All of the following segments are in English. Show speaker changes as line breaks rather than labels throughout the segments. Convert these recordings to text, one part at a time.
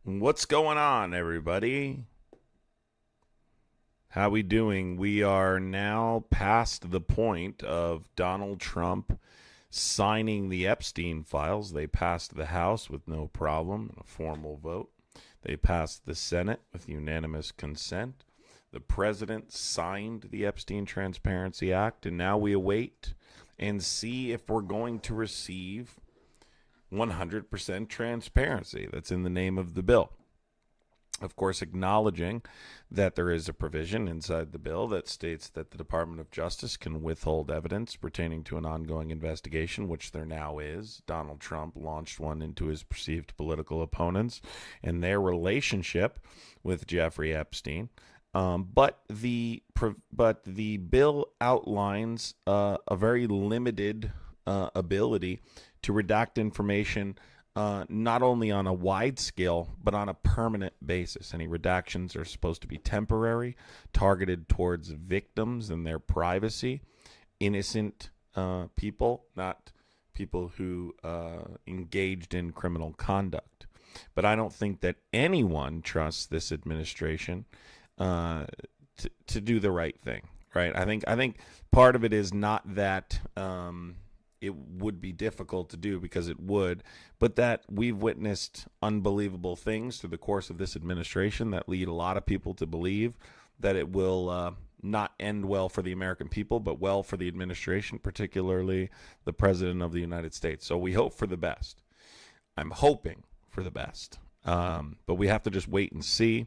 What's going on, everybody? How we doing? We are now past the point of Donald Trump signing the Epstein files. They passed the House with no problem, a formal vote. They passed the Senate with unanimous consent. The president signed the Epstein Transparency Act, and now we await and see if we're going to receive 100% transparency. That's in the name of the bill. Of course, acknowledging that there is a provision inside the bill that states that the Department of Justice can withhold evidence pertaining to an ongoing investigation, which there now is. Donald Trump launched one into his perceived political opponents and their relationship with Jeffrey Epstein. But the bill outlines a very limited ability to redact information, not only on a wide scale, but on a permanent basis. Any redactions are supposed to be temporary, targeted towards victims and their privacy, innocent people, not people who engaged in criminal conduct. But I don't think that anyone trusts this administration to do the right thing. Right? I think part of it is not that it would be difficult to do, because it would, but that we've witnessed unbelievable things through the course of this administration that lead a lot of people to believe that it will not end well for the American people, but well for the administration, particularly the President of the United States. So we hope for the best. I'm hoping for the best. But we have to just wait and see.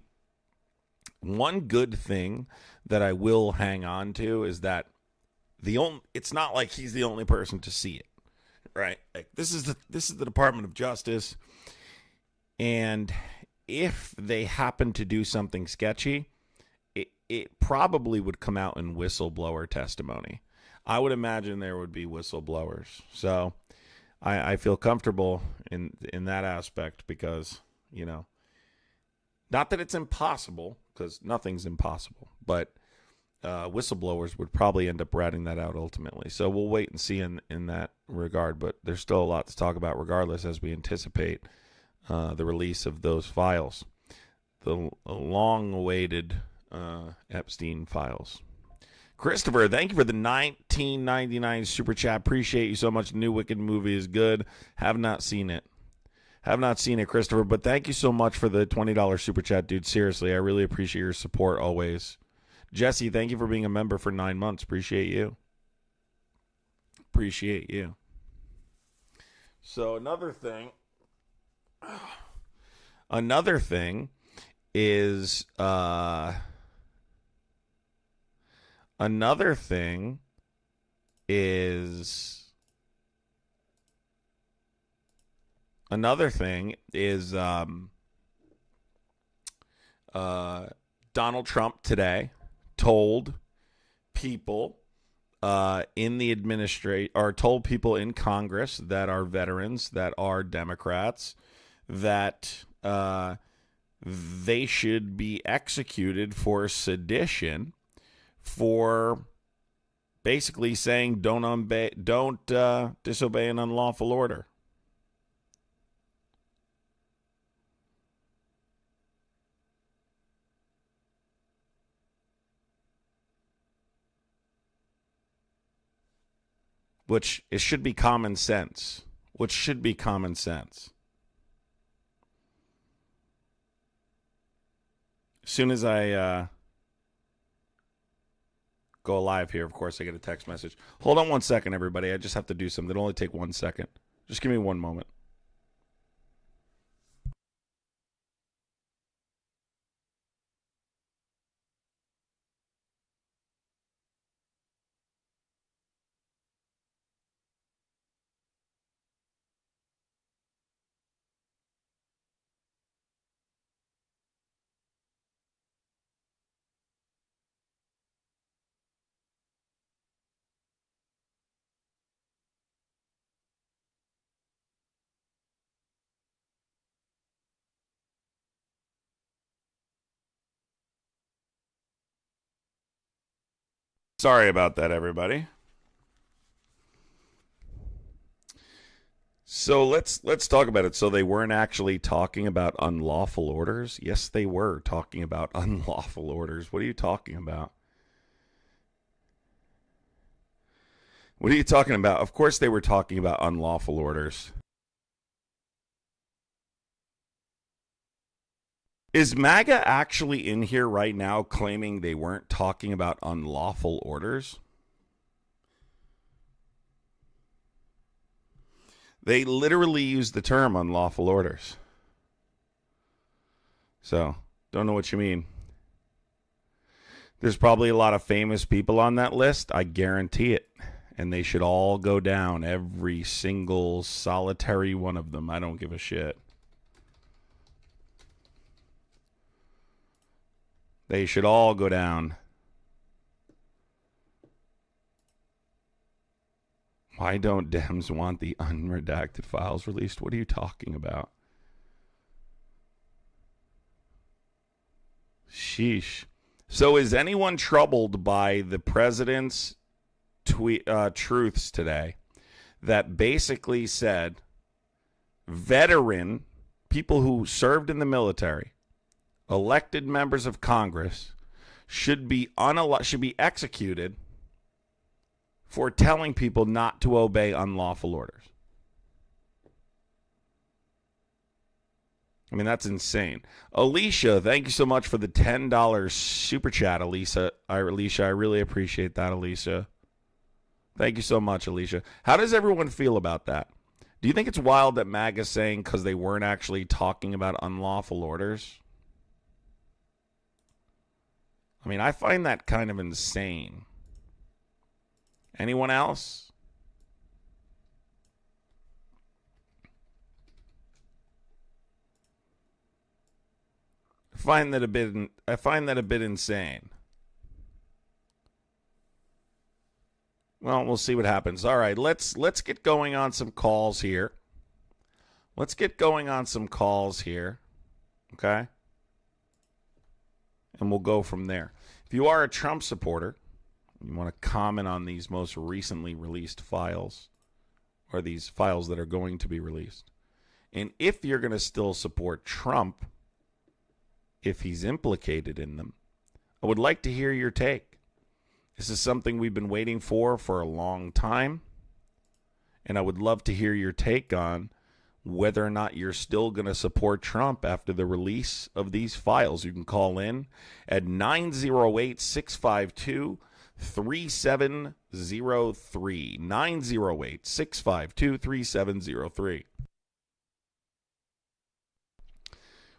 One good thing that I will hang on to is that it's not like he's the only person to see it, right? Like this is the Department of Justice, and if they happen to do something sketchy, it probably would come out in whistleblower testimony. I would imagine there would be whistleblowers. So I feel comfortable in that aspect, because not that it's impossible, because nothing's impossible, but whistleblowers would probably end up ratting that out ultimately. So we'll wait and see in that regard, but there's still a lot to talk about regardless, as we anticipate the release of those files, the long-awaited Epstein files. Christopher, thank you for the $19.99 super chat. Appreciate you so much. New Wicked movie is good. Have not seen it, Christopher, but thank you so much for the $20 super chat, dude. Seriously, I really appreciate your support always. Jesse, thank you for being a member for 9 months. Appreciate you. So another thing is Donald Trump today told people in the administration, or told people in Congress that are veterans, that are Democrats, that they should be executed for sedition, for basically saying don't disobey an unlawful order. Which it should be common sense. As soon as I go live here, of course, I get a text message. Hold on 1 second, everybody. I just have to do something. It'll only take 1 second. Just give me one moment. Sorry about that, everybody. So let's talk about it. So they weren't actually talking about unlawful orders? Yes, they were talking about unlawful orders. What are you talking about? What are you talking about? Of course they were talking about unlawful orders. Is MAGA actually in here right now claiming they weren't talking about unlawful orders? They literally use the term unlawful orders. So, don't know what you mean. There's probably a lot of famous people on that list. I guarantee it. And they should all go down. Every single solitary one of them. I don't give a shit. They should all go down. Why don't Dems want the unredacted files released? What are you talking about? Sheesh. So is anyone troubled by the president's truths today that basically said veteran people who served in the military, elected members of Congress, should be executed for telling people not to obey unlawful orders? I mean, that's insane. Alicia, thank you so much for the $10 super chat, Alicia. I really appreciate that, Alicia. Thank you so much, Alicia. How does everyone feel about that? Do you think it's wild that MAGA's saying because they weren't actually talking about unlawful orders? I mean, I find that kind of insane. Anyone else? I find that a bit insane. Well, we'll see what happens. All right, let's get going on some calls here. Okay? And we'll go from there. If you are a Trump supporter, you want to comment on these most recently released files, or these files that are going to be released. And if you're going to still support Trump, if he's implicated in them, I would like to hear your take. This is something we've been waiting for a long time. And I would love to hear your take on whether or not you're still going to support Trump after the release of these files. You can call in at 908-652-3703. 908-652-3703.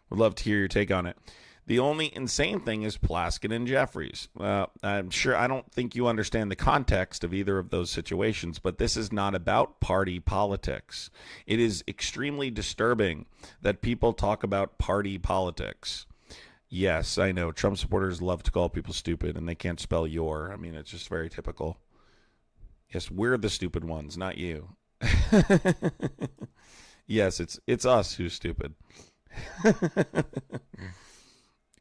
Would love to hear your take on it. The only insane thing is Plaskett and Jeffries. I'm sure I don't think you understand the context of either of those situations, but this is not about party politics. It is extremely disturbing that people talk about party politics. Yes, I know. Trump supporters love to call people stupid, and they can't spell your. I mean, it's just very typical. Yes, we're the stupid ones, not you. Yes, it's us who's stupid.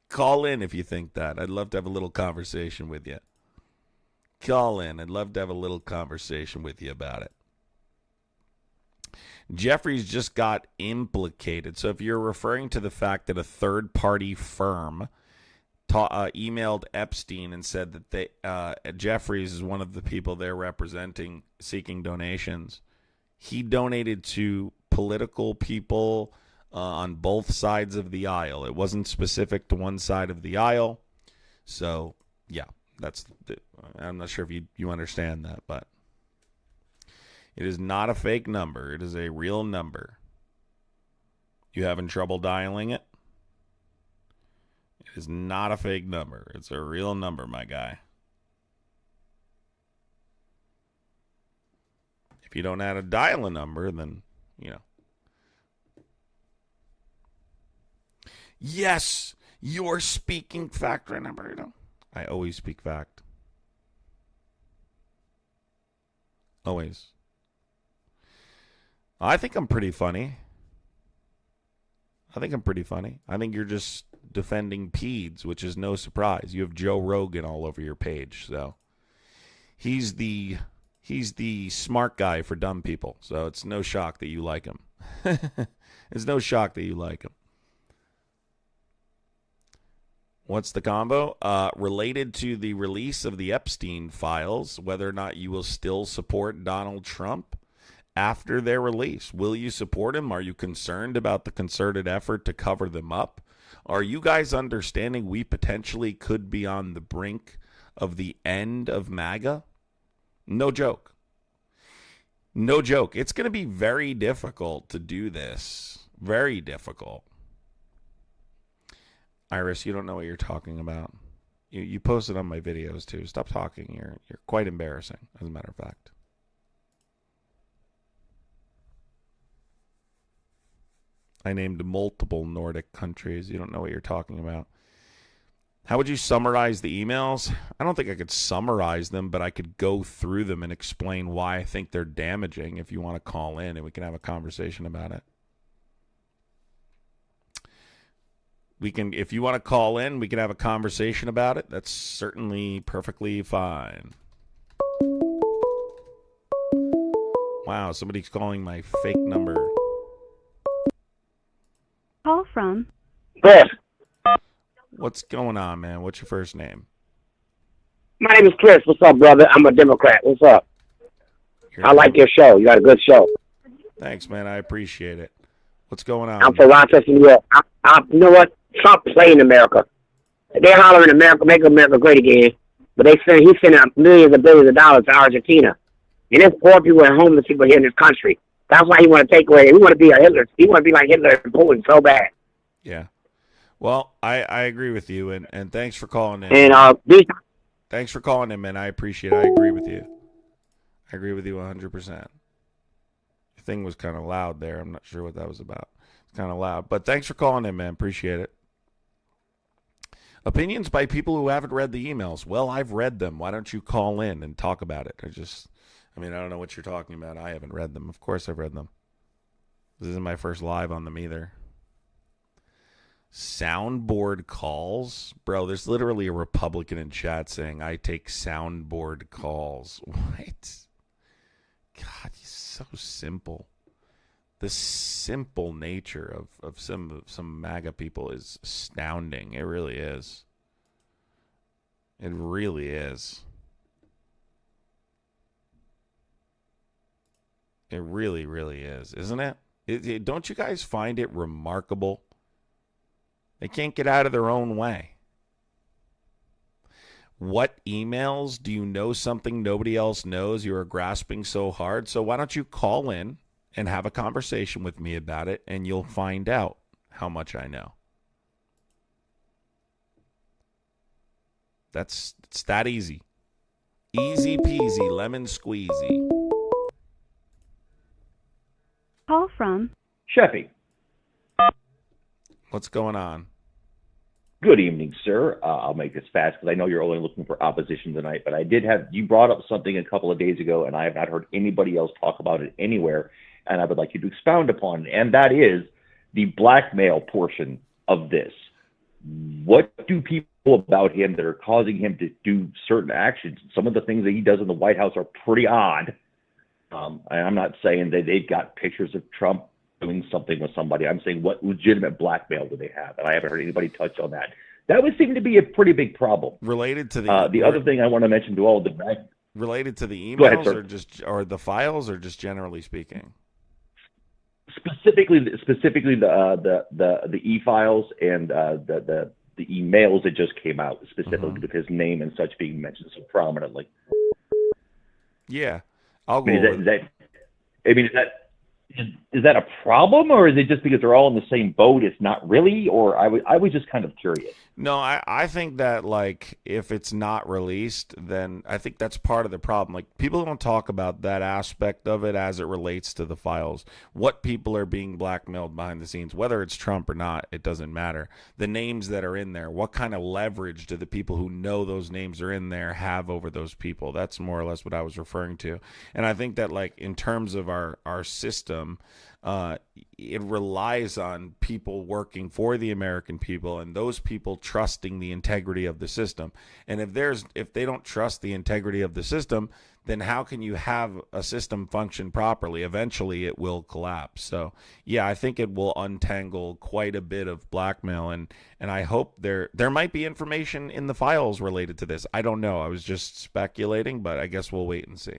Call in if you think that. I'd love to have a little conversation with you. Call in. I'd love to have a little conversation with you about it. Jeffries just got implicated. So if you're referring to the fact that a third-party firm emailed Epstein and said that Jeffries is one of the people they're representing seeking donations, he donated to political people on both sides of the aisle. It wasn't specific to one side of the aisle. So, yeah, I'm not sure if you understand that, but it is not a fake number. It is a real number. You having trouble dialing it? It is not a fake number. It's a real number, my guy. If you don't know how to dial a number, then, Yes, you're speaking fact right now, Burrito. I always speak fact. Always. I think I'm pretty funny. I think you're just defending peds, which is no surprise. You have Joe Rogan all over your page, so he's the He's the smart guy for dumb people, so it's no shock that you like him. It's no shock that you like him. What's the combo? Related to the release of the Epstein files, whether or not you will still support Donald Trump after their release. Will you support him? Are you concerned about the concerted effort to cover them up? Are you guys understanding we potentially could be on the brink of the end of MAGA? No joke. No joke. It's going to be very difficult to do this. Very difficult. Iris, you don't know what you're talking about. You posted on my videos too. Stop talking. You're quite embarrassing, as a matter of fact. I named multiple Nordic countries. You don't know what you're talking about. How would you summarize the emails? I don't think I could summarize them, but I could go through them and explain why I think they're damaging if you want to call in and we can have a conversation about it. If you want to call in, we can have a conversation about it. That's certainly perfectly fine. Wow, somebody's calling my fake number.
Call from
Chris.
What's going on, man? What's your first name?
My name is Chris. What's up, brother? I'm a Democrat. What's up? I like your show. You got a good show.
Thanks, man. I appreciate it. What's going on?
I'm from Rochester, New York. You know what? Trump playing America. They're hollering America, make America great again. But he's sending millions and billions of dollars to Argentina. And there's poor people and homeless people here in this country. That's why he want to take away. He want to be a Hitler. He want to be like Hitler and Putin so bad.
Yeah. Well, I agree with you, and thanks for calling in.
And
thanks for calling in, man. I appreciate it. I agree with you. I agree with you 100%. Your thing was kind of loud there. I'm not sure what that was about. It's kind of loud. But thanks for calling in, man. Appreciate it. Opinions by people who haven't read the emails. Well, I've read them. Why don't you call in and talk about it? I don't know what you're talking about. I haven't read them. Of course I've read them. This isn't my first live on them either. Soundboard calls? Bro, there's literally a Republican in chat saying, I take soundboard calls. What? God, he's so simple. The simple nature of some MAGA people is astounding. It really is. It really is. It really, really is, isn't it? Don't you guys find it remarkable? They can't get out of their own way. What emails do you know something nobody else knows? You are grasping so hard. So why don't you call in and have a conversation with me about it, and you'll find out how much I know. It's that easy. Easy peasy, lemon squeezy.
call from
Sheffy.
What's going on?
Good evening, sir. I'll make this fast because I know you're only looking for opposition tonight, but you brought up something a couple of days ago, and I have not heard anybody else talk about it anywhere, and I would like you to expound upon it, and that is the blackmail portion of this. What do people about him that are causing him to do certain actions? Some of the things that he does in the White House are pretty odd. I'm not saying that they've got pictures of Trump doing something with somebody. I'm saying what legitimate blackmail do they have? And I haven't heard anybody touch on that. That would seem to be a pretty big problem.
Related to
the other thing I want to mention to all of the
related to the
Go ahead,
emails or the files or just generally speaking?
Specifically the e-files and the emails that just came out, specifically with his name and such being mentioned so prominently.
Yeah, I'll go.
Is that a problem, or is it just because they're all in the same boat? It's not really, or I was just kind of curious.
No, I think that, like, if it's not released, then I think that's part of the problem. Like, people don't talk about that aspect of it as it relates to the files. What people are being blackmailed behind the scenes, whether it's Trump or not, it doesn't matter. The names that are in there, what kind of leverage do the people who know those names are in there have over those people? That's more or less what I was referring to. And I think that, like, in terms of our system, system, it relies on people working for the American people and those people trusting the integrity of the system. And if they don't trust the integrity of the system, then how can you have a system function properly? Eventually it will collapse. So yeah, I think it will untangle quite a bit of blackmail, and I hope there might be information in the files related to this. I don't know. I was just speculating, but I guess we'll wait and see.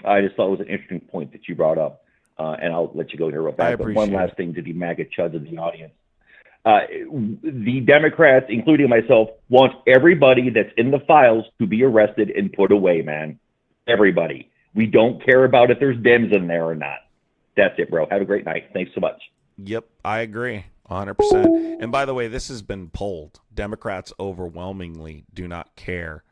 I just thought it was an interesting point that you brought up, and I'll let you go here real fast. But one last thing to the MAGA chuds in the audience. The Democrats, including myself, want everybody that's in the files to be arrested and put away, man. Everybody. We don't care about if there's Dems in there or not. That's it, bro. Have a great night. Thanks so much.
Yep, I agree 100%. And by the way, this has been polled. Democrats overwhelmingly do not care,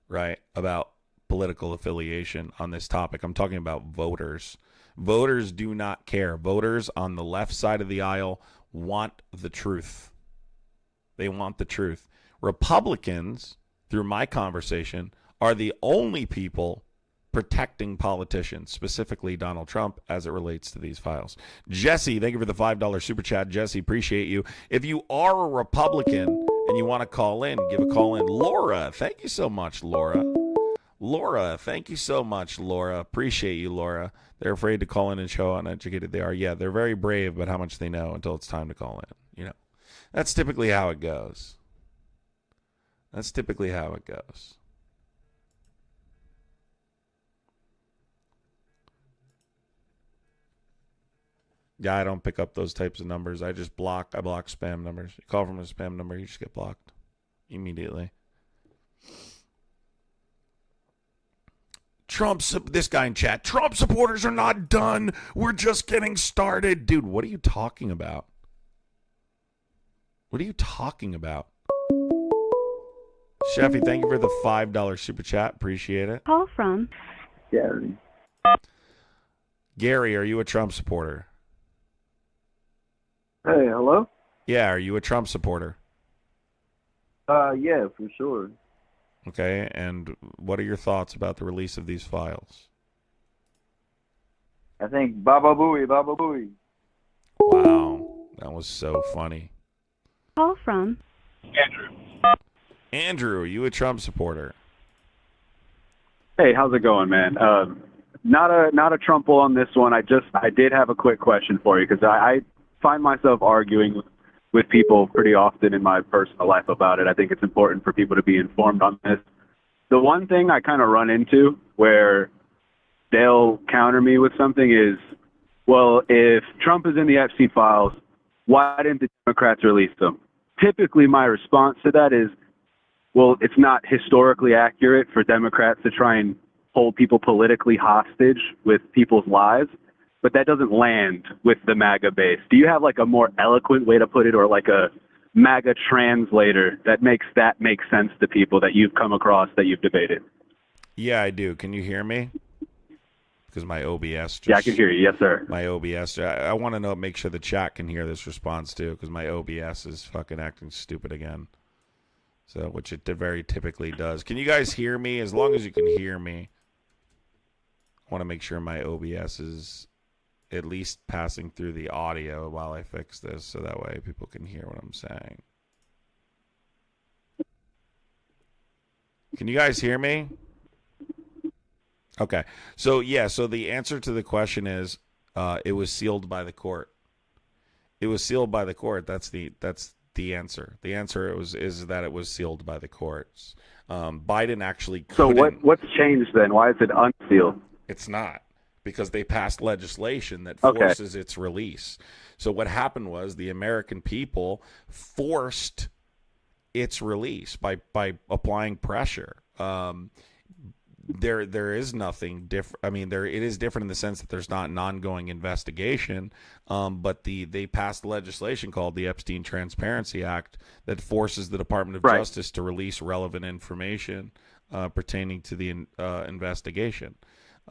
right, about political affiliation on this topic. I'm talking about voters. Voters do not care. Voters on the left side of the aisle want the truth. They want the truth. Republicans, through my conversation, are the only people protecting politicians, specifically Donald Trump, as it relates to these files. Jesse, thank you for the $5 super chat. Jesse, appreciate you. If you are a Republican and you want to call in, give a call in. Laura, thank you so much, Laura. Laura, thank you so much, Laura. Appreciate you, Laura. They're afraid to call in and show how uneducated they are. Yeah, they're very brave about how much they know until it's time to call in. You know, that's typically how it goes. That's typically how it goes. Yeah, I don't pick up those types of numbers. I block spam numbers. You call from a spam number, you just get blocked immediately. This guy in chat, Trump supporters are not done. We're just getting started. Dude, what are you talking about? What are you talking about? Sheffy, thank you for the $5 super chat. Appreciate it.
Call from
Gary.
Gary, are you a Trump supporter?
Hey, hello?
Yeah, are you a Trump supporter?
Yeah, for sure.
Okay, and what are your thoughts about the release of these files?
I think Baba Booey, Baba Booey.
Wow, that was so funny.
call from
Andrew, are you a Trump supporter?
Hey, how's it going, man? Not a Trumple on this one. I did have a quick question for you because I find myself arguing with people pretty often in my personal life about it. I think it's important for people to be informed on this. The one thing I kind of run into where they'll counter me with something is, well, if Trump is in the Epstein files, why didn't the Democrats release them? Typically, my response to that is, well, it's not historically accurate for Democrats to try and hold people politically hostage with people's lives, but that doesn't land with the MAGA base. Do you have like a more eloquent way to put it, or like a MAGA translator that makes make sense to people that you've come across, that you've debated?
Yeah, I do. Can you hear me? Because my OBS
Yeah, I can hear you. Yes, sir.
My OBS. I want to make sure the chat can hear this response too, because my OBS is fucking acting stupid again. So, which it very typically does. Can you guys hear me? As long as you can hear me, I want to make sure my OBS is at least passing through the audio while I fix this, so that way people can hear what I'm saying. Can you guys hear me? Okay. So, yeah, so the answer to the question is it was sealed by the court. It was sealed by the court. That's the answer. The answer is that it was sealed by the courts. Biden actually couldn't.
So what's changed then? Why is it unsealed?
It's not, because they passed legislation that forces its release. So what happened was the American people forced its release by applying pressure. There is nothing different. I mean, it is different in the sense that there's not an ongoing investigation, but they passed legislation called the Epstein Transparency Act that forces the Department of Justice to release relevant information pertaining to the investigation.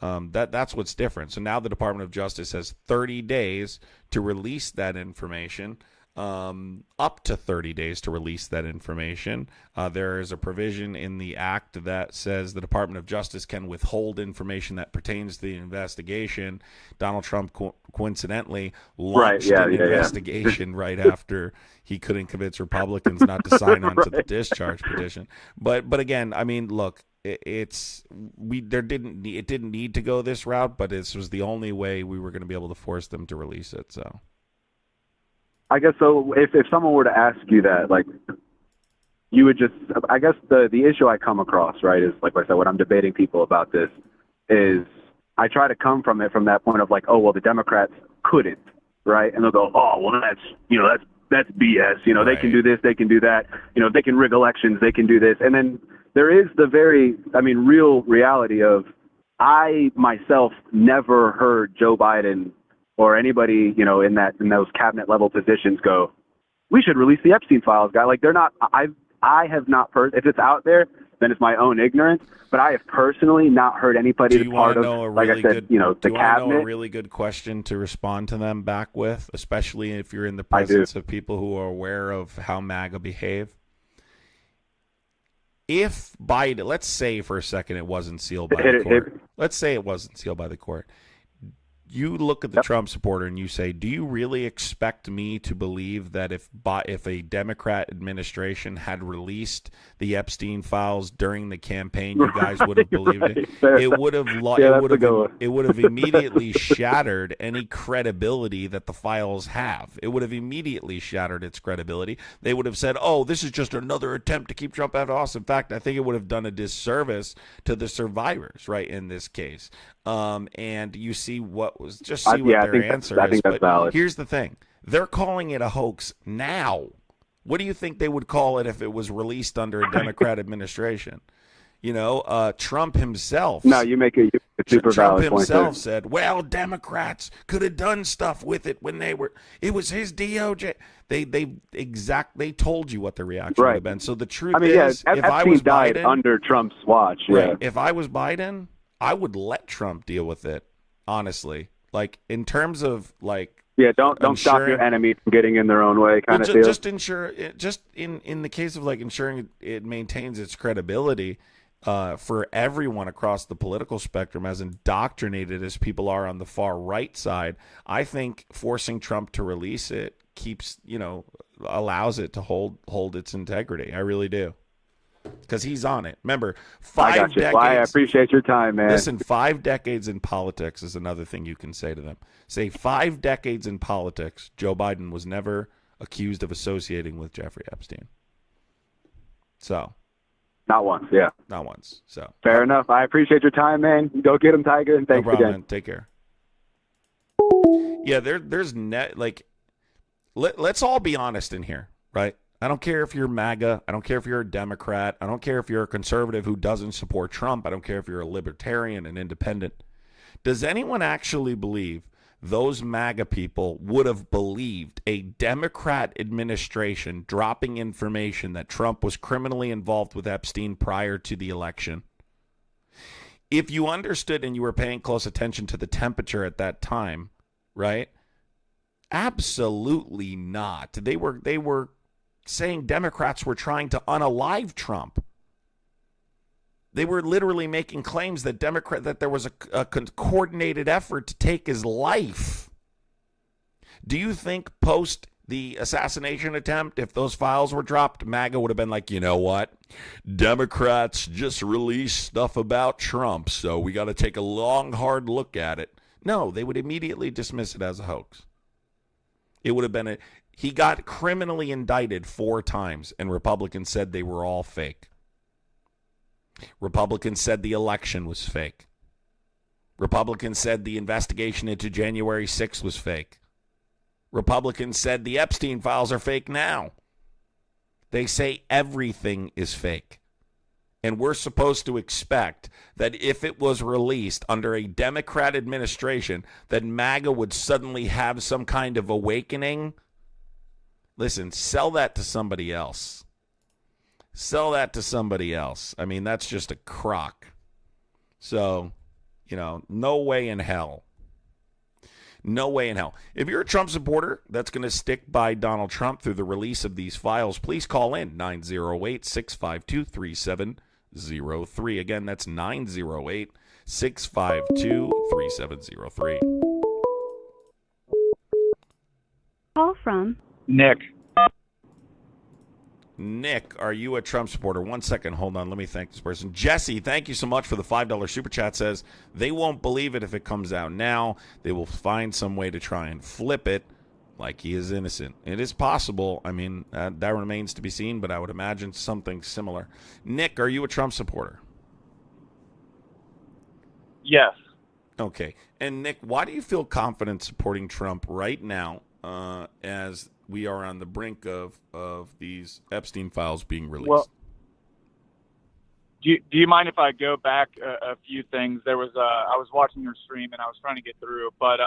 That's what's different. So now the Department of Justice has 30 days to release that information up to 30 days to release that information. There is a provision in the act that says the Department of Justice can withhold information that pertains to the investigation. Donald Trump coincidentally launched an investigation right after he couldn't convince Republicans not to sign on to the discharge petition. But again, I mean, look, it didn't need to go this route, but this was the only way we were going to be able to force them to release it. So
I guess so. If someone were to ask you that, like, you would just, I guess the issue I come across, right, is like I said, when I'm debating people about this, is I try to come from that point of like, oh, well, the Democrats couldn't, right? And they'll go, oh, well, that's BS. You know,
right.
They can do this, they can do that. You know, they can rig elections, they can do this. And then there is the real reality of I myself never heard Joe Biden or anybody, you know, in those cabinet level positions go, we should release the Epstein files, guy. Like, they're not. I have not heard. If it's out there, then it's my own ignorance. But I have personally not heard anybody that's part of, like I said, you know, the cabinet.
Know a really good question to respond to them back with, especially if you're in the presence of people who are aware of how MAGA behave. If Biden, let's say for a second it wasn't sealed by the court. Let's say it wasn't sealed by the court. You look at the Trump supporter and you say, do you really expect me to believe that if a Democrat administration had released the Epstein files during the campaign, you guys would have believed it? It would have immediately shattered any credibility that the files have. It would have immediately shattered its credibility. They would have said, oh, this is just another attempt to keep Trump out of office. In fact, I think it would have done a disservice to the survivors, right, in this case. And you see what their answer is.
I think that's valid.
Here's the thing. They're calling it a hoax now. What do you think they would call it if it was released under a Democrat administration? You know, Trump himself.
No, you make a super valid point. Trump
himself said, well, Democrats could have done stuff with it when it was his DOJ. They told you what the reaction would have been. So the truth is, if I was
died
Biden,
under Trump's watch.
Right,
yeah.
if I was Biden, I would let Trump deal with it, honestly. Like, in terms of, like...
Yeah, don't stop your enemy from getting in their own way kind of deal.
Just in the case of, like, ensuring it maintains its credibility for everyone across the political spectrum, as indoctrinated as people are on the far right side, I think forcing Trump to release it allows it to hold its integrity. I really do. Because he's on it. Remember, 5 decades.
Well, I appreciate your time, man.
Listen, 5 decades in politics is another thing you can say to them. Say 5 decades in politics, Joe Biden was never accused of associating with Jeffrey Epstein. So.
Not once, yeah.
Not once. So.
Fair enough. I appreciate your time, man. Go get him, Tiger, and thanks
no problem,
again.
Man. Take care. Yeah, there's let's all be honest in here, right? I don't care if you're MAGA. I don't care if you're a Democrat. I don't care if you're a conservative who doesn't support Trump. I don't care if you're a libertarian, an independent. Does anyone actually believe those MAGA people would have believed a Democrat administration dropping information that Trump was criminally involved with Epstein prior to the election? If you understood and you were paying close attention to the temperature at that time, right? Absolutely not. They were saying Democrats were trying to unalive Trump. They were literally making claims that there was a coordinated effort to take his life. Do you think post the assassination attempt, if those files were dropped, MAGA would have been like, you know what? Democrats just released stuff about Trump, so we got to take a long, hard look at it. No, they would immediately dismiss it as a hoax. It would have been he got criminally indicted 4 times, and Republicans said they were all fake. Republicans said the election was fake. Republicans said the investigation into January 6th was fake. Republicans said the Epstein files are fake now. They say everything is fake. And we're supposed to expect that if it was released under a Democrat administration, that MAGA would suddenly have some kind of awakening. Listen, sell that to somebody else. Sell that to somebody else. I mean, that's just a crock. So, no way in hell. No way in hell. If you're a Trump supporter that's going to stick by Donald Trump through the release of these files, please call in 908-652-3703. Again, that's 908-652-3703.
Call from
Nick.
Nick, are you a Trump supporter? 1 second. Hold on. Let me thank this person. Jesse, thank you so much for the $5 super chat. Says they won't believe it if it comes out now. They will find some way to try and flip it like he is innocent. It is possible. I mean, that remains to be seen, but I would imagine something similar. Nick, are you a Trump supporter?
Yes.
Okay. And Nick, why do you feel confident supporting Trump right now as we are on the brink of these Epstein files being released?
Well, do you mind if I go back a few things? There was I was watching your stream and I was trying to get through, but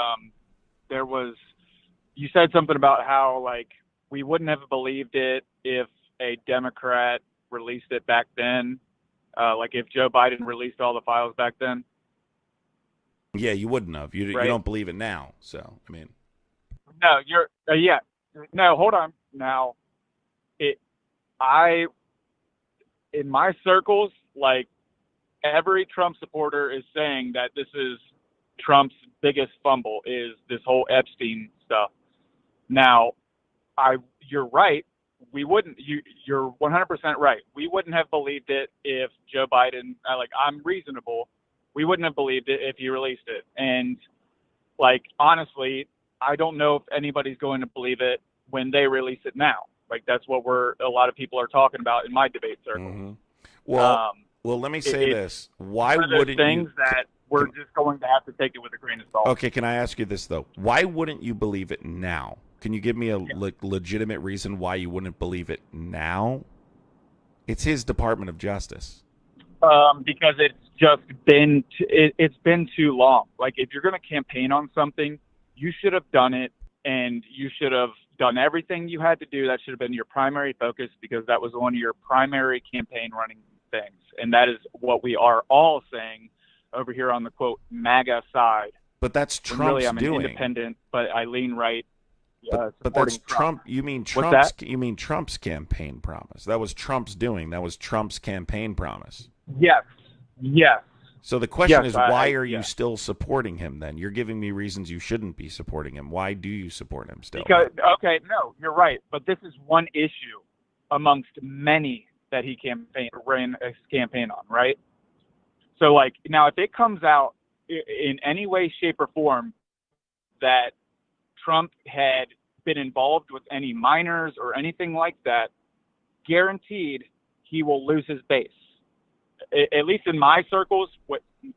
there was, you said something about how like we wouldn't have believed it if a Democrat released it back then, like if Joe Biden released all the files back then.
Yeah, you wouldn't have. You don't believe it now. So I mean,
no, you're yeah. No, hold on. Now, in my circles, like every Trump supporter is saying that this is Trump's biggest fumble is this whole Epstein stuff. Now, you're right. We wouldn't. You're 100% right. We wouldn't have believed it if Joe Biden. I'm reasonable. We wouldn't have believed it if he released it. And like honestly, I don't know if anybody's going to believe it when they release it now. Like that's what a lot of people are talking about in my debate circle.
Mm-hmm. Well, let me say this. Why wouldn't
things
you?
That we're just going to have to take it with a grain of salt.
Okay, can I ask you this though? Why wouldn't you believe it now? Can you give me a legitimate reason why you wouldn't believe it now? It's his Department of Justice.
Because it's just been it's been too long. Like if you're going to campaign on something, you should have done it, and you should have done everything you had to do. That should have been your primary focus because that was one of your primary campaign running things. And that is what we are all saying over here on the quote MAGA side.
But that's Trump's
really, I'm
doing.
an independent, but I lean right.
But that's Trump. You mean Trump's? You mean Trump's campaign promise? That was Trump's doing. That was Trump's campaign promise.
Yes. Yes.
So the question is, why are you still supporting him then? You're giving me reasons you shouldn't be supporting him. Why do you support him still?
Because, okay, no, you're right. But this is one issue amongst many that he ran a campaign on, right? So, like, now if it comes out in any way, shape, or form that Trump had been involved with any minors or anything like that, guaranteed he will lose his base. At least in my circles,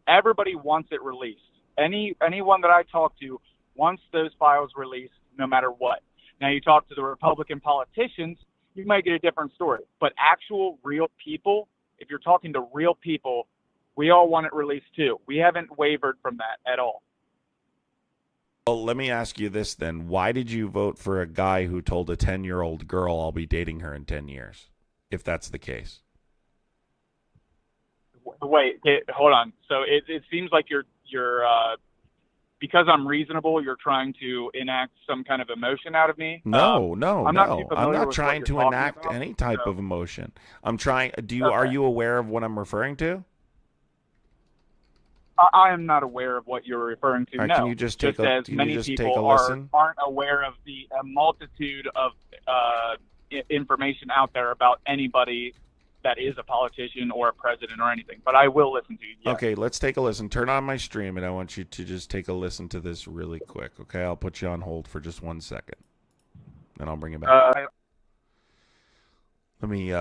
everybody wants it released. Anyone that I talk to wants those files released no matter what. Now, you talk to the Republican politicians, you might get a different story. But actual real people, if you're talking to real people, we all want it released too. We haven't wavered from that at all.
Well, let me ask you this then. Why did you vote for a guy who told a 10-year-old girl, I'll be dating her in 10 years, if that's the case?
Wait, hold on. So it seems like you're because I'm reasonable, you're trying to enact some kind of emotion out of me.
No. I'm not
with
trying to enact any type of emotion. I'm trying. Are you aware of what I'm referring to?
I am not aware of what you're referring to.
Right,
no.
Can you just take
as many people aren't aware of the multitude of information out there about anybody that is a politician or a president or anything. But I will listen to you. Yes.
Okay, let's take a listen. Turn on my stream, and I want you to just take a listen to this really quick. Okay, I'll put you on hold for just 1 second, and I'll bring it back. Let me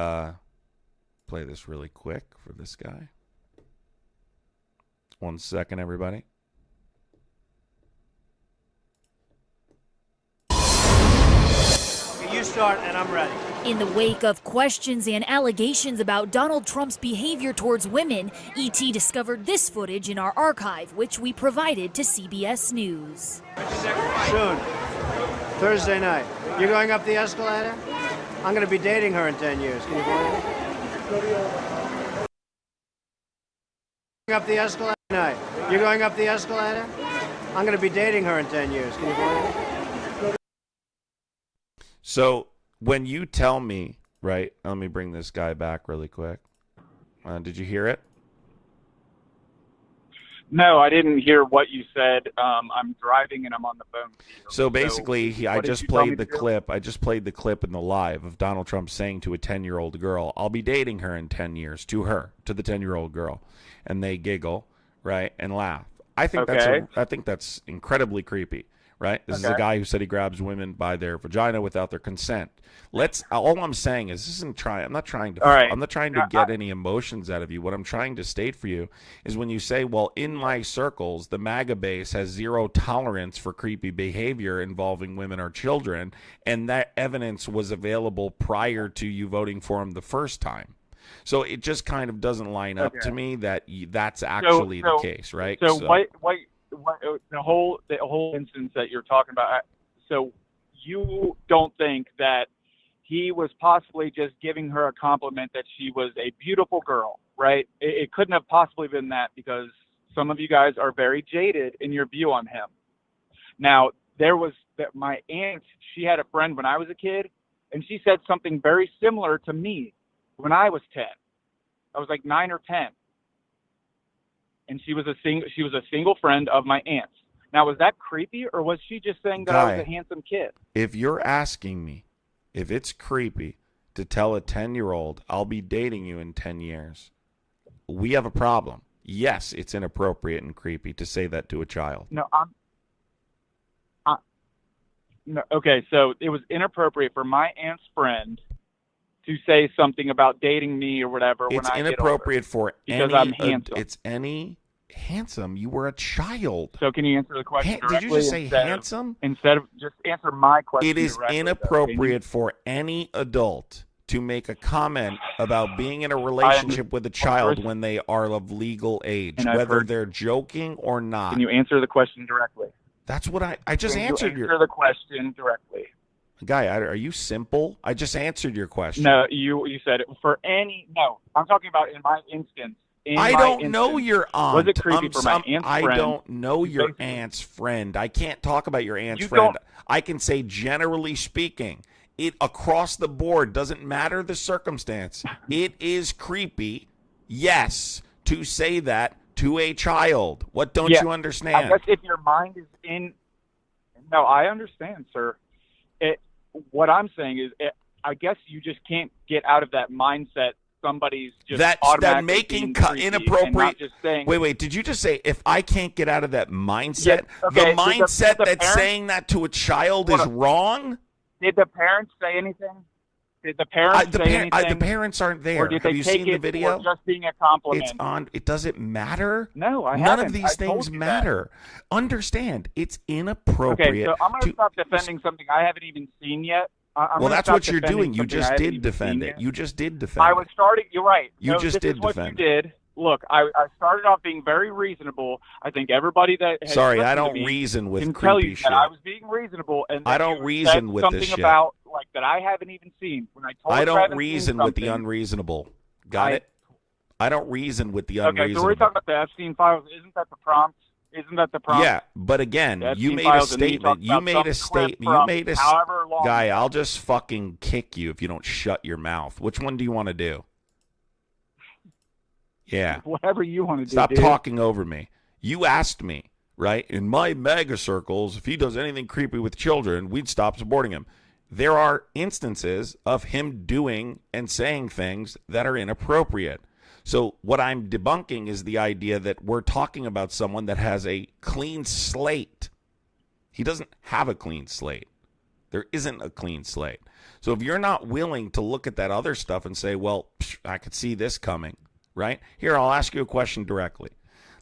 play this really quick for this guy. 1 second, everybody.
You start, and I'm ready.
In the wake of questions and allegations about Donald Trump's behavior towards women, ET discovered this footage in our archive, which we provided to CBS News.
Soon. Thursday night. You're going up the escalator? I'm going to be dating her in 10 years. Can you believe it? Up the escalator tonight. You're going up the escalator? I'm going to be dating her in 10 years. Can you believe it?
So when you tell me, right, let me bring this guy back really quick. Did you hear it?
No, I didn't hear what you said. I'm driving and I'm on the phone with you.
So basically, I
what did
just
you tell me
played the
to do?
clip. I just played the clip in the live of Donald Trump saying to a 10-year-old girl, "I'll be dating her in 10 years." To her, to the 10-year-old girl, and they giggle, right, and laugh. I think
Okay.
that's incredibly creepy, right? This is a
Okay.
guy who said he grabs women by their vagina without their consent. All I'm saying is I'm not trying to
All right.
I'm not trying to get any emotions out of you. What I'm trying to state for you is when you say, well, in my circles, the MAGA base has zero tolerance for creepy behavior involving women or children, and that evidence was available prior to you voting for him the first time. So it just kind of doesn't line up to me that that's actually the case, right?
So what the whole instance that you're talking about? So you don't think that he was possibly just giving her a compliment that she was a beautiful girl, right? It couldn't have possibly been that, because some of you guys are very jaded in your view on him. Now, my aunt, she had a friend when I was a kid, and she said something very similar to me when I was 10. I was like 9 or 10. And she was a single friend of my aunt's. Now, was that creepy, or was she just saying that I was a handsome kid?
If you're asking me if it's creepy to tell a 10-year-old, I'll be dating you in 10 years, we have a problem. Yes, it's inappropriate and creepy to say that to a child.
No, no, okay, so it was inappropriate for my aunt's friend to say something about dating me or whatever when I get older.
It's inappropriate for
because I'm handsome.
It's any handsome. You were a child.
So can you answer the question directly?
Did you just say handsome?
Instead of just answer my question.
It is inappropriate for any adult to make a comment about being in a relationship with a child when they are of legal age, whether they're joking or not.
Can you answer the question directly?
That's what I just answered.
Answer the question directly.
Guy, are you simple? I just answered your question.
No, you said it for any. No, I'm talking about in my instance.
I don't know your aunt.
Was it creepy for my aunt's friend?
I don't know your aunt's friend. I can't talk about your aunt's friend. I can say generally speaking, it across the board, doesn't matter the circumstance. It is creepy, yes, to say that to a child. What don't you understand?
I guess if your mind is in. No, I understand, sir. What I'm saying is, I guess you just can't get out of that mindset. Somebody's just
that making inappropriate.
Just saying,
wait, did you just say if I can't get out of that mindset? The mindset that's saying that to a child is wrong?
Did the parents say anything? Did the parents say anything?
The parents aren't there.
Or did
Have
they
you
take
seen the video?
For just being a compliment?
It's on. It doesn't matter.
No, I
None
haven't.
of these things matter. Understand? It's inappropriate.
Okay, so I'm going to stop defending something I haven't even seen yet.
Well, that's what you're doing. You just did defend it. You just did defend it.
I was starting. You're right.
You just did defend it.
What you did. Look, I started off being very reasonable. I think everybody that has
I don't reason with
can
creepy
tell you
shit.
that I was being reasonable, and
I don't reason with this shit.
Something about like that I haven't even seen. When I told
I
you I
don't
haven't
reason
seen
with the unreasonable. Got it? I don't reason with the unreasonable.
Okay, so we're talking about the Epstein files. Isn't that the prompt? Isn't that the prompt?
Yeah, but again, you made a statement. You made a statement. You made a guy. I'll just fucking kick you if you don't shut your mouth. Which one do you want to do? Yeah.
Whatever you want to do.
Stop talking over me. You asked me, right? In my MAGA circles, if he does anything creepy with children, we'd stop supporting him. There are instances of him doing and saying things that are inappropriate. So what I'm debunking is the idea that we're talking about someone that has a clean slate. He doesn't have a clean slate. There isn't a clean slate. So if you're not willing to look at that other stuff and say, well, I could see this coming, right? Here, I'll ask you a question directly.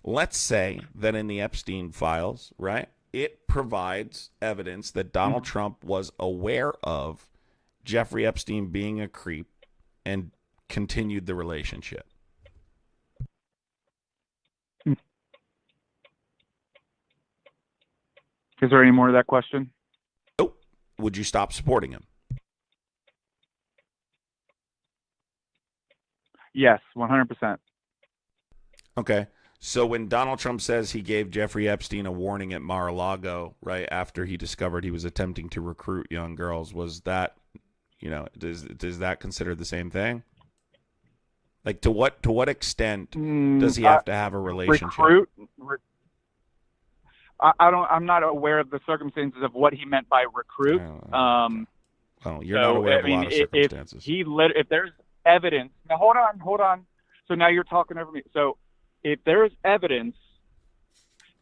Let's say that in the Epstein files, right, it provides evidence that Donald Trump was aware of Jeffrey Epstein being a creep and continued the relationship.
Is there any more to that question?
Nope. Would you stop supporting him?
Yes, 100%.
Okay. So when Donald Trump says he gave Jeffrey Epstein a warning at Mar-a-Lago right after he discovered he was attempting to recruit young girls, was that, does that consider the same thing? Like to what extent does he have to have a relationship?
I'm not aware of the circumstances of what he meant by recruit.
Well, you're not aware of a lot of circumstances.
If there's evidence, now hold on. So now you're talking over me. So if there's evidence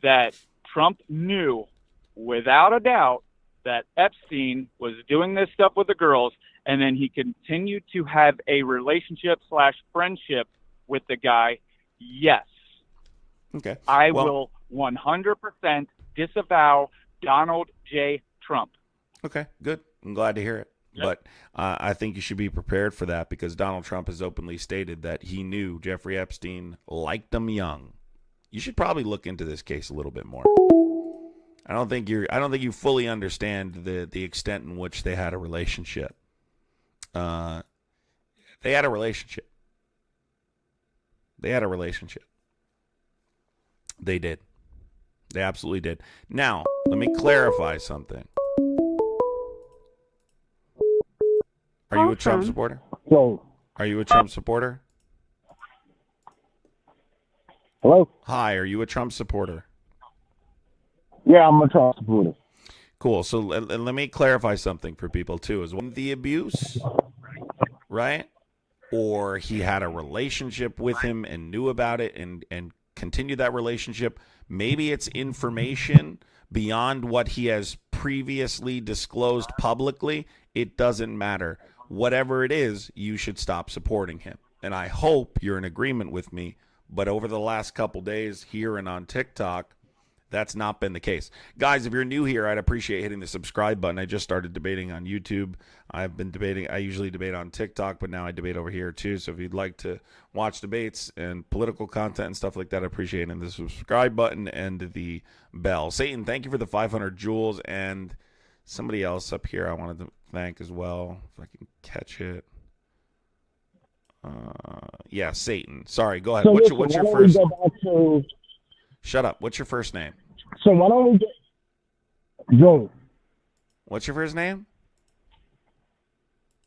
that Trump knew without a doubt that Epstein was doing this stuff with the girls, and then he continued to have a relationship/friendship with the guy, yes.
Okay.
I will 100% disavow Donald J. Trump.
Okay, good. I'm glad to hear it.
Yep.
But I think you should be prepared for that because Donald Trump has openly stated that he knew Jeffrey Epstein liked them young. You should probably look into this case a little bit more. I don't think you fully understand the extent in which they had a relationship. They had a relationship. They did. They absolutely did. Now, let me clarify something. Are you a Trump supporter?
Hello.
Are you a Trump supporter?
Hello?
Hi, are you a Trump supporter?
Yeah, I'm a Trump supporter.
Cool. So let me clarify something for people, too. Is one the abuse, right? Or he had a relationship with him and knew about it and continued that relationship. Maybe it's information beyond what he has previously disclosed publicly. It doesn't matter. Whatever it is, you should stop supporting him. And I hope you're in agreement with me. But over the last couple days here and on TikTok, that's not been the case. Guys, if you're new here, I'd appreciate hitting the subscribe button. I just started debating on YouTube. I've been debating. I usually debate on TikTok, but now I debate over here too. So if you'd like to watch debates and political content and stuff like that, I appreciate hitting the subscribe button and the bell. Satan, thank you for the 500 joules. And somebody else up here I wanted to thank as well, if I can catch it. Yeah, Satan. Sorry, go ahead.
So
What's
listen,
your first?
Go back to...
Shut up. What's your first name?
So why don't we get Joel?
What's your first name?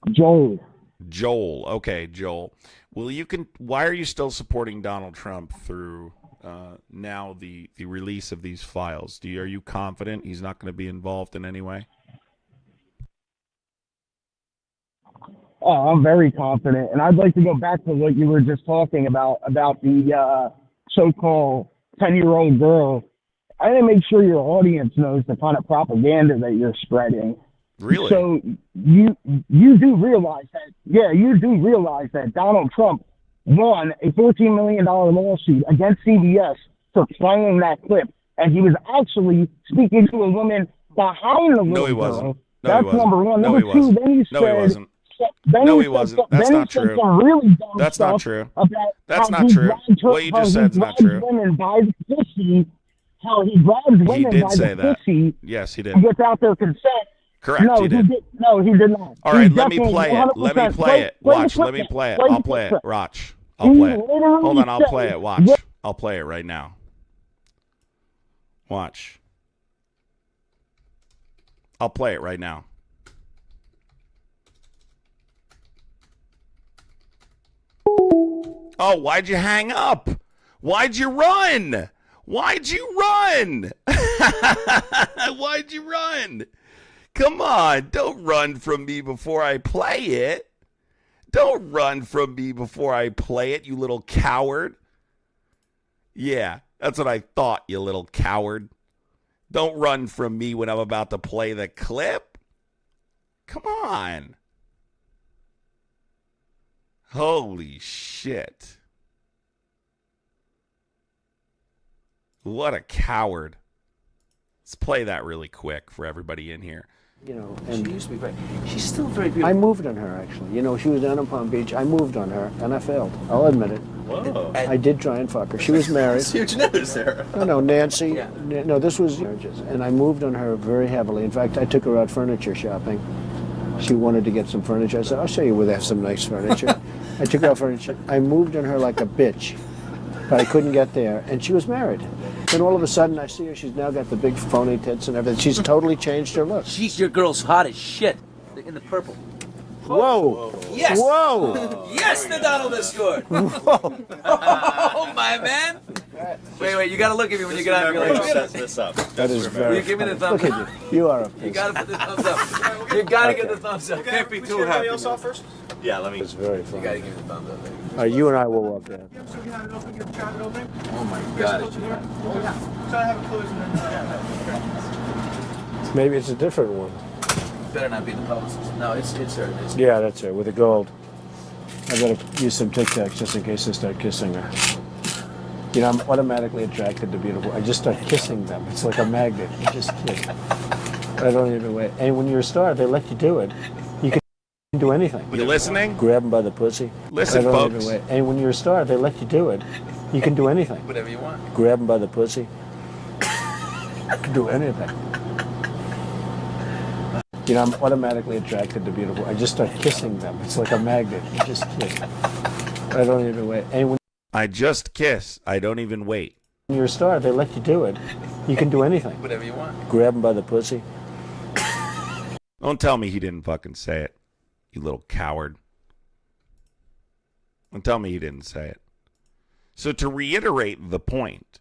Joel.
Joel. Okay, Joel. Well, why are you still supporting Donald Trump through now the release of these files? Are you confident he's not going to be involved in any way?
Oh, I'm very confident, and I'd like to go back to what you were just talking about the so-called 10-year-old girl. I want to make sure your audience knows the kind of propaganda that you're spreading.
Really?
So you do realize that? Yeah, you do realize that Donald Trump won a $14 million lawsuit against CBS for playing that clip, and he was actually speaking to a woman behind the little
No, he
girl.
wasn't. No,
That's
he wasn't.
number one.
No,
Number
he
two,
wasn't.
then he
No, he
said.
wasn't.
Then
No, he wasn't. That's not true.
Really
That's not true. That's
how
not
he
true.
grabbed her-
What you
how
just
he
said is not
grabbed
true.
Women by the pussy, how he grabs
He
women
did
by
say
the
that.
pussy
Yes, he did.
and gets out their consent.
Correct,
No,
he did.
No, he did not.
All
He
right, let me
definitely
play it. Let me
100%
play it.
play the
Watch.
clip
Let me
then.
play it.
Play the
I'll play
clip.
it. Watch. I'll play it.
literally
Hold on. I'll
said-
play it. Watch.
Yeah.
I'll play it right now. Watch. I'll play it right now. Oh, why'd you hang up? Why'd you run? Why'd you run? Why'd you run? Come on, don't run from me before I play it. Don't run from me before I play it, you little coward. Yeah, that's what I thought, you little coward. Don't run from me when I'm about to play the clip. Come on. Holy shit. What a coward. Let's play that really quick for everybody in here.
You know, and
She used to be very. She's still very beautiful.
I moved on her, actually. You know, she was down in Palm Beach. I moved on her, and I failed. I'll admit it.
Whoa.
I did try and fuck her. She was married.
That's huge news there.
No, Nancy.
Yeah.
No, this was marriages. And I moved on her very heavily. In fact, I took her out furniture shopping. She wanted to get some furniture. I said, I'll show you where they have some nice furniture. I took her out furniture. I moved on her like a bitch. but I couldn't get there. And she was married. Then all of a sudden I see her. She's now got the big phony tits and everything. She's totally changed her look.
Jeez, your girl's hot as shit. In the purple.
Whoa!
Yes!
Whoa!
Yes, the Donald has scored!
Whoa!
Oh, my man! Wait, you gotta look at me when you get out of your legs.
Set this up.
That is very
You give me the
funny.
thumbs
Look
up.
at you. You are a
You gotta put the thumbs up. You gotta get the thumbs up.
Can't be too happy. Else off first? Yeah, let me.
It's very
You
funny.
gotta give me the thumbs up, baby.
All right, you and I will walk down.
Oh my god.
Maybe it's a different one.
Better not be the publicist. No, it's her. It's
Yeah, that's her, with the gold. I better use some Tic Tacs just in case I start kissing her. You know, I'm automatically attracted to beautiful. I just start kissing them. It's like a magnet. You just kiss. I don't even wait. And when you're a star, they let you do it. You can do anything.
You listening?
Grab them by the pussy.
Listen,
I don't
folks.
even wait. And when you're a star, they let you do it. You can do anything.
whatever you want.
Grab them by the pussy. You can do anything. You know, I'm automatically attracted to beautiful. I just start kissing them. It's like a magnet. You just kiss. I don't even wait. And when
I just kiss. I don't even wait.
you're a star, they let you do it. You can do anything.
Whatever you want.
Grab them by the pussy.
Don't tell me he didn't fucking say it, you little coward. Don't tell me he didn't say it. So to reiterate the point,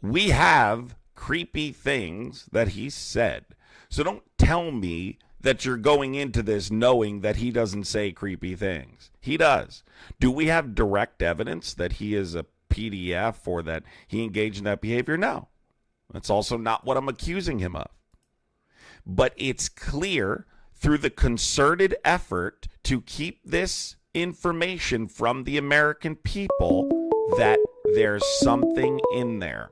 we have creepy things that he said. So don't tell me that you're going into this knowing that he doesn't say creepy things. He does. Do we have direct evidence that he is a PDF or that he engaged in that behavior? No. That's also not what I'm accusing him of. But it's clear through the concerted effort to keep this information from the American people that there's something in there.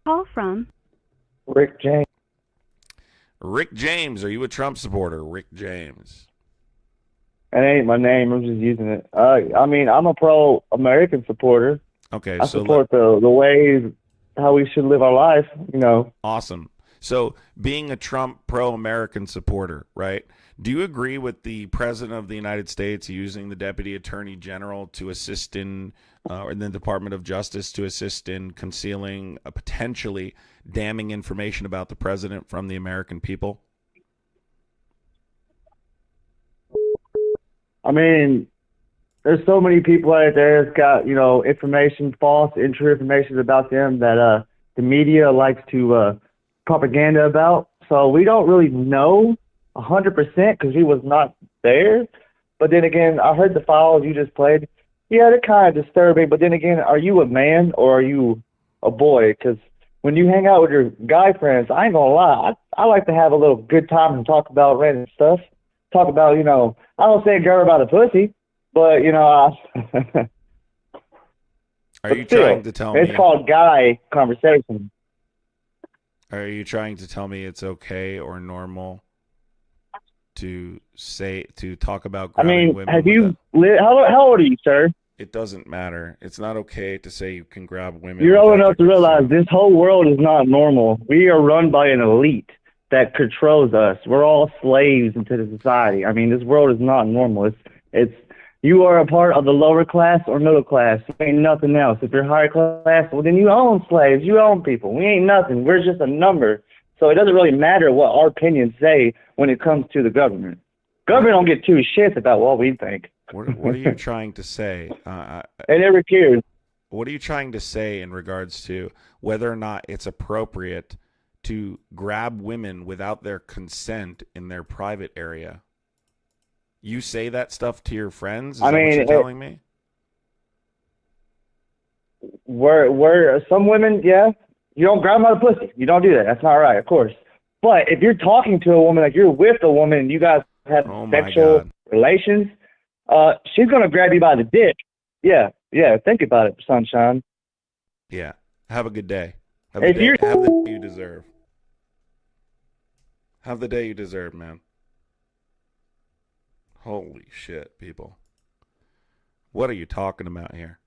Call from
Rick James.
Rick James, are you a Trump supporter? Rick James.
That ain't my name. I'm just using it. I mean, I'm a pro-American supporter.
Okay,
I
so
support the ways how we should live our life. You know.
Awesome. So being a Trump pro-American supporter, right? Do you agree with the President of the United States using the Deputy Attorney General to assist in, or the Department of Justice to assist in concealing a potentially damning information about the president from the American people?
I mean, there's so many people out there that's got, you know, information, false, untrue information about them that the media likes to propaganda about. So we don't really know 100% because he was not there. But then again, I heard the files you just played. Yeah, they're kind of disturbing. But then again, are you a man or are you a boy? Because when you hang out with your guy friends, I ain't gonna lie, I like to have a little good time and talk about random stuff. Talk about, you know, I don't say girl about a pussy, but, you know,
Are you trying to tell me
it's called guy conversation.
Are you trying to tell me it's okay or normal to talk about
I
grabbing
mean,
women?
have you how old are you, sir?
It doesn't matter. It's not okay to say you can grab women.
You're old
without
enough to
their
realize
consent.
this whole world is not normal. We are run by an elite that controls us. We're all slaves into the society. I mean, this world is not normal. It's you are a part of the lower class or middle class. You ain't nothing else. If you're higher class, well, then you own slaves. You own people. We ain't nothing. We're just a number. So it doesn't really matter what our opinions say when it comes to the government. Government don't get two shits about what we think.
What are you trying to say?
They never cared.
What are you trying to say in regards to whether or not it's appropriate to grab women without their consent in their private area? You say that stuff to your friends? Is that what you're telling me?
Where some women, yeah, you don't grab them by the pussy. You don't do that. That's not right, of course. But if you're talking to a woman, like you're with a woman, and you guys have sexual relations, she's gonna grab you by the dick. Yeah. Think about it, sunshine.
Yeah. Have a good day. Have
If
the day
you're-
you deserve. Have the day you deserve, man. Holy shit, people. What are you talking about here?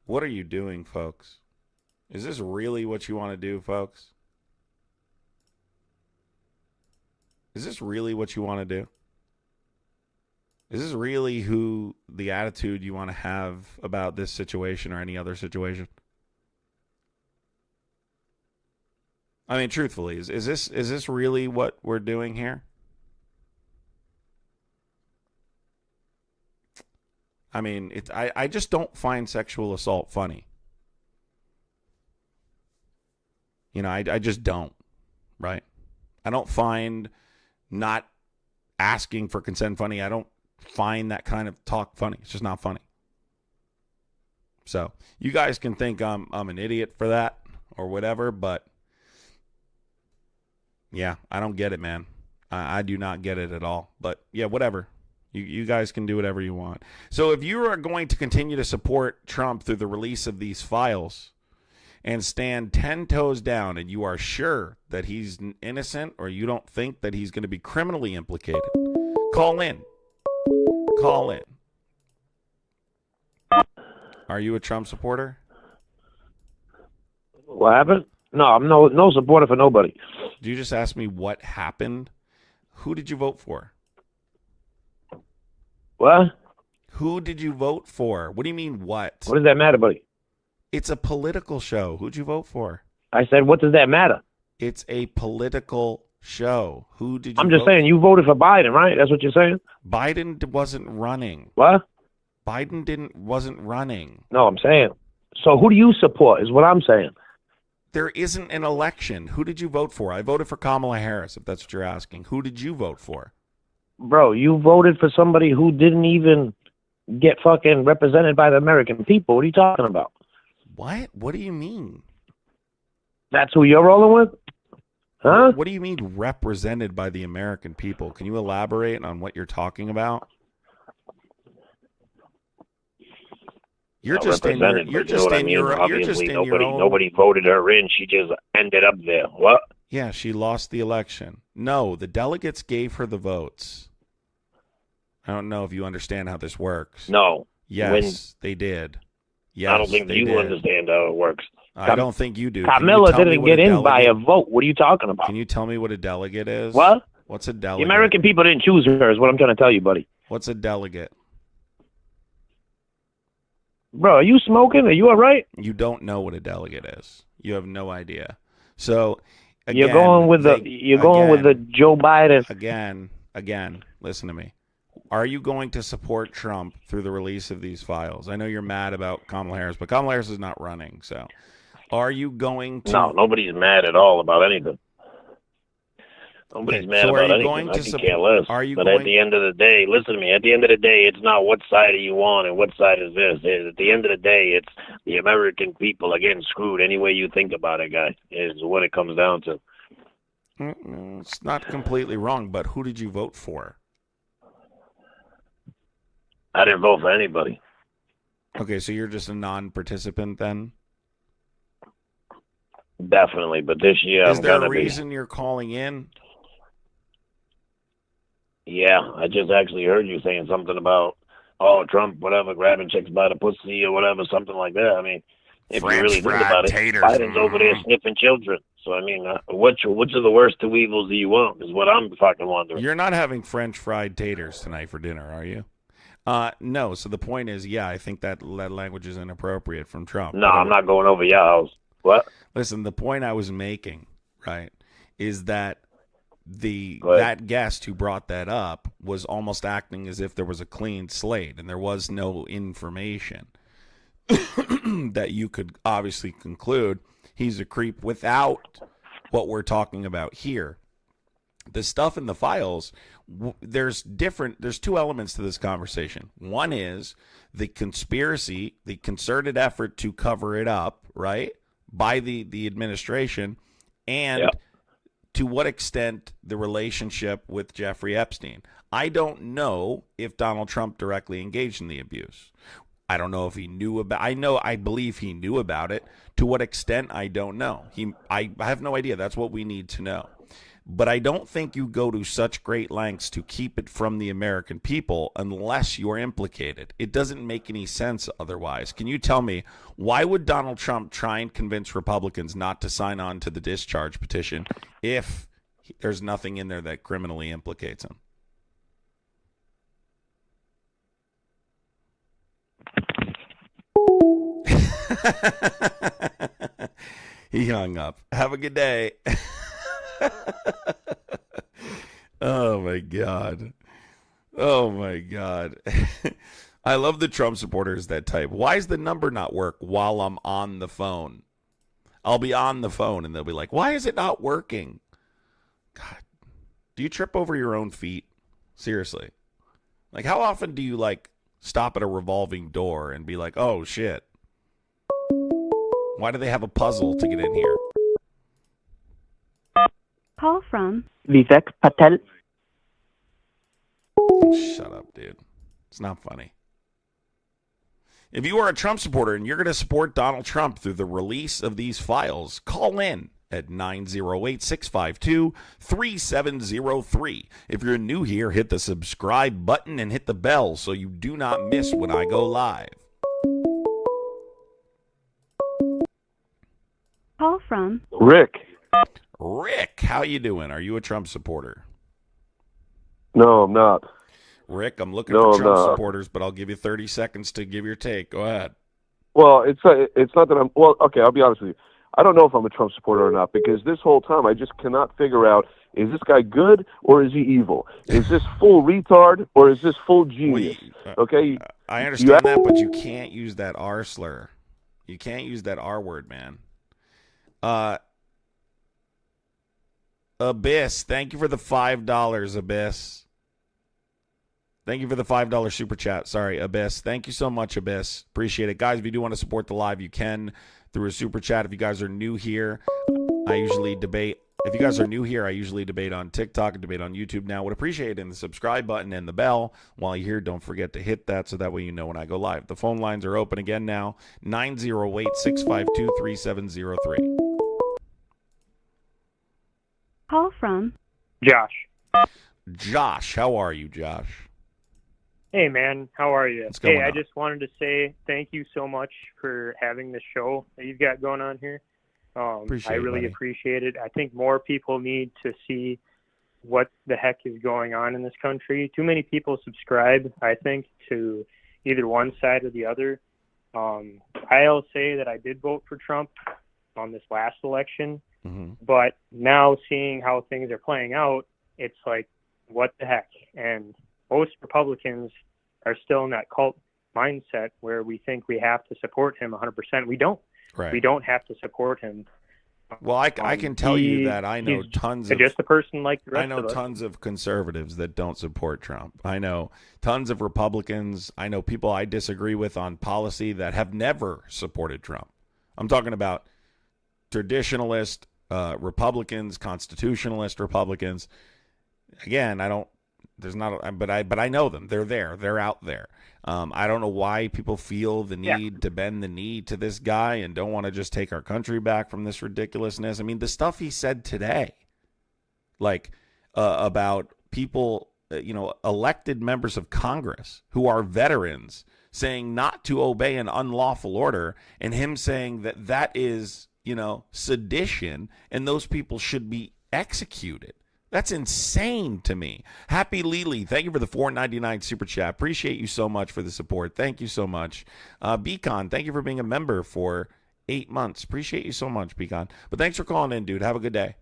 What are you doing, folks? Is this really what you want to do, folks? Is this really what you want to do? Is this really who the attitude you want to have about this situation or any other situation? I mean, truthfully, is this really what we're doing here? I mean, I just don't find sexual assault funny. You know, I just don't, right? I don't find not asking for consent funny. I don't find that kind of talk funny. It's just not funny. So you guys can think I'm an idiot for that or whatever, but yeah, I don't get it, man. I do not get it at all. But yeah, whatever. You guys can do whatever you want. So if you are going to continue to support Trump through the release of these files and stand 10 toes down and you are sure that he's innocent or you don't think that he's going to be criminally implicated, call in. Call in. Are you a Trump supporter?
What happened? No, I'm no supporter for nobody.
Did you just ask me what happened? Who did you vote for?
What?
Who did you vote for? What do you mean what?
What does that matter, buddy?
It's a political show. Who'd you vote for?
I said, what does that matter?
It's a political show. Who did you
I'm just
vote
saying, you voted for Biden, right? That's what you're saying?
Biden wasn't running.
What?
Biden wasn't running.
No, I'm saying. So who do you support is what I'm saying.
There isn't an election. Who did you vote for? I voted for Kamala Harris, if that's what you're asking. Who did you vote for?
Bro, you voted for somebody who didn't even get fucking represented by the American people. What are you talking about?
What? What do you mean?
That's who you're rolling with? Huh?
What do you mean represented by the American people? Can you elaborate on what you're talking about? You're just in your, you're just in your, you're just in your own.
Nobody voted her in. She just ended up there. What?
Yeah, she lost the election. No, the delegates gave her the votes. I don't know if you understand how this works.
No.
Yes, they did. Yes,
I don't think you understand how it works.
I don't think you do.
Camilla didn't get in by a vote. What are you talking about?
Can you tell me what a delegate is?
What?
What's a delegate?
The American people didn't choose her is what I'm trying to tell you, buddy.
What's a delegate?
Bro, are you smoking? Are you all right?
You don't know what a delegate is. You have no idea. So again,
you're going with the Joe Biden.
Again, listen to me. Are you going to support Trump through the release of these files? I know you're mad about Kamala Harris, but Kamala Harris is not running. So are you going to...
No, nobody's mad at all about anything. Nobody's mad about anything. I could care less. But at the end of the day, listen to me, at the end of the day, it's not what side are you on and what side is this. At the end of the day, it's the American people are getting screwed any way you think about it, guy, is what it comes down to.
It's not completely wrong, but who did you vote for?
I didn't vote for anybody.
Okay, so you're just a non-participant then?
Definitely, but this year
is there a reason you're calling in?
Yeah, I just actually heard you saying something about, Trump, whatever, grabbing chicks by the pussy or whatever, something like that. I mean, if you really think about it, Biden's over there sniffing children. So, I mean, which of the worst two evils do you want is what I'm fucking wondering.
You're not having French fried taters tonight for dinner, are you? No, so the point is, yeah, I think that language is inappropriate from Trump.
No, I'm not going over your house. What?
Listen, the point I was making, right, is that that guest who brought that up was almost acting as if there was a clean slate and there was no information that you could obviously conclude he's a creep without what we're talking about here. The stuff in the files, there's two elements to this conversation. One is the conspiracy, the concerted effort to cover it up, right, by the administration, and to what extent the relationship with Jeffrey Epstein. I don't know if Donald Trump directly engaged in the abuse. I don't know if he knew about. I believe he knew about it. To what extent, I don't know. I have no idea. That's what we need to know. But I don't think you go to such great lengths to keep it from the American people unless you're implicated. It doesn't make any sense otherwise. Can you tell me, why would Donald Trump try and convince Republicans not to sign on to the discharge petition if there's nothing in there that criminally implicates him? He hung up. Have a good day. Oh, my God. Oh, my God. I love the Trump supporters that type, why does the number not work while I'm on the phone? I'll be on the phone, and they'll be like, why is it not working? God, do you trip over your own feet? Seriously. Like, how often do you, like, stop at a revolving door and be like, oh, shit. Why do they have a puzzle to get in here?
Call from
Vivek Patel.
Shut up, dude. It's not funny. If you are a Trump supporter and you're going to support Donald Trump through the release of these files, call in at 908-652-3703. If you're new here, hit the subscribe button and hit the bell so you do not miss when I go live.
Call from
Rick.
Rick, how you doing? Are you a Trump supporter?
No, I'm not.
Rick, I'm looking for Trump supporters, but I'll give you 30 seconds to give your take. Go ahead.
Well, it's not that I'm. Well, okay, I'll be honest with you. I don't know if I'm a Trump supporter or not because this whole time I just cannot figure out, is this guy good or is he evil? Is this full retard or is this full genius? Okay?
I understand that, but you can't use that R slur. You can't use that R word, man. Abyss, thank you for the $5, Abyss. Thank you for the $5 super chat. Sorry, Abyss. Thank you so much, Abyss. Appreciate it. Guys, if you do want to support the live, you can through a super chat. If you guys are new here, I usually debate. If you guys are new here, I usually debate on TikTok and debate on YouTube now. Would appreciate it. The subscribe button and the bell. While you're here, don't forget to hit that so that way you know when I go live. The phone lines are open again now. 908-652-3703.
Call from
Josh.
Josh, how are you, Josh?
Hey, man. How are you?
What's going
I
on?
just wanted to say thank you so much for having this show that you've got going on here. I really
buddy.
appreciate it. I think more people need to see what the heck is going on in this country. Too many people subscribe, I think, to either one side or the other. I'll say that I did vote for Trump on this last election, but now seeing how things are playing out, it's like, what the heck? And most Republicans are still in that cult mindset where we think we have to support him 100%. We don't.
Right.
We don't have to support him.
Well, I can tell you that I know tons of
just a person like the rest
I know
of us.
tons of conservatives that don't support Trump. I know tons of Republicans. I know people I disagree with on policy that have never supported Trump. I'm talking about traditionalist Republicans, constitutionalist Republicans. Again, I don't. There's not, but I know them. They're there. They're out there. I don't know why people feel the need to bend the knee to this guy and don't want to just take our country back from this ridiculousness. I mean, the stuff he said today, like about people, elected members of Congress who are veterans saying not to obey an unlawful order, and him saying that that is, sedition, and those people should be executed. That's insane to me. Happy Lily, thank you for the $4.99 super chat. Appreciate you so much for the support. Thank you so much. Beacon, thank you for being a member for 8 months. Appreciate you so much, Beacon. But thanks for calling in, dude. Have a good day.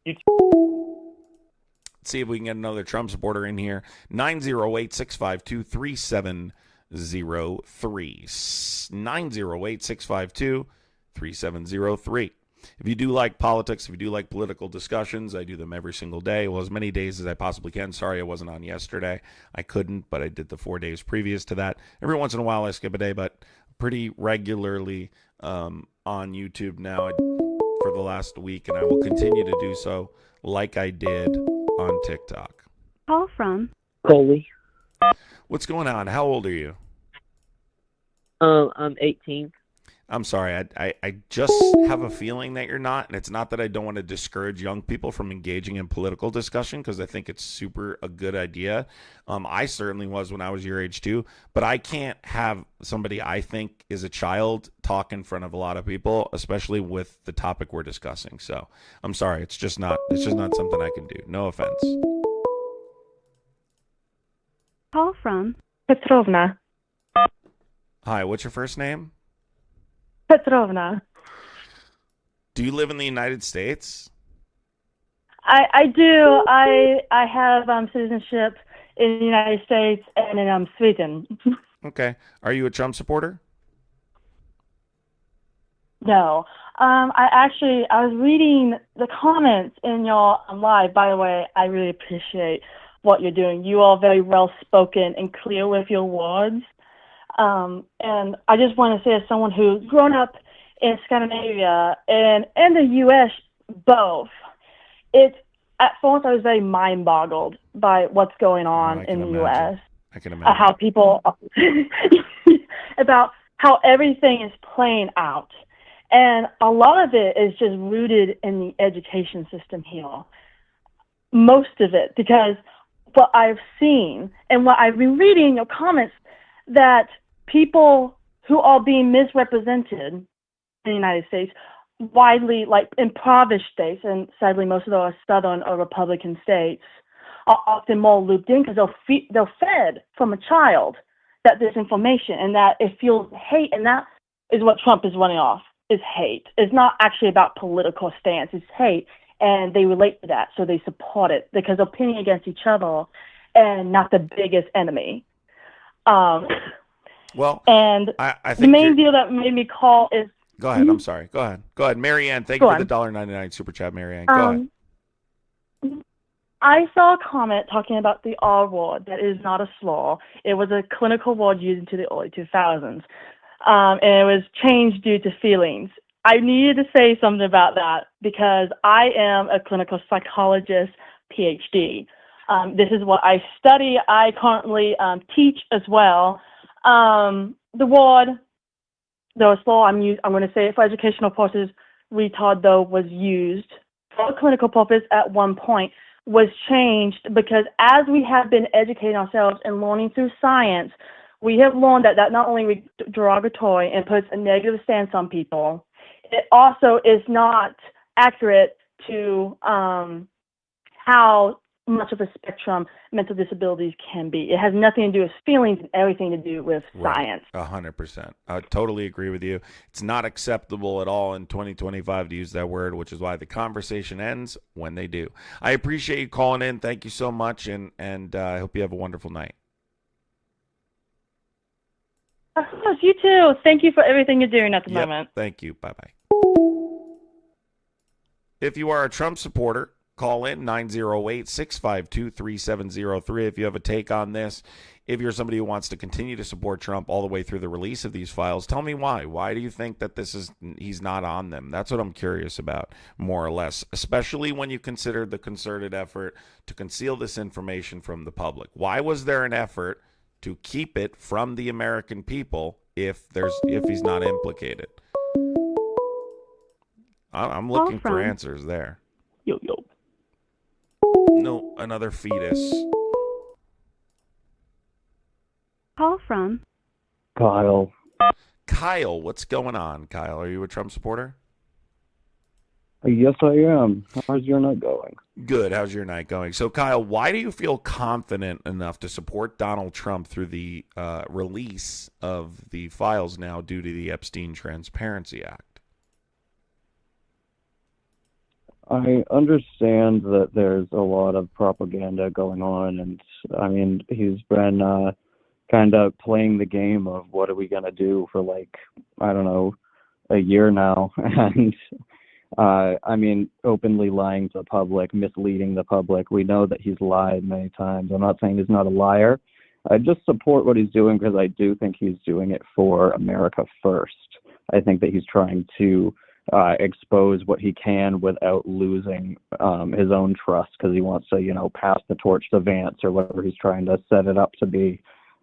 Let's see if we can get another Trump supporter in here. 908-652-3703. 908-652-3703. If you do like politics, if you do like political discussions, I do them every single day. Well, as many days as I possibly can. Sorry I wasn't on yesterday. I couldn't, but I did the 4 days previous to that. Every once in a while I skip a day, but pretty regularly on YouTube now for the last week, and I will continue to do so like I did on TikTok.
Call from
Coley.
What's going on? How old are you?
I'm 18.
I'm sorry. I just have a feeling that you're not, and it's not that I don't want to discourage young people from engaging in political discussion, because I think it's super a good idea. I certainly was when I was your age too, but I can't have somebody I think is a child talk in front of a lot of people, especially with the topic we're discussing. So I'm sorry. It's just not something I can do. No offense.
Call from
Petrovna.
Hi, what's your first name?
Petrovna.
Do you live in the United States?
I do. I have citizenship in the United States and in Sweden.
Okay. Are you a Trump supporter?
No. I was reading the comments in your live. By the way, I really appreciate what you're doing. You are very well spoken and clear with your words. And I just want to say, as someone who's grown up in Scandinavia and the U.S. both, at first I was very mind boggled by what's going on in the U.S.
I can imagine.
How people about how everything is playing out. And a lot of it is just rooted in the education system here. Most of it, because what I've seen and what I've been reading in your comments, that people who are being misrepresented in the United States, widely, like impoverished states, and sadly most of them are southern or Republican states, are often more looped in because they're fed from a child that there's information and that it fuels hate, and that is what Trump is running off. Is hate. It's not actually about political stance. It's hate, and they relate to that, so they support it because they're pinning against each other and not the biggest enemy.
Well,
and
I think
the main deal that made me call is.
Go ahead. I'm sorry. Go ahead. Marianne, thank you for the $1.99 super chat, Marianne. Go ahead.
I saw a comment talking about the R word. That is not a slur. It was a clinical word used into the early 2000s. And it was changed due to feelings. I needed to say something about that because I am a clinical psychologist, PhD. This is what I study. I currently teach as well. The word, though slow, I'm going to say it for educational purposes, retard, though, was used for a clinical purpose at one point, was changed because as we have been educating ourselves and learning through science, we have learned that not only derogatory and puts a negative stance on people, it also is not accurate to how much of a spectrum mental disabilities can be. It has nothing to do with feelings and everything to do with science.
100%. I totally agree with you. It's not acceptable at all in 2025 to use that word, which is why the conversation ends when they do. I appreciate you calling in. Thank you so much, and I hope you have a wonderful night.
Of course, you too. Thank you for everything you're doing at the moment.
Thank you. Bye-bye. If you are a Trump supporter, call in 908-652-3703 if you have a take on this. If you're somebody who wants to continue to support Trump all the way through the release of these files, tell me why. Why do you think that he's not on them? That's what I'm curious about, more or less, especially when you consider the concerted effort to conceal this information from the public. Why was there an effort to keep it from the American people if he's not implicated? I'm looking for answers there.
Yo.
No, another fetus.
Call from
Kyle.
Kyle, what's going on, Kyle? Are you a Trump supporter?
Yes, I am. How's your night going?
Good. How's your night going? So, Kyle, why do you feel confident enough to support Donald Trump through the release of the files now due to the Epstein Transparency Act?
I understand that there's a lot of propaganda going on, and I mean, he's been kind of playing the game of what are we going to do for, like, I don't know, a year now. And I mean, openly lying to the public, misleading the public. We know that he's lied many times. I'm not saying he's not a liar. I just support what he's doing because I do think he's doing it for America first. I think that he's trying to expose what he can without losing his own trust because he wants to, pass the torch to Vance or whatever he's trying to set it up to be.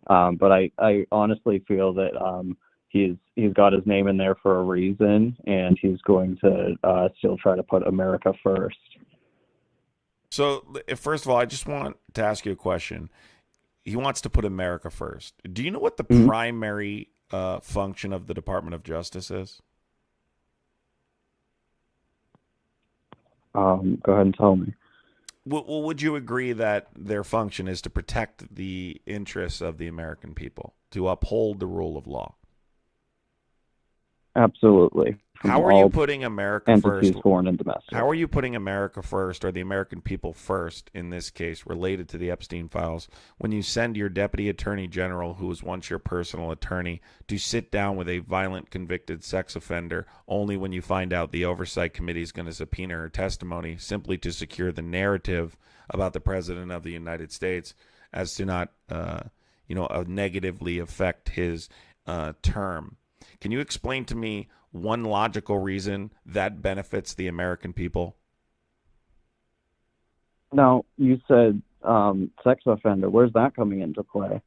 But I honestly feel that he's got his name in there for a reason, and he's going to still try to put America first.
So, first of all, I just want to ask you a question. He wants to put America first. Do you know what the primary function of the Department of Justice is?
Go ahead and tell me.
Well, would you agree that their function is to protect the interests of the American people, to uphold the rule of law?
Absolutely. From
How are
all
you putting America
entities,
first?
foreign and domestic.
How are you putting America first, or the American people first, in this case related to the Epstein files, when you send your deputy attorney general, who was once your personal attorney, to sit down with a violent convicted sex offender only when you find out the oversight committee is going to subpoena her testimony, simply to secure the narrative about the president of the United States as to not, negatively affect his term? Can you explain to me one logical reason that benefits the American people?
Now, you said sex offender. Where's that coming into play?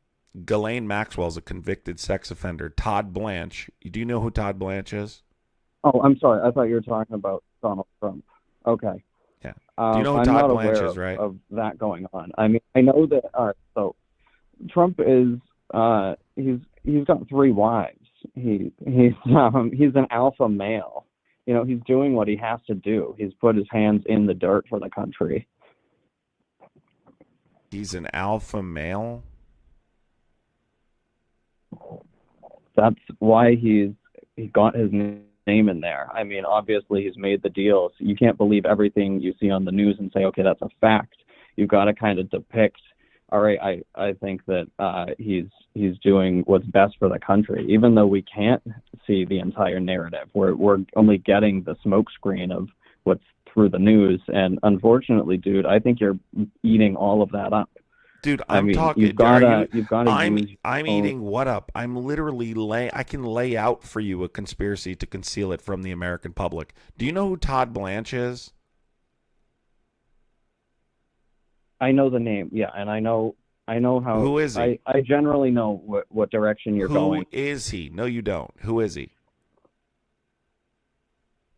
Ghislaine Maxwell is a convicted sex offender. Todd Blanche. Do you know who Todd Blanche is?
Oh, I'm sorry. I thought you were talking about Donald Trump. Okay.
Yeah. Do you know who
I'm
Todd
not
Blanche
aware
is, right?
of that going on. I mean, I know that. All right. So Trump is he's got 3 wives. He's an alpha male. You know, he's doing what he has to do. He's put his hands in the dirt for the country.
He's an alpha male?
That's why he got his name in there. I mean, obviously he's made the deals. You can't believe everything you see on the news and say, okay, that's a fact. You've got to kind of depict, all right, I think that he's doing what's best for the country, even though we can't see the entire narrative. We're only getting the smokescreen of what's through the news, and unfortunately, dude, I think you're eating all of that up.
Dude,
I mean,
talking.
You've got to.
I'm eating what up? I'm literally I can lay out for you a conspiracy to conceal it from the American public. Do you know who Todd Blanche is?
I know the name, yeah, and I know how.
Who is he?
I generally know what direction you're going.
Who is he? No, you don't. Who is he?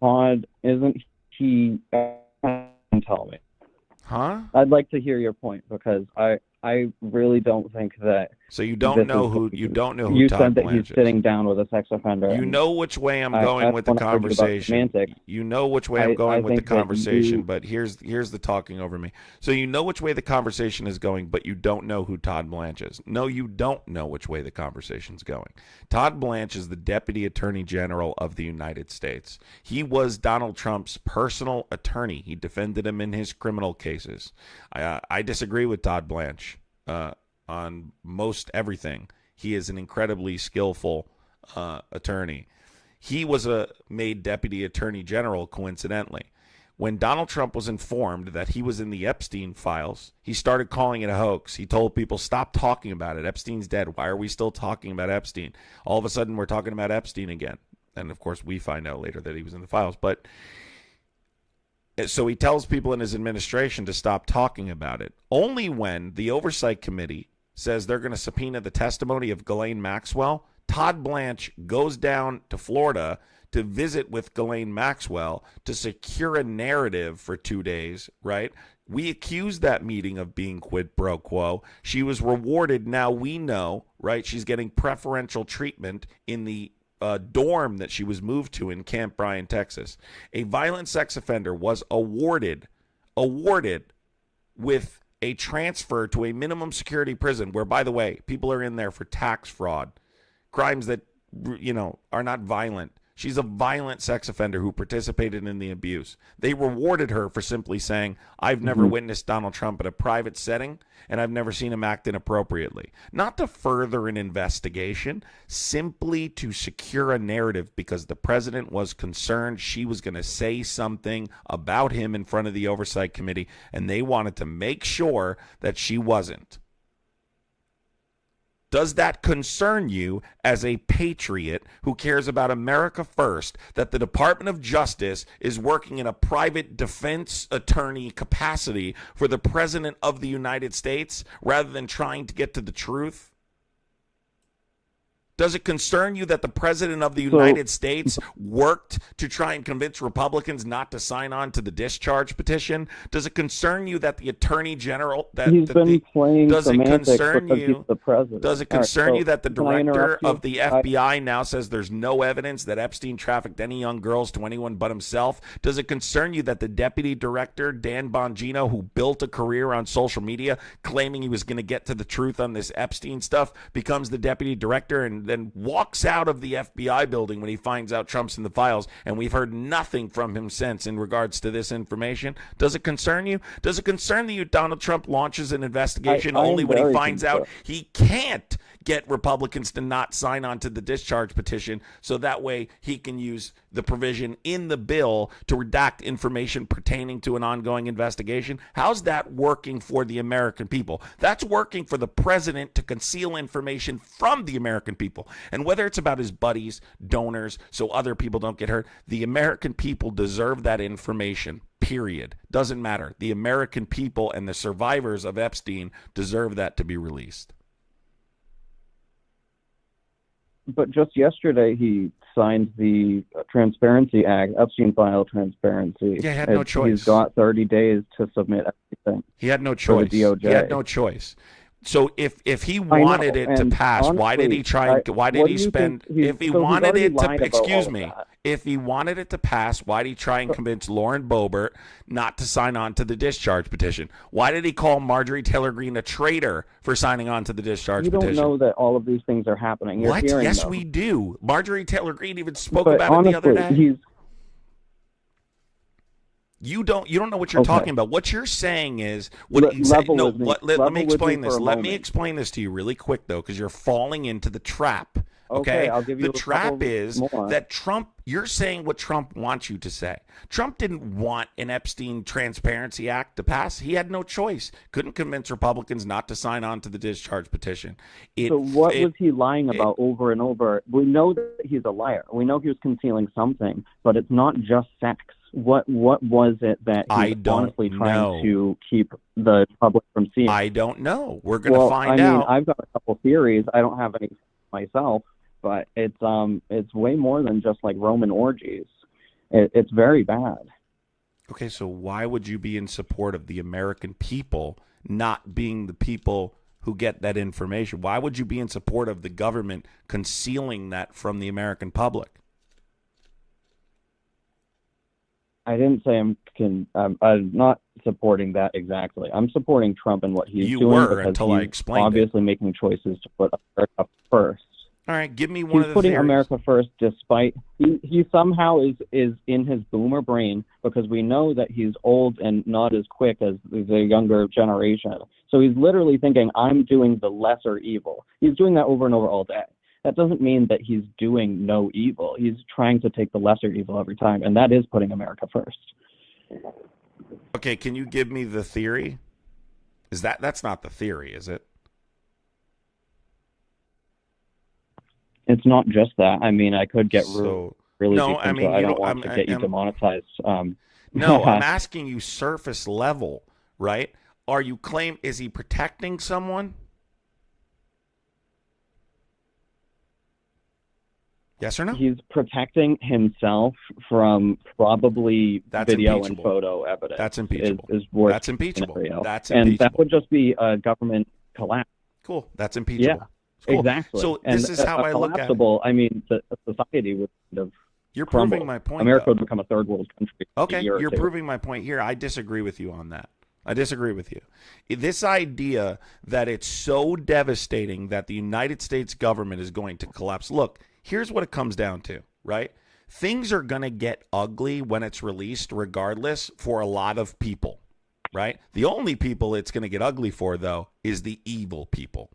Todd, isn't he? Tell me.
Huh?
I'd like to hear your point, because I really don't think that.
So you don't know who
you
don't know who
you
Todd
said that
Blanche
he's sitting down with a sex offender.
You know which way I'm going with the conversation. You know which way I'm going with the conversation, but here's the talking over me. So you know which way the conversation is going, but you don't know who Todd Blanche is. No, you don't know which way the conversation's going. Todd Blanche is the Deputy Attorney General of the United States. He was Donald Trump's personal attorney. He defended him in his criminal cases. I disagree with Todd Blanche on most everything. He is an incredibly skillful attorney. He was made Deputy Attorney General coincidentally. When Donald Trump was informed that he was in the Epstein files, he started calling it a hoax. He told people, stop talking about it. Epstein's dead. Why are we still talking about Epstein? All of a sudden, we're talking about Epstein again. And, of course, we find out later that he was in the files. But so he tells people in his administration to stop talking about it. Only when the Oversight Committee says they're going to subpoena the testimony of Ghislaine Maxwell, Todd Blanche goes down to Florida to visit with Ghislaine Maxwell to secure a narrative for 2 days, right? We accused that meeting of being quid pro quo. She was rewarded. Now we know, right? She's getting preferential treatment in the dorm that she was moved to in Camp Bryan, Texas. A violent sex offender was awarded with a transfer to a minimum security prison where, by the way, people are in there for tax fraud, crimes that, are not violent. She's a violent sex offender who participated in the abuse. They rewarded her for simply saying, I've never witnessed Donald Trump in a private setting, and I've never seen him act inappropriately. Not to further an investigation, simply to secure a narrative because the president was concerned she was going to say something about him in front of the Oversight Committee, and they wanted to make sure that she wasn't. Does that concern you as a patriot who cares about America first, that the Department of Justice is working in a private defense attorney capacity for the President of the United States rather than trying to get to the truth? Does it concern you that the President of the United States worked to try and convince Republicans not to sign on to the discharge petition? Does it concern you that the Attorney General
he's been playing
does it
semantics
concern
because
you
he's the president?
Does it concern
All right,
you that the
can I
director
interrupt you?
of the FBI now says there's no evidence that Epstein trafficked any young girls to anyone but himself? Does it concern you that the deputy director, Dan Bongino, who built a career on social media claiming he was going to get to the truth on this Epstein stuff, becomes the deputy director and and then walks out of the FBI building when he finds out Trump's in the files, and we've heard nothing from him since in regards to this information. Does it concern you? Does it concern you Donald Trump launches an investigation only when he finds out he can't get Republicans to not sign on to the discharge petition, so that way he can use the provision in the bill to redact information pertaining to an ongoing investigation? How's that working for the American people? That's working for the president to conceal information from the American people. And whether it's about his buddies, donors, so other people don't get hurt, the American people deserve that information. Period. Doesn't matter. The American people and the survivors of Epstein deserve that to be released.
But just yesterday, he signed the Transparency Act, Epstein file transparency.
Yeah, he had no choice.
He's got 30 days to submit everything.
He had no choice.
The DOJ.
He had no choice. So if he wanted it to pass, honestly, why did he try? Why did he spend? If he wanted it to, excuse me, if he wanted it to pass, why did he try and convince Lauren Boebert not to sign on to the discharge petition? Why did he call Marjorie Taylor Greene a traitor for signing on to the discharge petition?
You don't know that all of these things are happening. You're
what?
Yes,
them. We do. Marjorie Taylor Greene even spoke about it the other day. You don't know what you're talking about. What you're saying is what let me explain this. Let me explain this to you really quick though, because you're falling into the trap. Okay,
I'll give you
the trap is that Trump, you're saying what Trump wants you to say. Trump didn't want an Epstein Transparency Act to pass. He had no choice. Couldn't convince Republicans not to sign on to the discharge petition.
So what was he lying about over and over? We know that he's a liar. We know he was concealing something, but it's not just sex. What was it that he was honestly trying to keep the public from seeing?
I don't know. We're going to find out.
I've got a couple theories. I don't have any myself, but it's way more than just like Roman orgies. It's very bad.
Okay, so why would you be in support of the American people not being the people who get that information? Why would you be in support of the government concealing that from the American public?
I didn't say I'm not supporting that exactly. I'm supporting Trump and what he's doing. You were
until I explained
obviously making choices to put America first.
All right, give me one of the
He's putting
theories.
America first despite he somehow is in his boomer brain, because we know that he's old and not as quick as the younger generation. So he's literally thinking, I'm doing the lesser evil. He's doing that over and over all day. That doesn't mean that he's doing no evil. He's trying to take the lesser evil every time, and that is putting America first.
Okay, can you give me the theory? That's not the theory, is it?
It's not just that. I mean, I could get really
no,
deep into it. I don't want to get you demonetized.
No, I'm asking you surface level, right? Is he protecting someone? Yes or no?
He's protecting himself from probably video
impeachable.
And photo evidence.
That's impeachable.
That's
impeachable. That's
and
impeachable.
that would just be a government collapse.
Cool. That's impeachable.
Yeah,
cool.
Exactly.
So this is how I look at it.
I mean, the society would kind of
You're
crumble.
proving my point.
America
though.
would become a third world country.
Okay, you're
two.
proving my point here. I disagree with you on that. I disagree with you. This idea that it's so devastating that the United States government is going to collapse. Look, here's what it comes down to, right? Things are going to get ugly when it's released regardless for a lot of people, right? The only people it's going to get ugly for, though, is the evil people.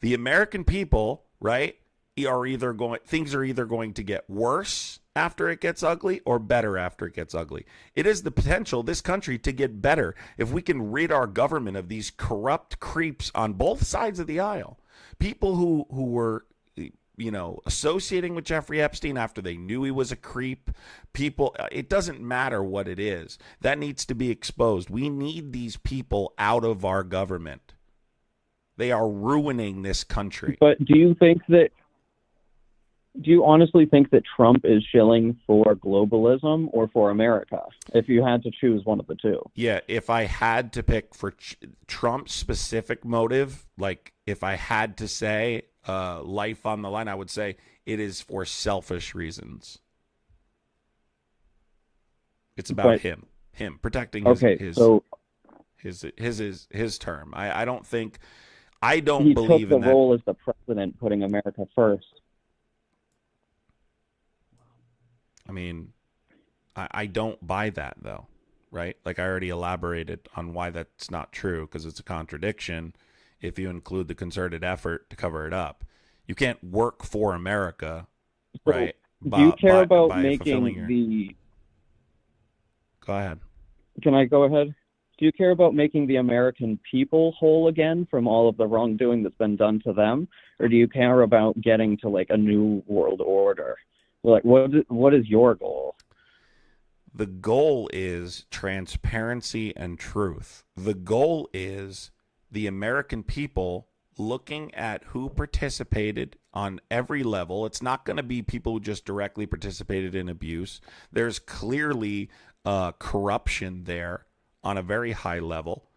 The American people, right, things are either going to get worse after it gets ugly or better after it gets ugly. It is the potential this country to get better if we can rid our government of these corrupt creeps on both sides of the aisle. People who were associating with Jeffrey Epstein after they knew he was a creep. People, it doesn't matter what it is. That needs to be exposed. We need these people out of our government. They are ruining this country.
But do you honestly think that Trump is shilling for globalism or for America, if you had to choose one of the two?
Yeah, if I had to pick for Trump's specific motive, like if I had to say life on the line, I would say it is for selfish reasons. It's about him protecting his term. I don't
he
believe
took
in
the
that.
role as the president, putting America first.
I mean, I don't buy that, though, right? Like I already elaborated on why that's not true, because it's a contradiction if you include the concerted effort to cover it up. You can't work for America, right?
Do you care about
by fulfilling
making
your...
the...
Go ahead.
Can I go ahead? Do you care about making the American people whole again from all of the wrongdoing that's been done to them? Or do you care about getting to like a new world order? Like, what is your goal?
The goal is transparency and truth. The goal is the American people looking at who participated on every level. It's not going to be people who just directly participated in abuse. There's clearly corruption there on a very high level.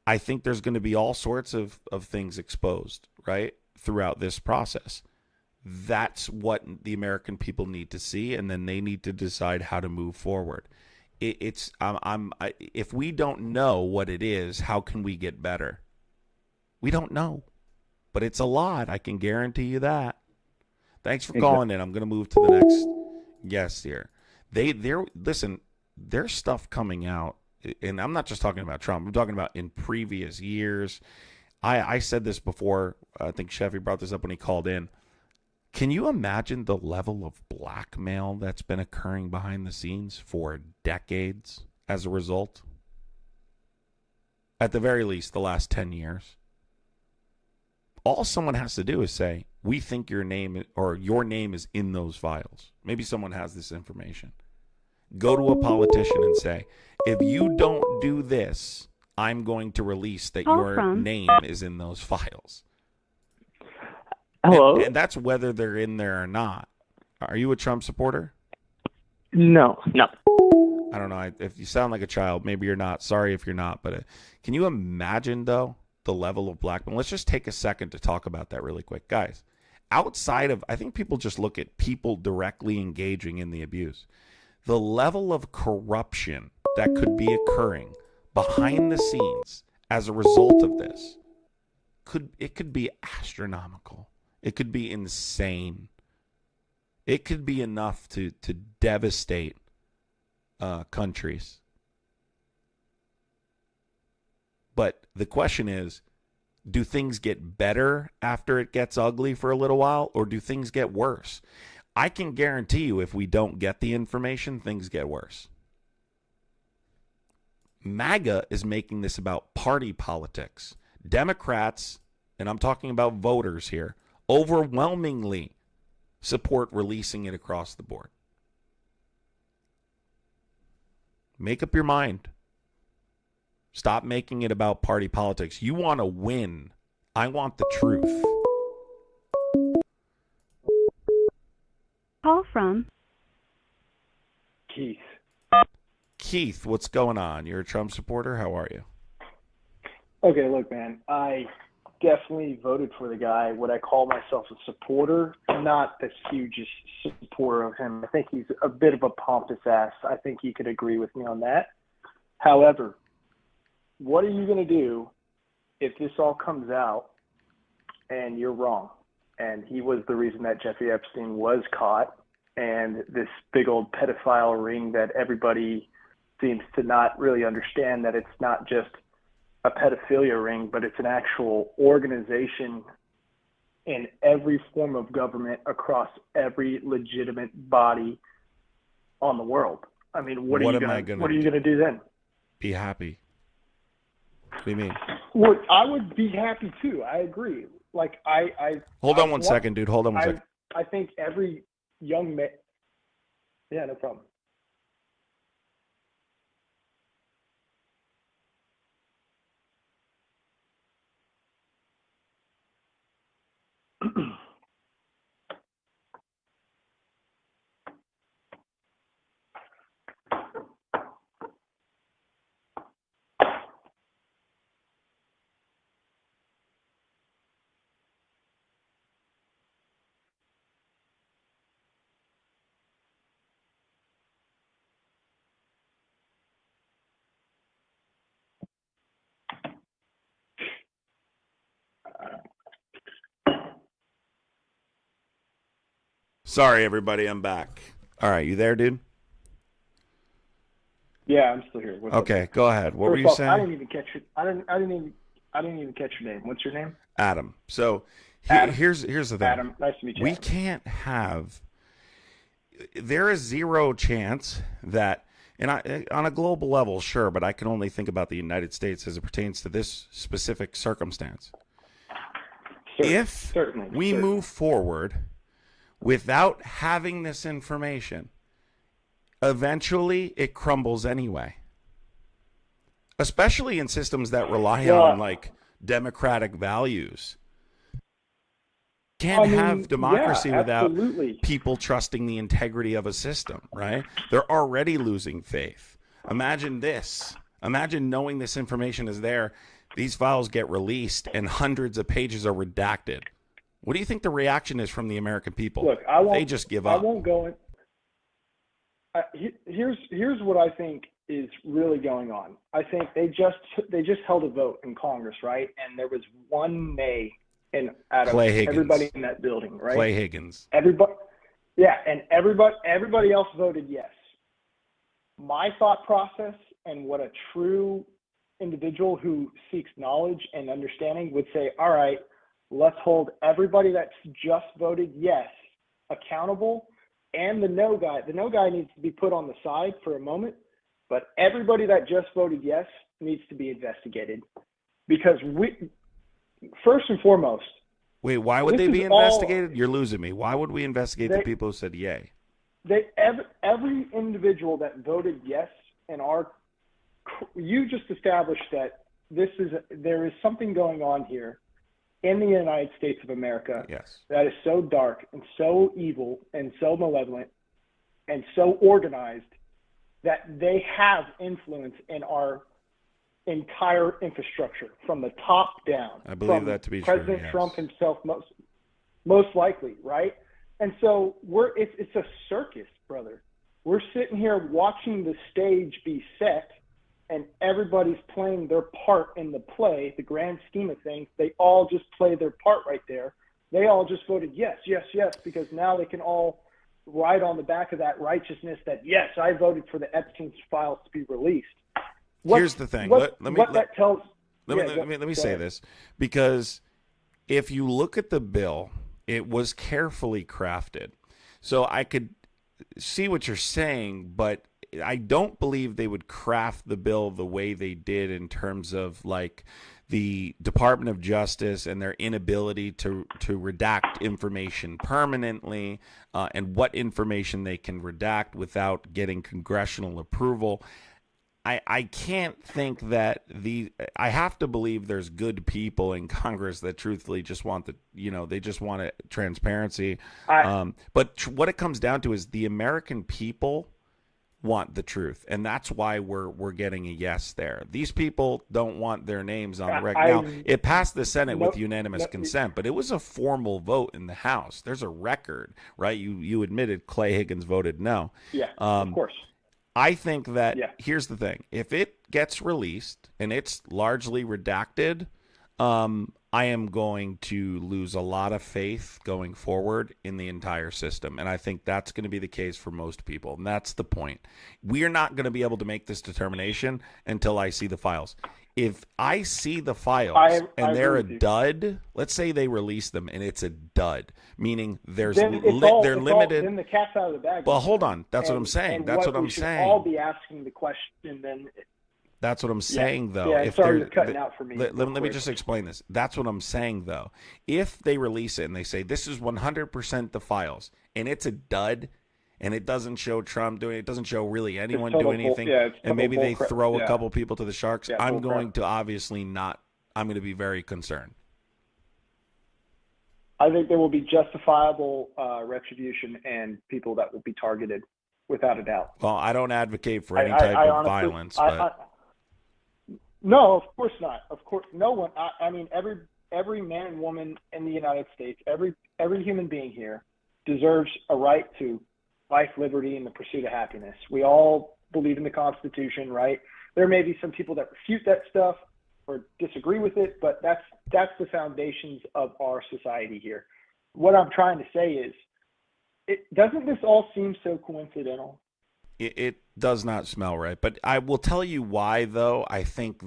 I think there's going to be all sorts of things exposed, right, throughout this process. That's what the American people need to see, and then they need to decide how to move forward. If we don't know what it is, how can we get better? We don't know, but it's a lot. I can guarantee you that. Thanks for calling in. I'm going to move to the next guest here. Listen, there's stuff coming out, and I'm not just talking about Trump. I'm talking about in previous years. I said this before. I think Sheffy brought this up when he called in. Can you imagine the level of blackmail that's been occurring behind the scenes for decades as a result? At the very least, the last 10 years. All someone has to do is say, we think your name is in those files. Maybe someone has this information. Go to a politician and say, if you don't do this, I'm going to release that your name is in those files.
Hello?
And that's whether they're in there or not. Are you a Trump supporter?
No.
I don't know. If you sound like a child, maybe you're not. Sorry if you're not. But can you imagine, though, the level of blackmail? Let's just take a second to talk about that really quick. Guys, outside of, I think people just look at people directly engaging in the abuse. The level of corruption that could be occurring behind the scenes as a result of this could be astronomical. It could be insane. It could be enough to devastate countries. But the question is, do things get better after it gets ugly for a little while, or do things get worse? I can guarantee you if we don't get the information, things get worse. MAGA is making this about party politics. Democrats, and I'm talking about voters here, overwhelmingly support releasing it across the board. Make up your mind. Stop making it about party politics. You want to win. I want the truth.
Call from
Keith.
Keith, what's going on? You're a Trump supporter? How are you?
Okay, look, man, I definitely voted for the guy. Would I call myself a supporter? Not the hugest supporter of him. I think he's a bit of a pompous ass. I think you could agree with me on that. However, what are you going to do if this all comes out and you're wrong? And he was the reason that Jeffrey Epstein was caught, and this big old pedophile ring that everybody seems to not really understand, that it's not just a pedophilia ring, but it's an actual organization in every form of government across every legitimate body on the world. I mean, what are you going to do then?
Be happy. What do you mean?
Well, I would be happy too. I agree. Like
Hold on one second, dude. Hold on one second.
I think every young man. Yeah, no problem.
Sorry, everybody. I'm back. All right, you there, dude?
Yeah, I'm still here. What's
Okay,
up?
go ahead. What were
First
you
off,
saying?
I didn't even catch it. I didn't even catch your name. What's your name?
Adam. So
Adam.
here's the thing.
Adam, nice to meet you.
We
Adam.
can't have. There is zero chance that, and on a global level, sure, but I can only think about the United States as it pertains to this specific circumstance. If we move forward without having this information, eventually it crumbles anyway. Especially in systems that rely on like democratic values. Can't have democracy without people trusting the integrity of a system, right? They're already losing faith. Imagine this. Imagine knowing this information is there. These files get released and hundreds of pages are redacted. What do you think the reaction is from the American people?
Look,
they just give up.
I won't go in. Here's what I think is really going on. I think they just held a vote in Congress, right? And there was one nay out of everybody in that building, right?
Clay Higgins.
Everybody, yeah, and everybody else voted yes. My thought process and what a true individual who seeks knowledge and understanding would say, all right, let's hold everybody that's just voted yes accountable, and the no guy needs to be put on the side for a moment, but everybody that just voted yes needs to be investigated, because first and foremost.
Wait, why would they be investigated? You're losing me. Why would we investigate the people who said yay?
Every individual that voted yes you just established that there is something going on here in the United States of America that is so dark and so evil and so malevolent and so organized that they have influence in our entire infrastructure from the top down.
I believe that to be true.
President Trump himself, most likely, right? And so it's a circus, brother. We're sitting here watching the stage be set, and everybody's playing their part in the play, the grand scheme of things. They all just play their part right there. They all just voted yes, yes, yes, because now they can all ride on the back of that righteousness that, yes, I voted for the Epstein files to be released.
Here's the thing. Let me say
ahead.
this, because if you look at the bill, it was carefully crafted. So I could see what you're saying, but I don't believe they would craft the bill the way they did in terms of like the Department of Justice and their inability to redact information permanently, and what information they can redact without getting congressional approval. I can't think that I have to believe there's good people in Congress that truthfully just want they just want transparency. But what it comes down to is the American people want the truth, and that's why we're getting a yes there. These people don't want their names on the record. Now, it passed the Senate with unanimous consent, but it was a formal vote in the House. There's a record, right? You admitted Clay Higgins voted no.
Yeah, of course.
I think that here's the thing. If it gets released and it's largely redacted, I am going to lose a lot of faith going forward in the entire system. And I think that's going to be the case for most people. And that's the point. We are not going to be able to make this determination until I see the files. If I see the files and they're a dud, let's say they release them and it's a dud, meaning they're limited.
Then the cat's out of the bag.
Well, hold on. That's what I'm saying. That's what I'm saying.
All be asking the question then.
That's what I'm saying, though.
Yeah, sorry, you're cutting out for me.
Let me just explain this. That's what I'm saying, though. If they release it and they say this is 100% the files and it's a dud, and it doesn't show Trump doing it, it doesn't show really anyone doing anything, and maybe they throw a couple people to the sharks, I'm going to obviously not. I'm going to be very concerned.
I think there will be justifiable retribution and people that will be targeted, without a doubt.
Well, I don't advocate for any type of violence, but.
No, of course not. Of course, no one. I mean, every man and woman in the United States, every human being here, deserves a right to life, liberty, and the pursuit of happiness. We all believe in the Constitution, right? There may be some people that refute that stuff or disagree with it, but that's the foundations of our society here. What I'm trying to say is, Doesn't this all seem so coincidental?
It does not smell right. But I will tell you why, though. I think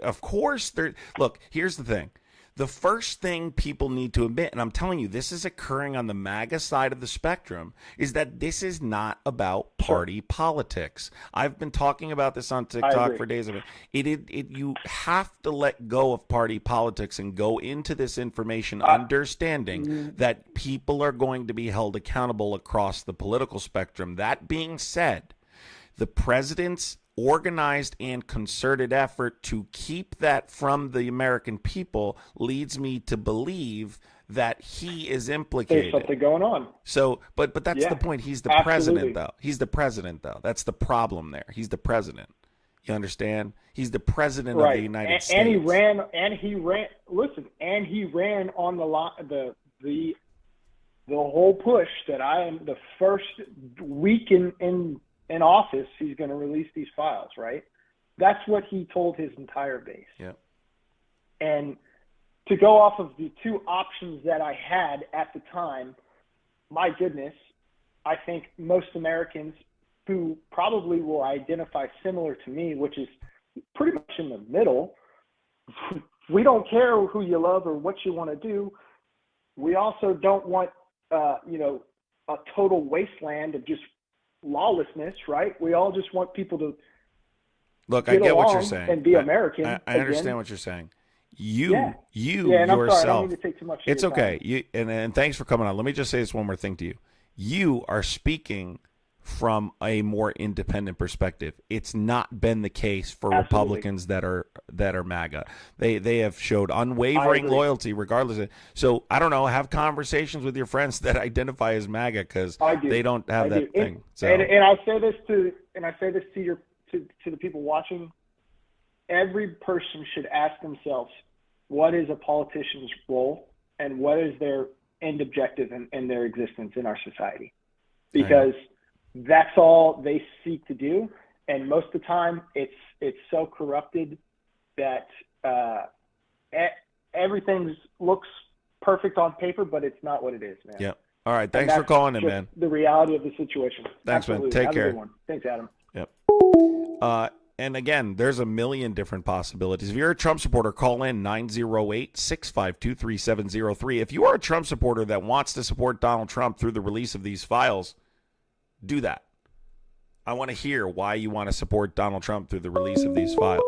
of course, look, here's the thing. The first thing people need to admit, and I'm telling you, this is occurring on the MAGA side of the spectrum, is that this is not about party politics. I've been talking about this on TikTok for days. You have to let go of party politics and go into this information understanding that people are going to be held accountable across the political spectrum. That being said, the president's organized and concerted effort to keep that from the American people leads me to believe that he is implicated.
There's something going on.
So, but that's the point. He's the president, though. He's the president, though. That's the problem there. He's the president. You understand? He's the president of the United States.
And he ran. Listen, and he ran on the whole push that I am the first week in office, he's going to release these files, right? That's what he told his entire base.
Yeah.
And to go off of the two options that I had at the time, my goodness, I think most Americans who probably will identify similar to me, which is pretty much in the middle, we don't care who you love or what you want to do. We also don't want, a total wasteland of just lawlessness, right? We all just want people to
look. I get what you're saying
and be American.
I understand what you're saying. You
and
yourself.
I'm sorry, I don't mean to take too much.
It's okay. And thanks for coming on. Let me just say this one more thing to you. You are speaking from a more independent perspective. It's not been the case for Republicans that are MAGA. They have showed unwavering loyalty regardless of. So I don't know. Have conversations with your friends that identify as MAGA because they don't have that thing. So
and I say this to the people watching. Every person should ask themselves, what is a politician's role and what is their end objective in their existence in our society? Because that's all they seek to do, and most of the time it's so corrupted that everything looks perfect on paper, but it's not what it is, man.
Yeah. All right. Thanks for calling in, man.
The reality of the situation.
Thanks,
Absolutely.
man. Take
Have
care.
A good one. Thanks, Adam.
Yep. And again, there's a million different possibilities. If you're a Trump supporter, call in 908-652-3703. If you are a Trump supporter that wants to support Donald Trump through the release of these files, do that. I want to hear why you want to support Donald Trump through the release of these files.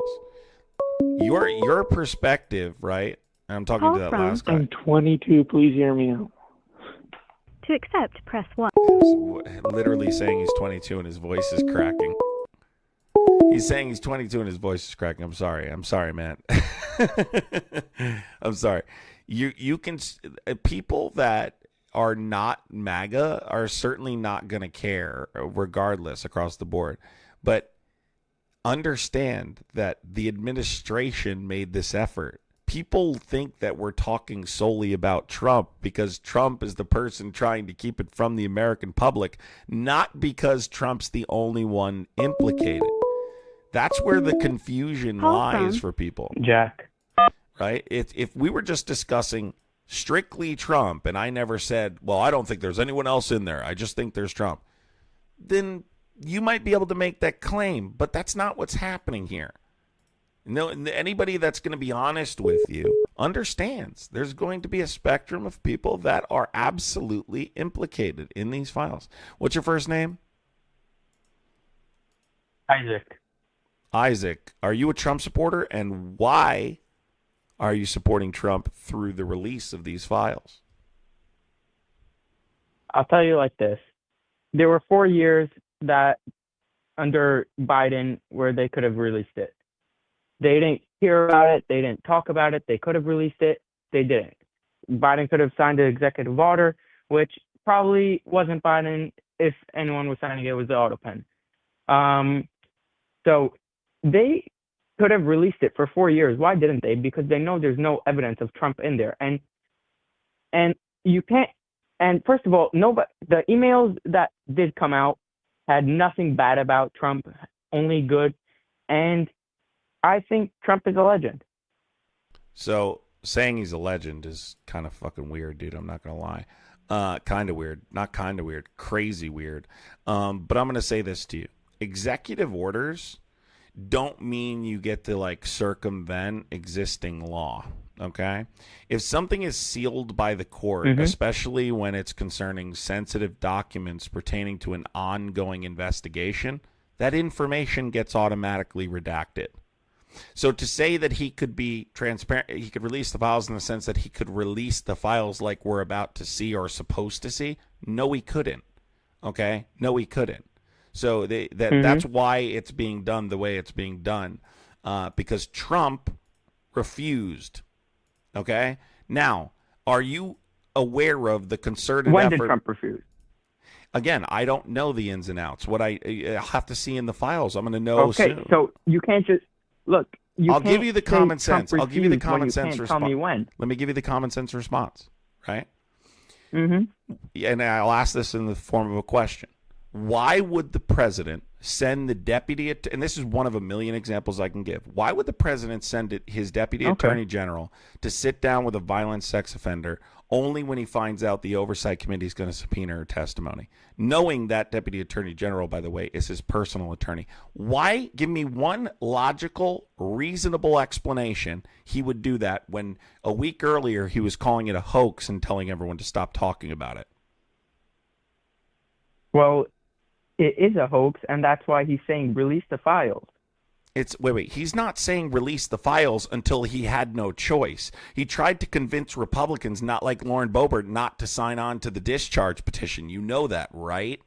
Your perspective, right? And I'm talking to that last guy.
I'm 22. Please hear me out.
To accept, press 1.
Literally saying he's 22 and his voice is cracking. He's saying he's 22 and his voice is cracking. I'm sorry, man. I'm sorry. You can people that are not MAGA are certainly not going to care regardless across the board. But understand that the administration made this effort. People think that we're talking solely about Trump because Trump is the person trying to keep it from the American public, not because Trump's the only one implicated. That's where the confusion lies for people.
Jack.
Right? If we were just discussing strictly Trump and I never said, well, I don't think there's anyone else in there, I just think there's Trump, then you might be able to make that claim. But that's not what's happening here. No, anybody that's going to be honest with you understands there's going to be a spectrum of people that are absolutely implicated in these files. What's your first name? Isaac, are you a Trump supporter, and why are you supporting Trump through the release of these files?
I'll tell you like this. There were 4 years that under Biden where they could have released it. They didn't hear about it. They didn't talk about it. They could have released it. They didn't. Biden could have signed an executive order, which probably wasn't Biden. If anyone was signing it, it was the auto pen. So they could have released it for 4 years. Why didn't they? Because they know there's no evidence of Trump in there. And you can't. And first of all, the emails that did come out had nothing bad about Trump, only good. And I think Trump is a legend.
So saying he's a legend is kind of fucking weird, dude. I'm not going to lie. Kind of weird. Not kind of weird. Crazy weird. But I'm going to say this to you. Executive orders don't mean you get to like circumvent existing law. Okay? If something is sealed by the court, especially when it's concerning sensitive documents pertaining to an ongoing investigation, that information gets automatically redacted. So to say that he could be transparent, he could release the files in the sense that he could release the files like we're about to see or supposed to see, no, he couldn't. Okay? No, he couldn't. So that's why it's being done the way it's being done, because Trump refused. Okay? Now, are you aware of the concerted
When
effort?
did Trump refuse?
Again, I don't know the ins and outs. What I'll have to see in the files. I'm going to know soon.
Okay, so you can't just look.
I'll give you the common sense. I'll give you the common sense response.
Tell me when.
Let me give you the common sense response, right?
Mm-hmm.
And I'll ask this in the form of a question. Why would the president send the deputy, and this is one of a million examples I can give, why would the president send his deputy attorney general to sit down with a violent sex offender only when he finds out the oversight committee is going to subpoena her testimony, knowing that deputy attorney general, by the way, is his personal attorney? Why? Give me one logical, reasonable explanation he would do that when a week earlier he was calling it a hoax and telling everyone to stop talking about it.
Well, it is a hoax, and that's why he's saying release the files.
Wait. He's not saying release the files until he had no choice. He tried to convince Republicans, not like Lauren Boebert, not to sign on to the discharge petition. You know that, right?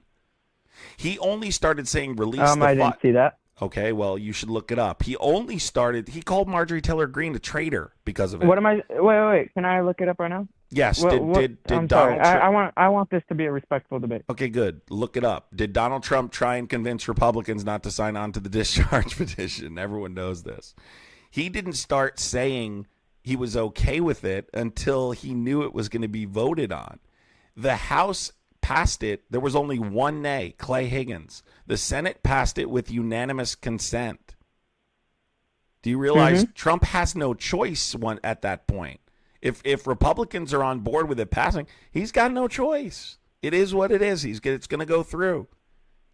He only started saying release the files.
I didn't see that.
Okay, well, you should look it up. He called Marjorie Taylor Greene a traitor because of it.
What am I? Wait. Can I look it up right now?
Yes.
I'm
Donald
sorry.
Trump?
I want this to be a respectful debate.
Okay, good. Look it up. Did Donald Trump try and convince Republicans not to sign on to the discharge petition? Everyone knows this. He didn't start saying he was okay with it until he knew it was going to be voted on. The House passed it. There was only one nay, Clay Higgins. The Senate passed it with unanimous consent. Do you realize Trump has no choice at that point? If Republicans are on board with it passing, he's got no choice. It is what it is. It's going to go through,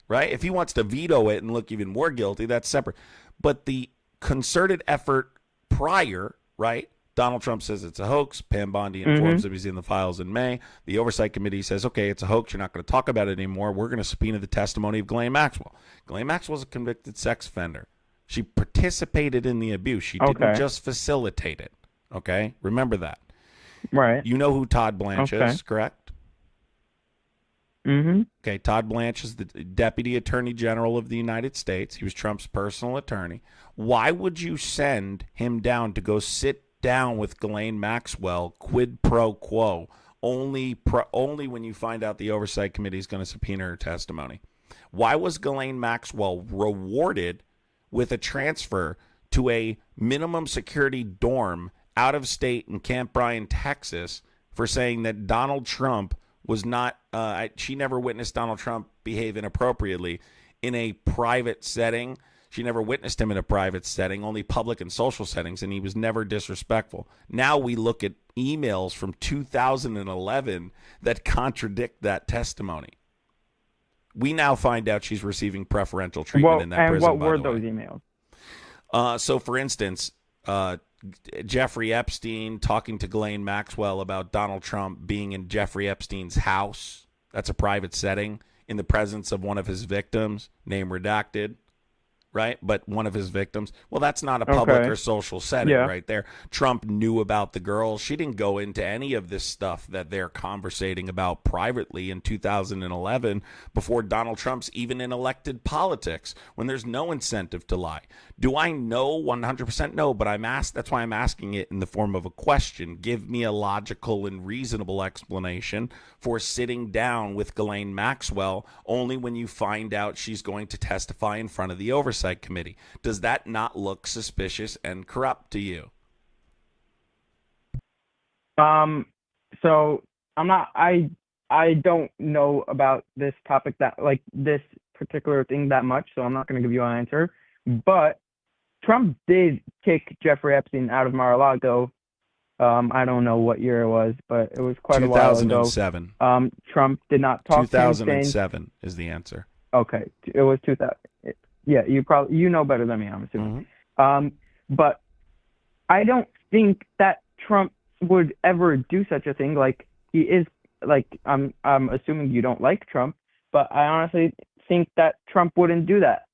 right? If he wants to veto it and look even more guilty, that's separate. But the concerted effort prior, right? Donald Trump says it's a hoax. Pam Bondi informs him he's in the files in May. The Oversight Committee says, okay, it's a hoax. You're not going to talk about it anymore. We're going to subpoena the testimony of Ghislaine Maxwell. Ghislaine Maxwell's a convicted sex offender. She participated in the abuse. She didn't just facilitate it. Okay? Remember that.
Right.
You know who Todd Blanche is, correct?
Mm-hmm.
Okay, Todd Blanche is the Deputy Attorney General of the United States. He was Trump's personal attorney. Why would you send him down to go sit down with Ghislaine Maxwell, quid pro quo, only when you find out the Oversight Committee is going to subpoena her testimony? Why was Ghislaine Maxwell rewarded with a transfer to a minimum security dorm out of state in Camp Bryan, Texas, for saying that Donald Trump was not, she never witnessed Donald Trump behave inappropriately in a private setting. She never witnessed him in a private setting, only public and social settings, and he was never disrespectful. Now we look at emails from 2011 that contradict that testimony. We now find out she's receiving preferential treatment in that prison.
And what were those emails?
So, for instance, Jeffrey Epstein talking to Ghislaine Maxwell about Donald Trump being in Jeffrey Epstein's house. That's a private setting in the presence of one of his victims, name redacted. Right? But one of his victims. Well, that's not a public or social setting right there. Trump knew about the girl. She didn't go into any of this stuff that they're conversating about privately in 2011 before Donald Trump's even in elected politics, when there's no incentive to lie. Do I know 100%? No, but that's why I'm asking it in the form of a question. Give me a logical and reasonable explanation for sitting down with Ghislaine Maxwell only when you find out she's going to testify in front of the Oversight Committee. Does that not look suspicious and corrupt to you?
So I'm not. I don't know about this topic this particular thing that much, so I'm not going to give you an answer. But Trump did kick Jeffrey Epstein out of Mar-a-Lago I don't know what year it was, but it was quite a while ago.
2007.
Trump did not talk to him since.
2007 is the answer.
Okay, it was 2000. Yeah, you know better than me, I'm assuming. But I don't think that Trump would ever do such a thing. Like, he is, like, I'm assuming you don't like Trump, but I honestly think that Trump wouldn't do that.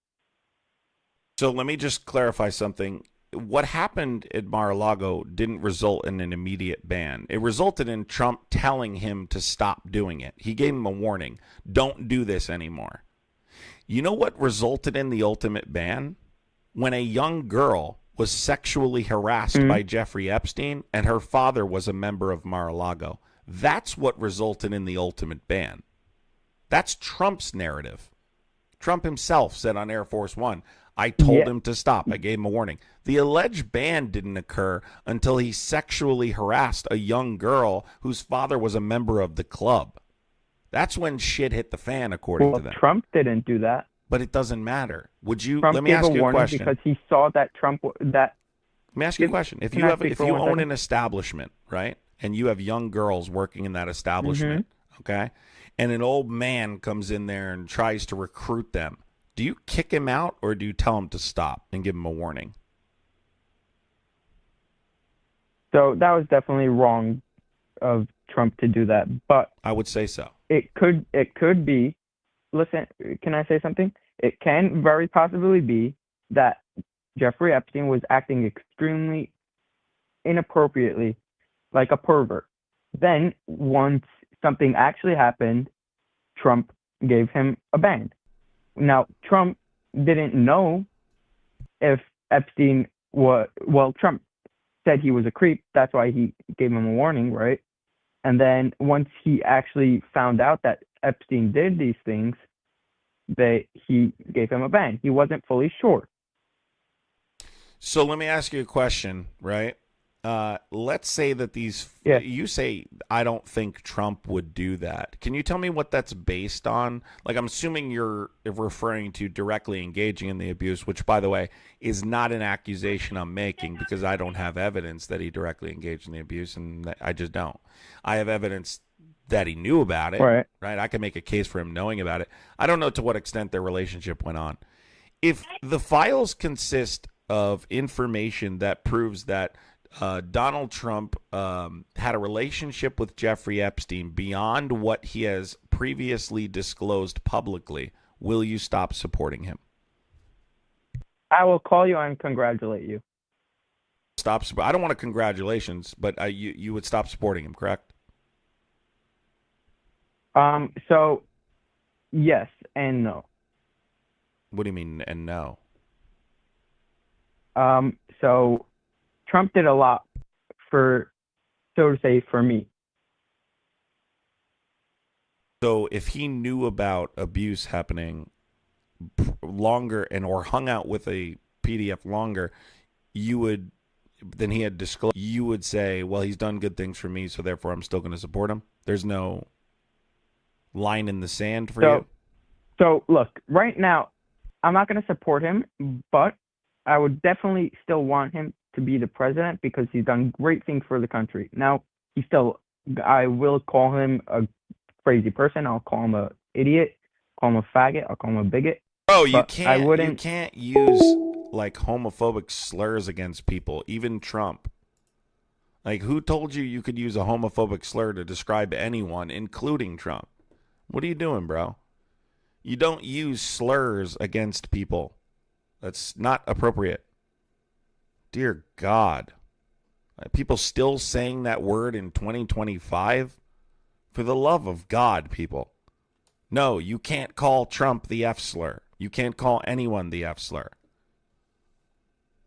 So let me just clarify something. What happened at Mar-a-Lago didn't result in an immediate ban. It resulted in Trump telling him to stop doing it. He gave him a warning. Don't do this anymore. You know what resulted in the ultimate ban? When a young girl was sexually harassed by Jeffrey Epstein and her father was a member of Mar-a-Lago. That's what resulted in the ultimate ban. That's Trump's narrative. Trump himself said on Air Force One, I told him to stop. I gave him a warning. The alleged ban didn't occur until he sexually harassed a young girl whose father was a member of the club. That's when shit hit the fan, according to them.
Trump didn't do that.
But it doesn't matter. Would you?
Trump
let me ask
gave
you a
warning
question.
because he saw that
Let me ask you a question. If you own an establishment, right, and you have young girls working in that establishment, okay, and an old man comes in there and tries to recruit them, do you kick him out or do you tell him to stop and give him a warning?
So that was definitely wrong of Trump to do that, but
I would say so.
It could be. Listen, can I say something? It can very possibly be that Jeffrey Epstein was acting extremely inappropriately, like a pervert. Then, once something actually happened, Trump gave him a ban. Now, Trump didn't know if Epstein was, well, Trump said he was a creep. That's why he gave him a warning, right? And then once he actually found out that Epstein did these things, he gave him a ban. He wasn't fully sure.
So let me ask you a question, right? Let's say that you say, I don't think Trump would do that. Can you tell me what that's based on? Like, I'm assuming you're referring to directly engaging in the abuse, which, by the way, is not an accusation I'm making because I don't have evidence that he directly engaged in the abuse, and I just don't. I have evidence that he knew about it, right? I can make a case for him knowing about it. I don't know to what extent their relationship went on. If the files consist of information that proves that Donald Trump had a relationship with Jeffrey Epstein beyond what he has previously disclosed publicly, will you stop supporting him?
I will call you and congratulate you.
I don't want a congratulations, but you would stop supporting him, correct?
So, yes and no.
What do you mean, and no?
So Trump did a lot for me.
So if he knew about abuse happening longer or hung out with a PDF longer, than he had disclosed, you would say, well, he's done good things for me, so therefore I'm still going to support him. There's no line in the sand for you.
So look, right now, I'm not going to support him, but I would definitely still want him to be the president because he's done great things for the country. Now, I will call him a crazy person. I'll call him an idiot, call him a faggot, I'll call him a bigot.
Bro, you can't use like homophobic slurs against people, even Trump. Like, who told you could use a homophobic slur to describe anyone, including Trump? What are you doing, bro? You don't use slurs against people. That's not appropriate. Dear God. People still saying that word in 2025? For the love of God, people. No, you can't call Trump the F slur. You can't call anyone the F slur.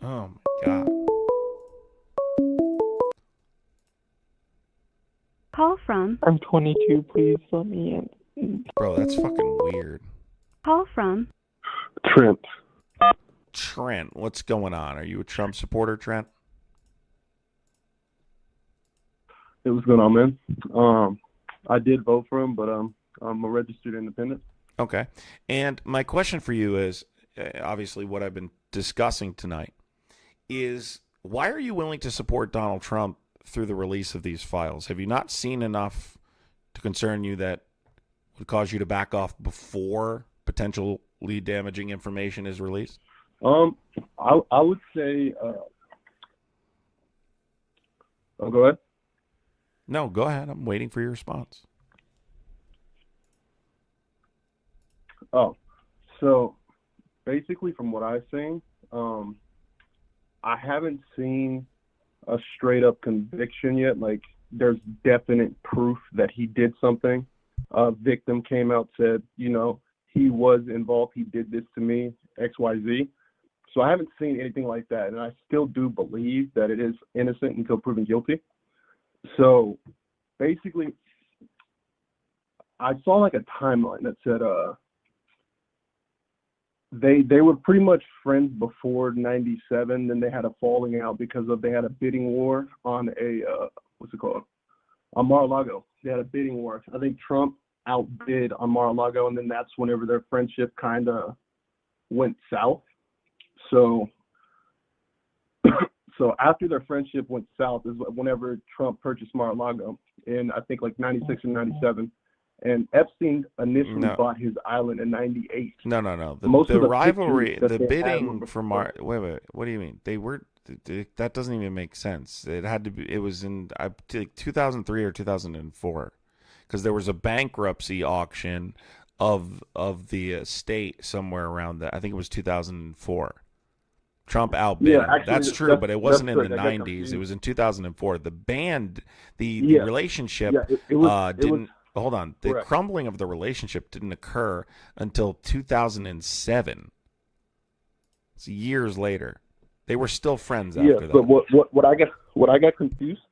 Oh, my God.
Call from.
I'm 22. Please let me in.
Bro, that's fucking weird.
Call from.
Trent,
what's going on? Are you a Trump supporter, Trent?
Hey, what's going on, man? I did vote for him, but I'm a registered independent.
Okay. And my question for you is, obviously what I've been discussing tonight, is why are you willing to support Donald Trump through the release of these files? Have you not seen enough to concern you that would cause you to back off before potentially damaging information is released?
I would say. Oh, go ahead.
No, go ahead. I'm waiting for your response.
Oh, so basically, from what I've seen, I haven't seen a straight up conviction yet. Like, there's definite proof that he did something. A victim came out, said, he was involved. He did this to me, XYZ. So I haven't seen anything like that. And I still do believe that it is innocent until proven guilty. So basically, I saw like a timeline that said they were pretty much friends before 97. Then they had a falling out because they had a bidding war on on Mar-a-Lago. They had a bidding war. I think Trump outbid on Mar-a-Lago, and then that's whenever their friendship kind of went south. So after their friendship went south is whenever Trump purchased Mar-a-Lago in, I think, like 96 and 97. And Epstein initially bought his island in 98.
No. The
Most of
rivalry,
pictures that
the
they had
bidding
were
for wait, what do you mean? That doesn't even make sense. It had to be, it was in 2003 or 2004, because there was a bankruptcy auction of the estate somewhere around that. I think it was 2004. Trump outbid him.
Actually,
that's true, but it wasn't in
correct.
the 90s. It was in 2004. The relationship didn't. Hold on. The
correct.
crumbling of the relationship didn't occur until 2007. It's years later. They were still friends after that.
But what I got confused?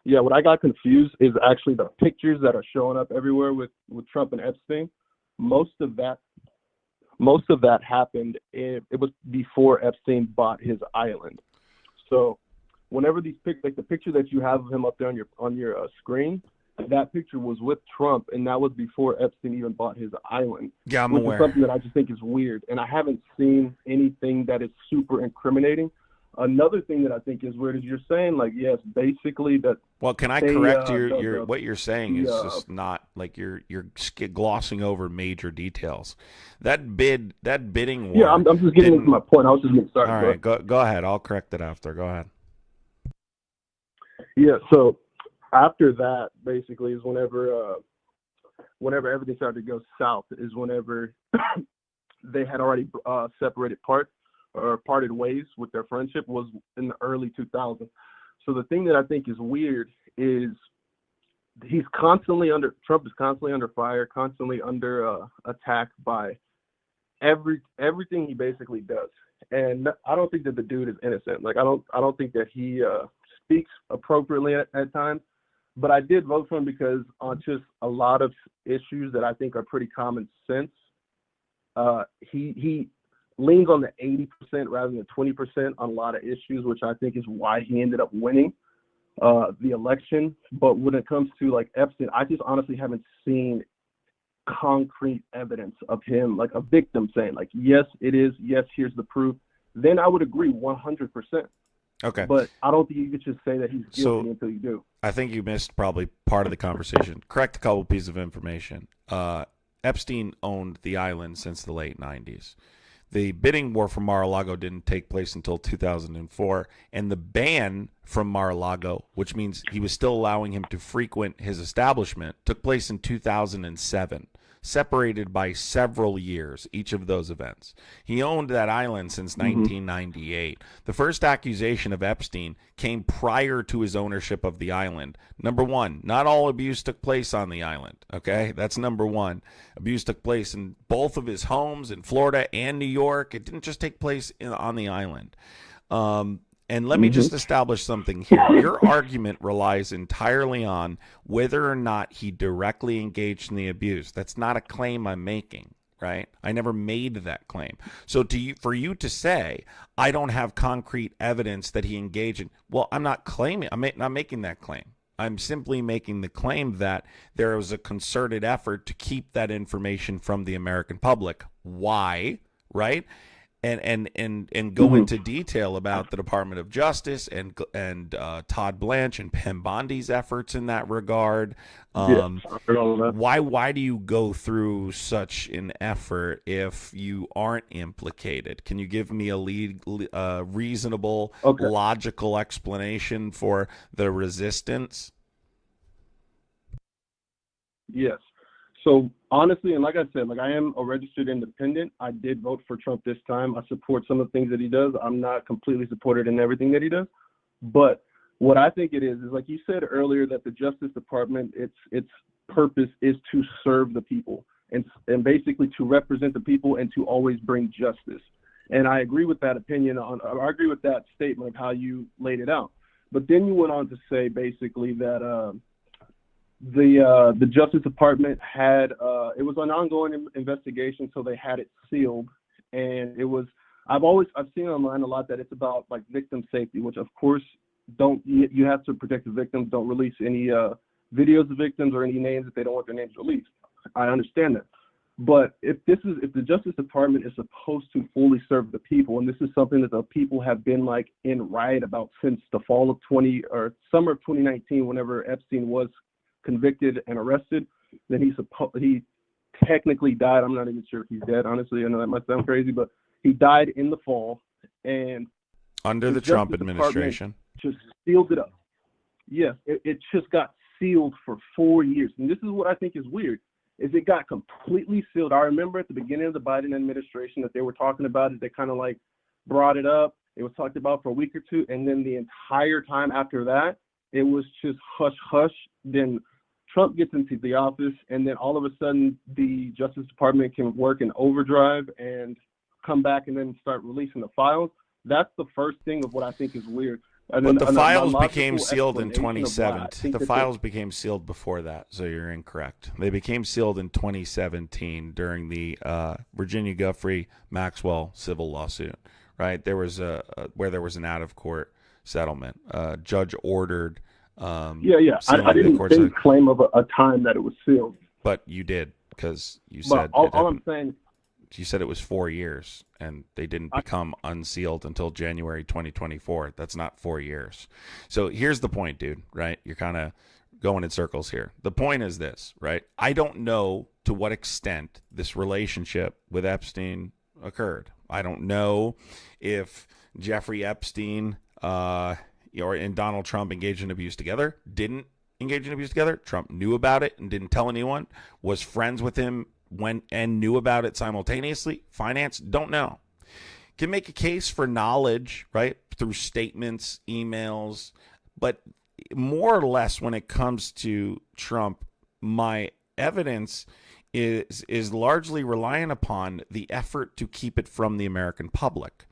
Yeah, what I got confused is actually the pictures that are showing up everywhere with Trump and Epstein. Most of that happened. It was before Epstein bought his island. So whenever these like the picture that you have of him up there on your screen, that picture was with Trump, and that was before Epstein even bought his island.
Yeah, I'm
which
aware.
is something that I just think is weird, and I haven't seen anything that is super incriminating. Another thing that I think is weird is you're saying, like, yes, basically that.
Well, can I correct your what you're saying is just not like you're glossing over major details. That bidding war.
Yeah, I'm just getting into my point. I was just getting started.
All right, go ahead. I'll correct it after. Go ahead.
Yeah. So after that, basically, is whenever everything started to go south, is whenever they had already parted ways with their friendship, was in the early 2000s. So the thing that I think is weird is Trump is constantly under fire, constantly under attack by everything he basically does. And I don't think that the dude is innocent. Like, I don't think that he speaks appropriately at times. But I did vote for him because on just a lot of issues that I think are pretty common sense, he leans on the 80% rather than 20% on a lot of issues, which I think is why he ended up winning the election. But when it comes to like Epstein, I just honestly haven't seen concrete evidence of him, like a victim saying, like, yes, it is. Yes, here's the proof. Then I would agree 100%.
Okay.
But I don't think you could just say that he's guilty until you do.
I think you missed probably part of the conversation. Correct a couple pieces of information. Epstein owned the island since the late 90s. The bidding war for Mar-a-Lago didn't take place until 2004, and the ban from Mar-a-Lago, which means he was still allowing him to frequent his establishment, took place in 2007, separated by several years, each of those events. He owned that island since 1998. The first accusation of Epstein came prior to his ownership of the island. Number one, not all abuse took place on the island, okay? That's number one. Abuse took place in both of his homes in Florida and New York. It didn't just take place on the island. And let me just establish something here. Your argument relies entirely on whether or not he directly engaged in the abuse. That's not a claim I'm making, right? I never made that claim. So for you to say, I don't have concrete evidence that he engaged in, well, I'm not making that claim. I'm simply making the claim that there was a concerted effort to keep that information from the American public. Why, right? and go into detail about the Department of Justice and Todd Blanche and Pam Bondi's efforts in that regard. Why do you go through such an effort if you aren't implicated? Can you give me a reasonable, logical explanation for the resistance?
Yes. So honestly, and like I said, like I am a registered independent. I did vote for Trump this time. I support some of the things that he does. I'm not completely supported in everything that he does. But what I think it is like you said earlier, that the Justice Department, its purpose is to serve the people and basically to represent the people and to always bring justice. And I agree with that opinion I agree with that statement of how you laid it out. But then you went on to say basically that the Justice Department had it was an ongoing investigation, so they had it sealed, and it was I've seen online a lot that it's about like victim safety, which of course you have to protect the victims. Don't release any videos of victims or any names if they don't want their names released. I understand that, but if the Justice Department is supposed to fully serve the people, and this is something that the people have been like in riot about since the fall of summer of 2019, whenever Epstein was convicted and arrested, then he technically died. I'm not even sure if he's dead, honestly. I know that might sound crazy, but he died in the fall, and
under the Trump administration
just sealed it up. Yes, it just got sealed for 4 years, and this is what I think is weird, is it got completely sealed. I remember at the beginning of the Biden administration that they were talking about it. They kind of like brought it up. It was talked about for a week or two, and then the entire time after that, it was just hush hush. Then Trump gets into the office, and then all of a sudden the Justice Department can work in overdrive and come back and then start releasing the files. That's the first thing of what I think is weird.
But the files became sealed in 2017. The files became sealed before that, so you're incorrect. They became sealed in 2017 during the Virginia Giuffre Maxwell civil lawsuit. Right, there was where there was an out of court settlement. Judge ordered.
I didn't claim of a time that it was sealed.
But you did, because you said
all I'm saying.
You said it was 4 years, and they didn't become unsealed until January 2024. That's not 4 years. So here's the point, dude, right? You're kind of going in circles here. The point is this, right? I don't know to what extent this relationship with Epstein occurred. I don't know if Jeffrey Epstein and Donald Trump engaged in abuse together, didn't engage in abuse together. Trump knew about it and didn't tell anyone, was friends with him and knew about it simultaneously. Finance, don't know. Can make a case for knowledge, right, through statements, emails, but more or less when it comes to Trump, my evidence is largely reliant upon the effort to keep it from the American public.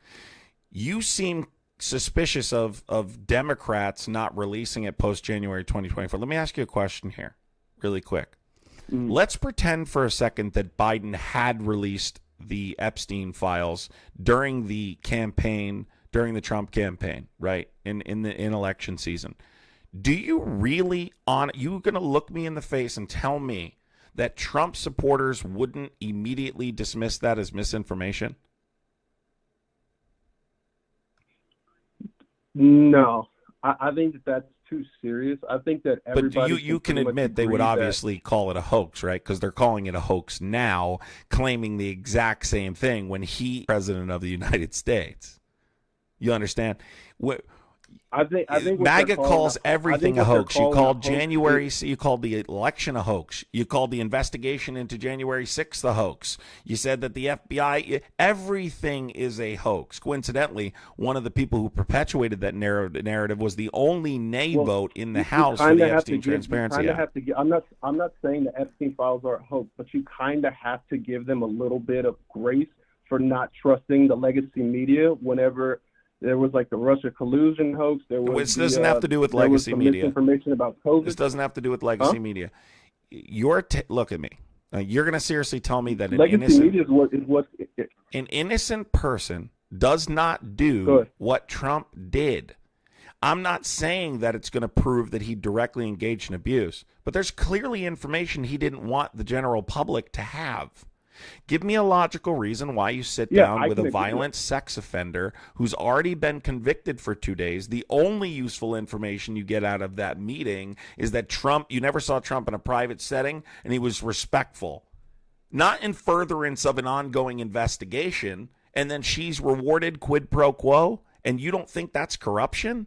You seem suspicious of Democrats not releasing it post-January 2024. Let me ask you a question here really quick. Let's pretend for a second that Biden had released the Epstein files during the campaign, during the Trump campaign, right, in election season. Do you really you going to look me in the face and tell me that Trump supporters wouldn't immediately dismiss that as misinformation?
No, I think that's too serious. I think that everybody.
But you can admit they would obviously call it a hoax, right? Because they're calling it a hoax now, claiming the exact same thing when he president of the United States. You understand?
I think
MAGA calls everything a hoax. You called you called the election a hoax. You called the investigation into January 6th a hoax. You said that the FBI, everything is a hoax. Coincidentally, one of the people who perpetuated that narrative was the only nay vote in the House for the Epstein Transparency Act.
I'm not saying the Epstein files are a hoax, but you kind of have to give them a little bit of grace for not trusting the legacy media whenever there was like the Russia collusion hoax.
This doesn't have to do with legacy media.
Misinformation about COVID.
This doesn't have to do with legacy media. Look at me. You're going to seriously tell me that an innocent person does not do what Trump did. I'm not saying that it's going to prove that he directly engaged in abuse, but there's clearly information he didn't want the general public to have. Give me a logical reason why you sit
Yeah,
down
I
with
can
a
agree with
violent sex offender who's already been convicted for 2 days. The only useful information you get out of that meeting is that you never saw Trump in a private setting, and he was respectful. Not in furtherance of an ongoing investigation, and then she's rewarded quid pro quo, and you don't think that's corruption?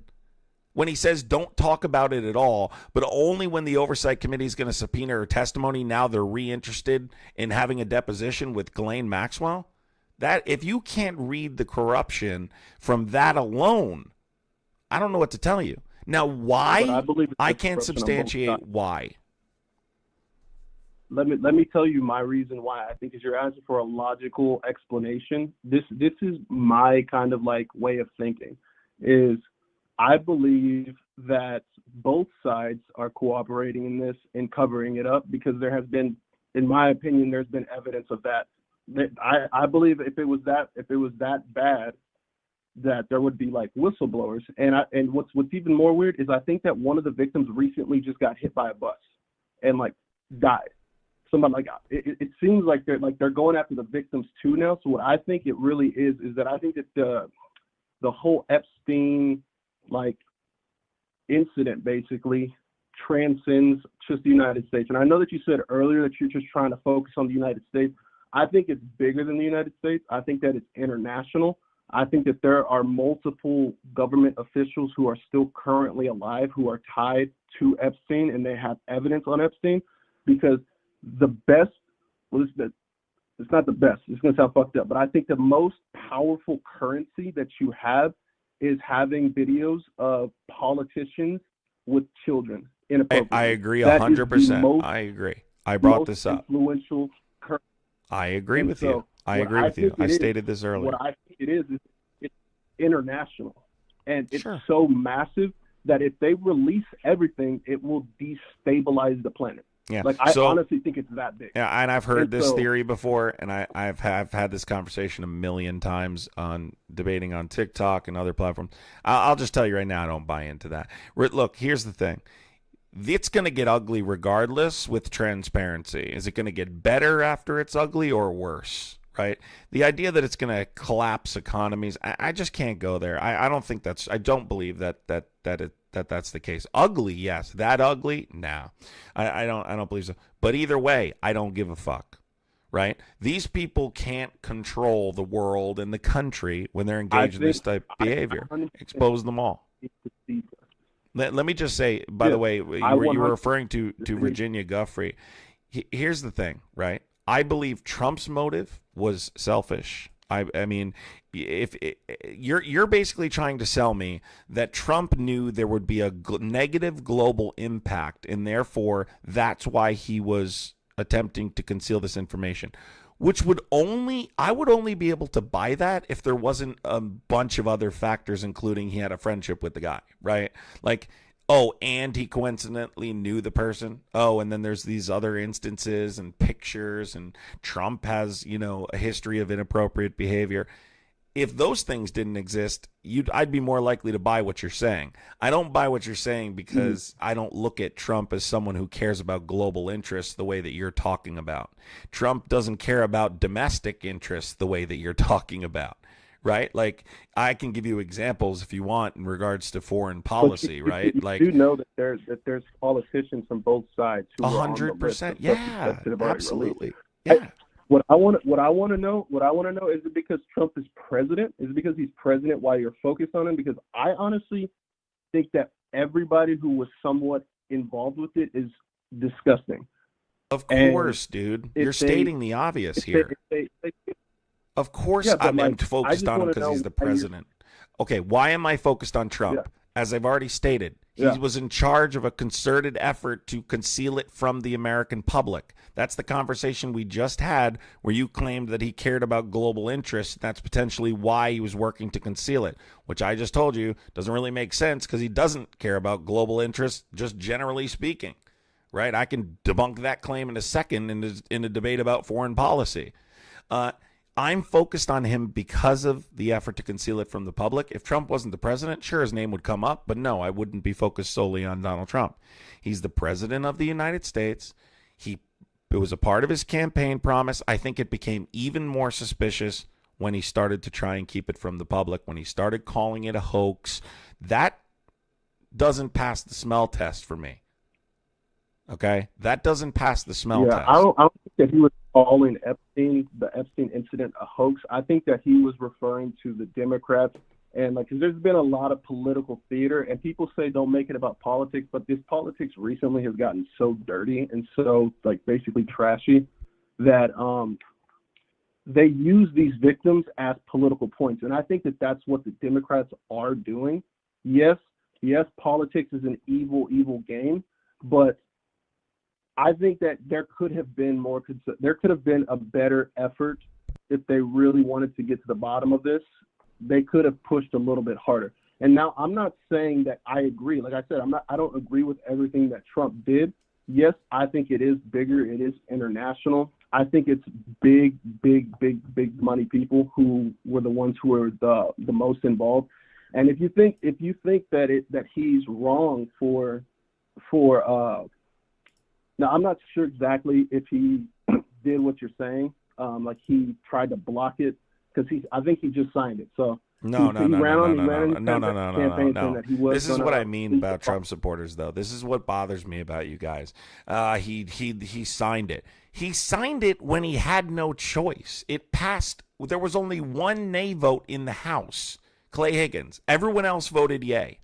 When he says don't talk about it at all, but only when the Oversight Committee is going to subpoena her testimony, now they're reinterested in having a deposition with Ghislaine Maxwell? That, if you can't read the corruption from that alone, I don't know what to tell you. Now, why? I can't substantiate why.
Let me tell you my reason why. I think is you're asking for a logical explanation. This is my kind of like way of thinking. Is I believe that both sides are cooperating in this and covering it up because there has been, in my opinion, there's been evidence of that. I believe if it was that bad, that there would be like whistleblowers. And what's even more weird is I think that one of the victims recently just got hit by a bus and like died. Somebody like it seems like they're going after the victims too now. So what I think it really is that I think that the whole Epstein like incident basically transcends just the United States. And I know that you said earlier that you're just trying to focus on the United States. I think it's bigger than the United States. I think that it's international. I think that there are multiple government officials who are still currently alive who are tied to Epstein, and they have evidence on Epstein, because the best, well, it's not the best, it's going to sound fucked up, but I think the most powerful currency that you have is having videos of politicians with children inappropriately.
I agree 100%. I agree. I brought this up.
Influential currency.
I agree with you. I agree with you. I stated this earlier.
What I think it is it's international. And it's so massive that if they release everything, it will destabilize the planet.
Yeah.
Like, I honestly think it's that big.
Yeah, and I've heard this theory before, and I've had this conversation a million times on debating on TikTok and other platforms. I'll just tell you right now, I don't buy into that. Look, here's the thing. It's going to get ugly regardless with transparency. Is it going to get better after it's ugly or worse? Right? The idea that it's going to collapse economies, I just can't go there. I don't think I don't believe that's the case. Ugly, yes. That ugly? Nah. I don't believe so. But either way, I don't give a fuck. Right? These people can't control the world and the country when they're engaged in this type of behavior. Expose them all. Let me just say, by the way, you were referring to Virginia Giuffre. Here's the thing, right? I believe Trump's motive was selfish. I mean, if you're basically trying to sell me that Trump knew there would be a negative global impact, and therefore that's why he was attempting to conceal this information, which I would only be able to buy that if there wasn't a bunch of other factors, including he had a friendship with the guy, right? Like, oh, and he coincidentally knew the person. Oh, and then there's these other instances and pictures, and Trump has, a history of inappropriate behavior. If those things didn't exist, I'd be more likely to buy what you're saying. I don't buy what you're saying because I don't look at Trump as someone who cares about global interests the way that you're talking about. Trump doesn't care about domestic interests the way that you're talking about. Right? Like, I can give you examples if you want in regards to foreign policy, right?
You do know that there's politicians from both sides who
100%. Yeah, absolutely.
Yeah. What I want to know is it because Trump is president? Is it because he's president while you're focused on him? Because I honestly think that everybody who was somewhat involved with it is disgusting.
Of course, dude. You're stating the obvious here. Of course, I'm focused on him because he's the president. Okay, why am I focused on Trump? Yeah. As I've already stated, he was in charge of a concerted effort to conceal it from the American public. That's the conversation we just had where you claimed that he cared about global interests. That's potentially why he was working to conceal it, which I just told you doesn't really make sense because he doesn't care about global interests, just generally speaking. Right? I can debunk that claim in a second in a debate about foreign policy. I'm focused on him because of the effort to conceal it from the public. If Trump wasn't the president, sure, his name would come up, but no, I wouldn't be focused solely on Donald Trump. He's the president of the United States. He It was a part of his campaign promise. I think it became even more suspicious when he started to try and keep it from the public, when he started calling it a hoax. That doesn't pass the smell test for me. Okay? That doesn't pass the smell test.
I don't think that he was calling the Epstein incident a hoax. I think that he was referring to the Democrats. And because there's been a lot of political theater, and people say don't make it about politics, but this politics recently has gotten so dirty and so basically trashy that they use these victims as political points. And I think that that's what the Democrats are doing. Yes, politics is an evil game, but I think that there could have been there could have been a better effort if they really wanted to get to the bottom of this. They could have pushed a little bit harder. And now I'm not saying that I agree. Like I said, I don't agree with everything that Trump did. Yes, I think it is bigger. It is international. I think it's big money people who were the ones who were the most involved. And if you think that he's wrong for now, I'm not sure exactly if he did what you're saying. Like he tried to block it. Because I think he just signed it. So
No.
This
is what I mean about Trump supporters, though. This is what bothers me about you guys. He signed it. He signed it when he had no choice. It passed. There was only one nay vote in the House, Clay Higgins. Everyone else voted yay.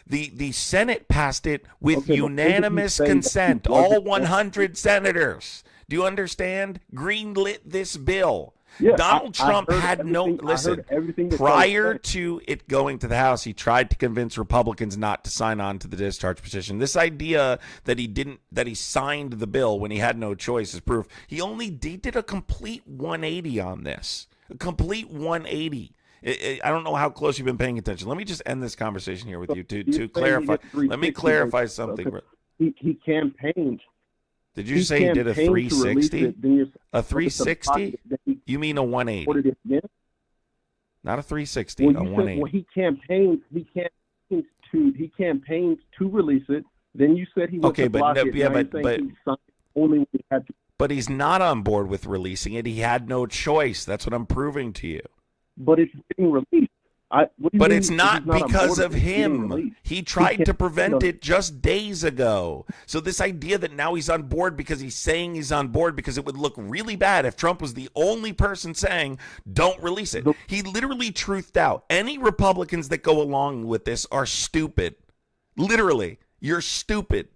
The Senate passed it with unanimous consent. All 100 senators. Do you understand? Greenlit this bill. Yeah, Donald Trump had no, listen, prior to it going to the House, he tried to convince Republicans not to sign on to the discharge petition. This idea that he signed the bill when he had no choice is proof. He did a complete 180 on this, a complete 180. I don't know how close you've been paying attention. Let me just end this conversation here with you to clarify. Let me clarify something.
He campaigned.
Did you say he did a 360? A 360? You mean a 180? Not a 360, a 180.
Well, he campaigned to release it. Then you said he was to block it.
Yeah, but
only when he had to.
But he's not on board with releasing it. He had no choice. That's what I'm proving to you.
But it's being released.
But it's not because of him. He tried to prevent it just days ago. So this idea that now he's on board because he's saying he's on board because it would look really bad if Trump was the only person saying, don't release it. He literally truthed out. Any Republicans that go along with this are stupid. Literally, you're stupid.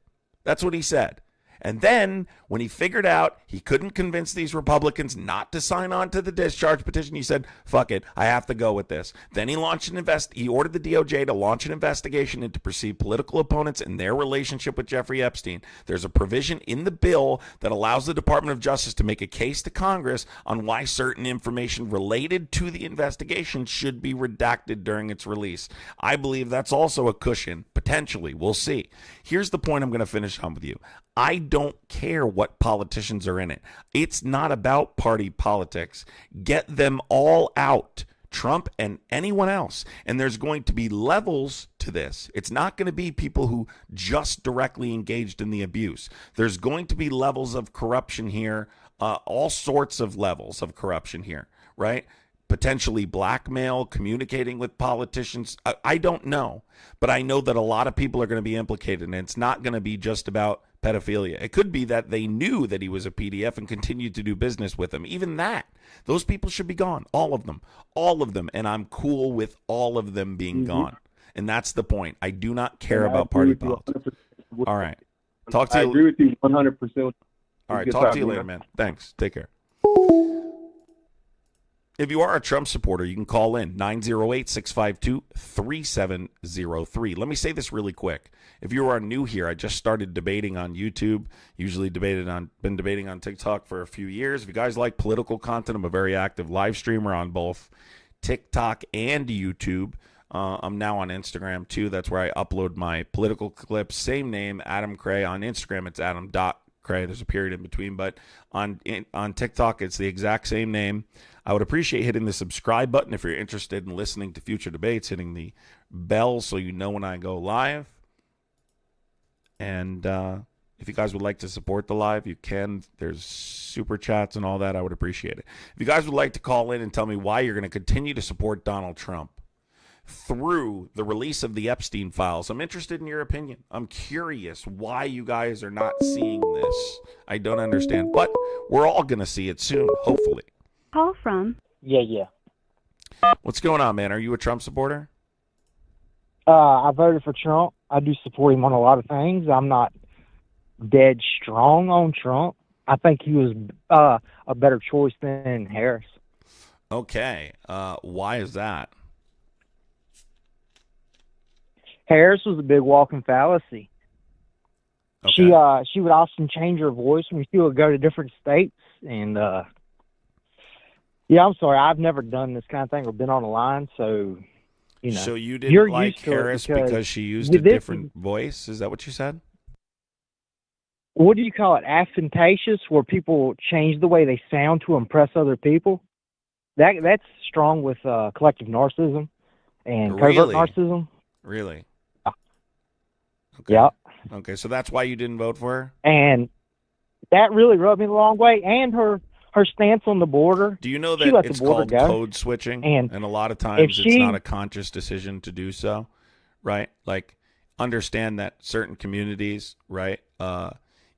That's what he said. And then when he figured out he couldn't convince these Republicans not to sign on to the discharge petition, he said, fuck it, I have to go with this. Then he launched he ordered the DOJ to launch an investigation into perceived political opponents and their relationship with Jeffrey Epstein. There's a provision in the bill that allows the Department of Justice to make a case to Congress on why certain information related to the investigation should be redacted during its release. I believe that's also a cushion, potentially. We'll see. Here's the point I'm going to finish on with you. I don't care what politicians are in it. It's not about party politics. Get them all out, Trump and anyone else. And there's going to be levels to this. It's not going to be people who just directly engaged in the abuse. There's going to be levels of corruption here, all sorts of levels of corruption here, right? Potentially blackmail, communicating with politicians. I don't know, but I know that a lot of people are going to be implicated, and it's not going to be just about pedophilia. It could be that they knew that he was a PDF and continued to do business with him. Even that, those people should be gone. All of them. And I'm cool with all of them being gone. And that's the point. I do not care about party politics. All right. Talk to you.
I agree with you 100%.
All right. Talk to you later, man. Thanks. Take care. If you are a Trump supporter, you can call in 908-652-3703. Let me say this really quick. If you are new here, I just started debating on YouTube, been debating on TikTok for a few years. If you guys like political content, I'm a very active live streamer on both TikTok and YouTube. I'm now on Instagram too. That's where I upload my political clips. Same name, Adam Cray. On Instagram, it's Adam.Cray. There's a period in between, but on TikTok, it's the exact same name. I would appreciate hitting the subscribe button if you're interested in listening to future debates, hitting the bell so you know when I go live. And If you guys would like to support the live, you can. There's super chats and all that. I would appreciate it. If you guys would like to call in and tell me why you're going to continue to support Donald Trump through the release of the Epstein files, I'm interested in your opinion. I'm curious why you guys are not seeing this. I don't understand, but we're all going to see it soon, hopefully.
Call from.
Yeah.
What's going on, man? Are you a Trump supporter?
I voted for Trump. I do support him on a lot of things. I'm not dead strong on Trump. I think he was a better choice than Harris.
Okay. Why is that?
Harris was a big walking fallacy.
Okay.
She would often change her voice when she would go to different states. And, yeah, I'm sorry. I've never done this kind of thing or been on a line, so, you know.
So you didn't
you're
like
used to it
Harris because she used a
with this-
different voice? Is that what you said?
What do you call it? Affectatious, where people change the way they sound to impress other people? That's strong with collective narcissism and covert
Really?
narcissism.
Really?
Okay. Yeah.
Okay, so that's why you didn't vote for her?
And that really rubbed me the wrong way. And her stance on the border.
Do you know
she
that
let
it's
the border
called
go.
code switching?
And
a lot of
if
times it's
she-
not a conscious decision to do so, right? Like, understand that certain communities, right,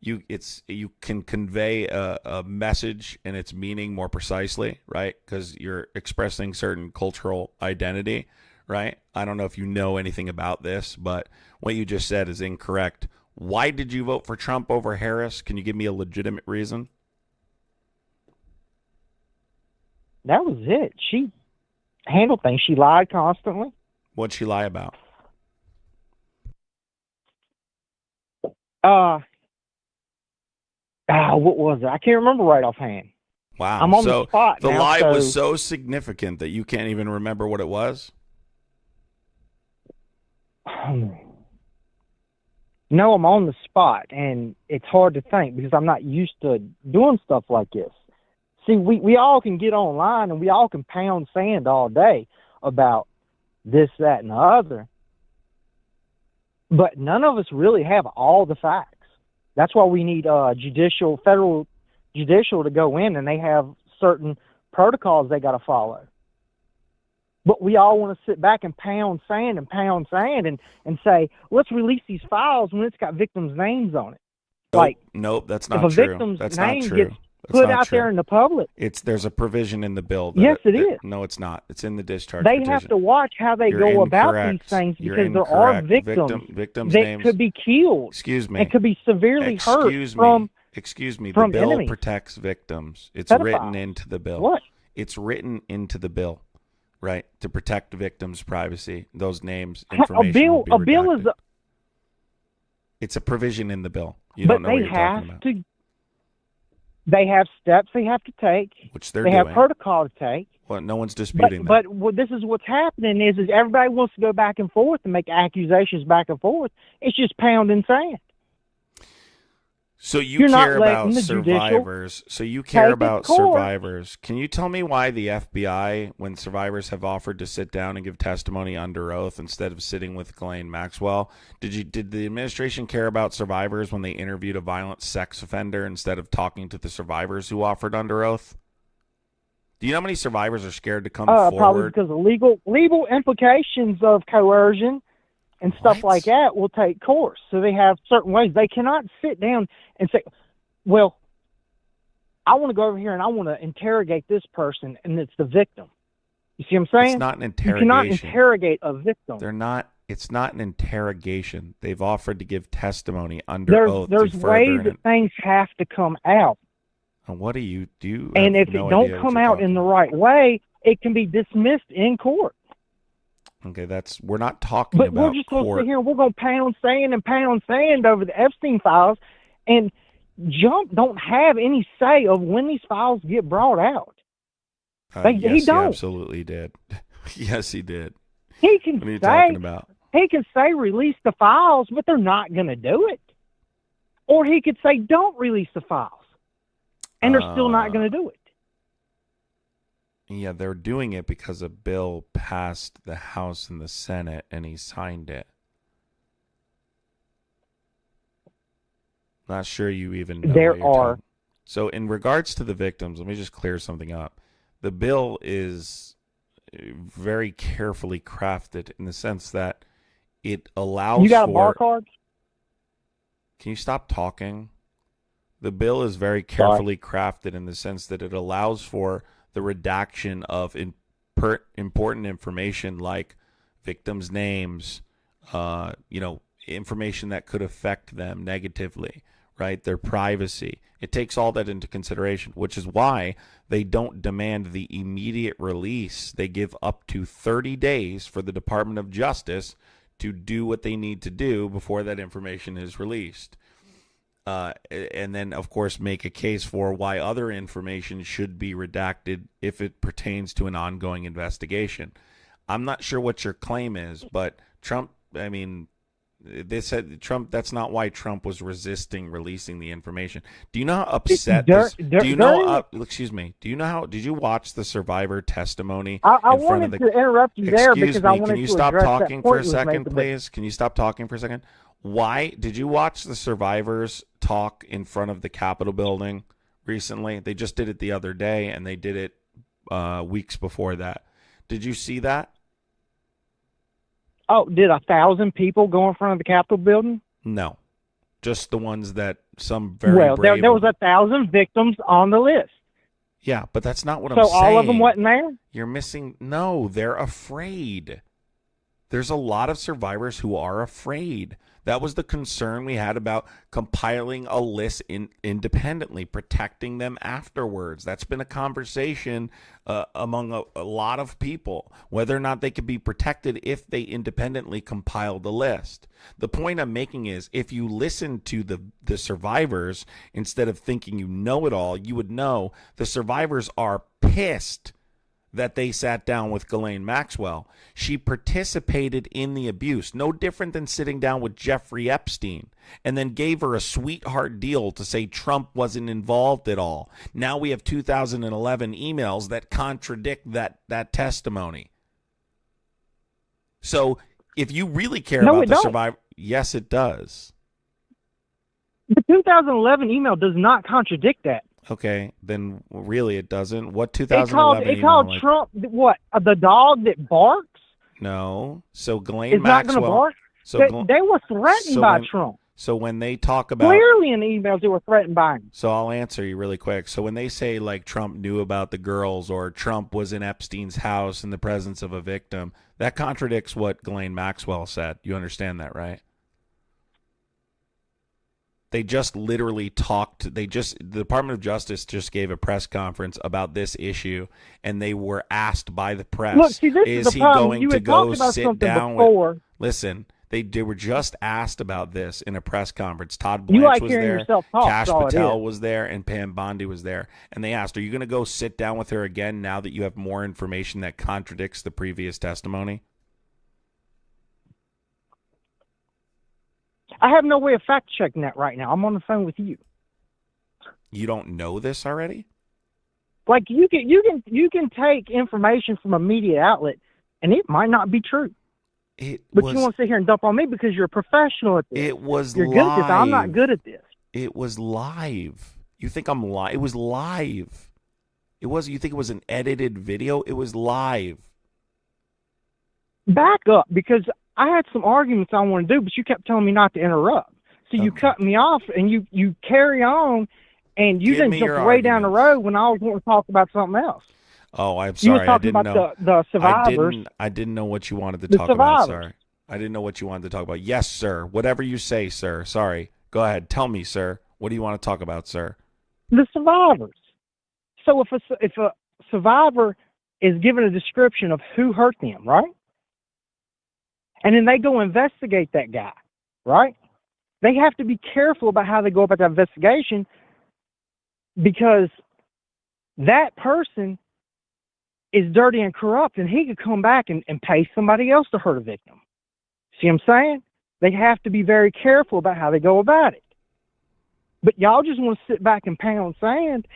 you can convey a message and its meaning more precisely, right? Because you're expressing certain cultural identity, right? I don't know if you know anything about this, but what you just said is incorrect. Why did you vote for Trump over Harris? Can you give me a legitimate reason?
That was it. She handled things. She lied constantly.
What'd she lie about?
What was it? I can't remember right offhand.
Wow.
I'm on
so
the spot
the
now,
lie
so-
was so significant that you can't even remember what it was?
No, I'm on the spot, and it's hard to think because I'm not used to doing stuff like this. See, we all can get online and we all can pound sand all day about this, that, and the other, but none of us really have all the facts. That's why we need federal judicial to go in, and they have certain protocols they got to follow. But we all want to sit back and pound sand and say, let's release these files when it's got victims' names on it.
Nope, that's not
if a
true.
victim's
That's
name
not true.
gets
That's
put
not
out
true.
there in the public,
There's a provision in the bill.
Yes, it is.
No, it's not. It's in the discharge
they
petition.
have to watch how they
You're
go about
incorrect.
these things
You're
because there are
incorrect.
victims
Victims'
that
names.
could be killed.
Excuse me.
And could be severely hurt
Excuse me. The
from
bill
enemies.
protects victims. It's
Pedophiles.
written into the bill.
What?
It's written into the bill, right? To protect victims' privacy. Those names,
A
information. will
bill,
be
a bill is.
redacted. It's a provision in the bill. You
But
don't know what
they
you're talking
have
about.
to. They have steps they have to take.
Which they're
they have
doing.
protocol to take.
Well, no one's disputing
But
that.
what this is what's happening is everybody wants to go back and forth and make accusations back and forth. It's just pounding sand.
So you
You're not
care
letting
about
the judicial
survivors. So you care
take
about
its course.
survivors. Can you tell me why the FBI, when survivors have offered to sit down and give testimony under oath instead of sitting with Ghislaine Maxwell, did the administration care about survivors when they interviewed a violent sex offender instead of talking to the survivors who offered under oath? Do you know how many survivors are scared to come
Probably
forward?
because of legal implications of coercion and stuff like that will take course. So they have certain ways. They cannot sit down and say, well, I want to go over here and I want to interrogate this person, and it's the victim. You see what I'm saying?
It's not an
You
interrogation.
cannot interrogate a victim.
They're not. It's not an interrogation. They've offered to give testimony under oath.
There's
to
ways
further
that things have to come out.
And what do you do?
And
have
if
no
it don't
idea what
come
you're
out in the right way, it can be dismissed in court.
Okay, we're not talking
But
about
we're just going to
court.
sit here and we're going to pound sand over the Epstein files, and Jump don't have any say of when these files get brought out.
Yes,
he don't.
absolutely did. Yes, he did.
He can
What are you
say
talking about?
he can say release the files, but they're not going to do it. Or he could say don't release the files, and they're still not going to do it.
Yeah, they're doing it because a bill passed the House and the Senate, and he signed it. Not sure you even know
There
what you're
are.
talking. So in regards to the victims, let me just clear something up. The bill is very carefully crafted in the sense that it allows
You got a
for...
bar card?
Can you stop talking? The bill is very carefully crafted in the sense that it allows for the redaction of important information like victims' names, information that could affect them negatively, right? Their privacy. It takes all that into consideration, which is why they don't demand the immediate release. They give up to 30 days for the Department of Justice to do what they need to do before that information is released. And then, of course, make a case for why other information should be redacted if it pertains to an ongoing investigation. I'm not sure what your claim is, but Trump, they said Trump, that's not why Trump was resisting releasing the information. Do you know how upset this? Do you know? Excuse me. Do you know how? Did you watch the survivor testimony?
I wanted to interrupt you there because I wanted
Can you
to
stop
address
talking
that
for
point
a
you was
second,
making,
please? Can you stop talking for a second? Why did you watch the survivors talk in front of the Capitol building recently? They just did it the other day, and they did it weeks before that. Did you see that?
Oh, did 1,000 people go in front of the Capitol building?
No, just the ones that some very
Well,
brave
there was 1,000 victims on the list.
Yeah, but that's not what
So
I'm saying.
all of them wasn't there?
You're missing. No, they're afraid. There's a lot of survivors who are afraid. That was the concern we had about compiling a list independently, protecting them afterwards. That's been a conversation among a lot of people, whether or not they could be protected if they independently compile the list. The point I'm making is if you listen to the survivors, instead of thinking you know it all, you would know the survivors are pissed that they sat down with Ghislaine Maxwell. She participated in the abuse, no different than sitting down with Jeffrey Epstein, and then gave her a sweetheart deal to say Trump wasn't involved at all. Now we have 2011 emails that contradict that testimony. So if you really care about the survivor, yes, it does.
The 2011 email does not contradict that.
Okay, then really it doesn't. What 2011
It called Trump what? The dog that barks?
No. So Ghislaine
Is not
Maxwell.
going to bark?
So
they were threatened by Trump.
So when they talk about
clearly in the emails, they were threatened by him.
So I'll answer you really quick. So when they say like Trump knew about the girls or Trump was in Epstein's house in the presence of a victim, that contradicts what Ghislaine Maxwell said. You understand that, right? They just literally talked. The Department of Justice just gave a press conference about this issue, and they were asked by the press,
Look, see, this
is
is
he
the problem.
going
You
to
had
go
talked about
sit
something
down
before.
with... Listen, they were just asked about this in a press conference. Todd
You
Blanche
like
was
hearing
there,
yourself talk,
Kash
that's all it
Patel
is.
was there, and Pam Bondi was there. And they asked, are you going to go sit down with her again now that you have more information that contradicts the previous testimony?
I have no way of fact checking that right now. I'm on the phone with you.
You don't know this already?
Like you can take information from a media outlet, and it might not be true. You want to sit here and dump on me because you're a professional at this.
It was
You're
live.
good at this. I'm not good at this.
It was live. You think I'm live? It was live. It was. You think it was an edited video? It was live.
Back up, because I had some arguments I want to do, but you kept telling me not to interrupt. So you cut me off, and you carry on, and you didn't jump way down the road when I was wanting to talk about something else.
Oh, I'm
You were
sorry. I
talking
didn't
about
know.
the survivors.
I didn't know what you wanted to
The
talk about.
survivors.
Sorry. I didn't know what you wanted to talk about. Yes, sir. Whatever you say, sir. Sorry. Go ahead. Tell me, sir. What do you want to talk about, sir?
The survivors. So if a survivor is given a description of who hurt them, right? And then they go investigate that guy, right? They have to be careful about how they go about that investigation, because that person is dirty and corrupt, and he could come back and pay somebody else to hurt a victim. See what I'm saying? They have to be very careful about how they go about it. But y'all just want to sit back and pound sand,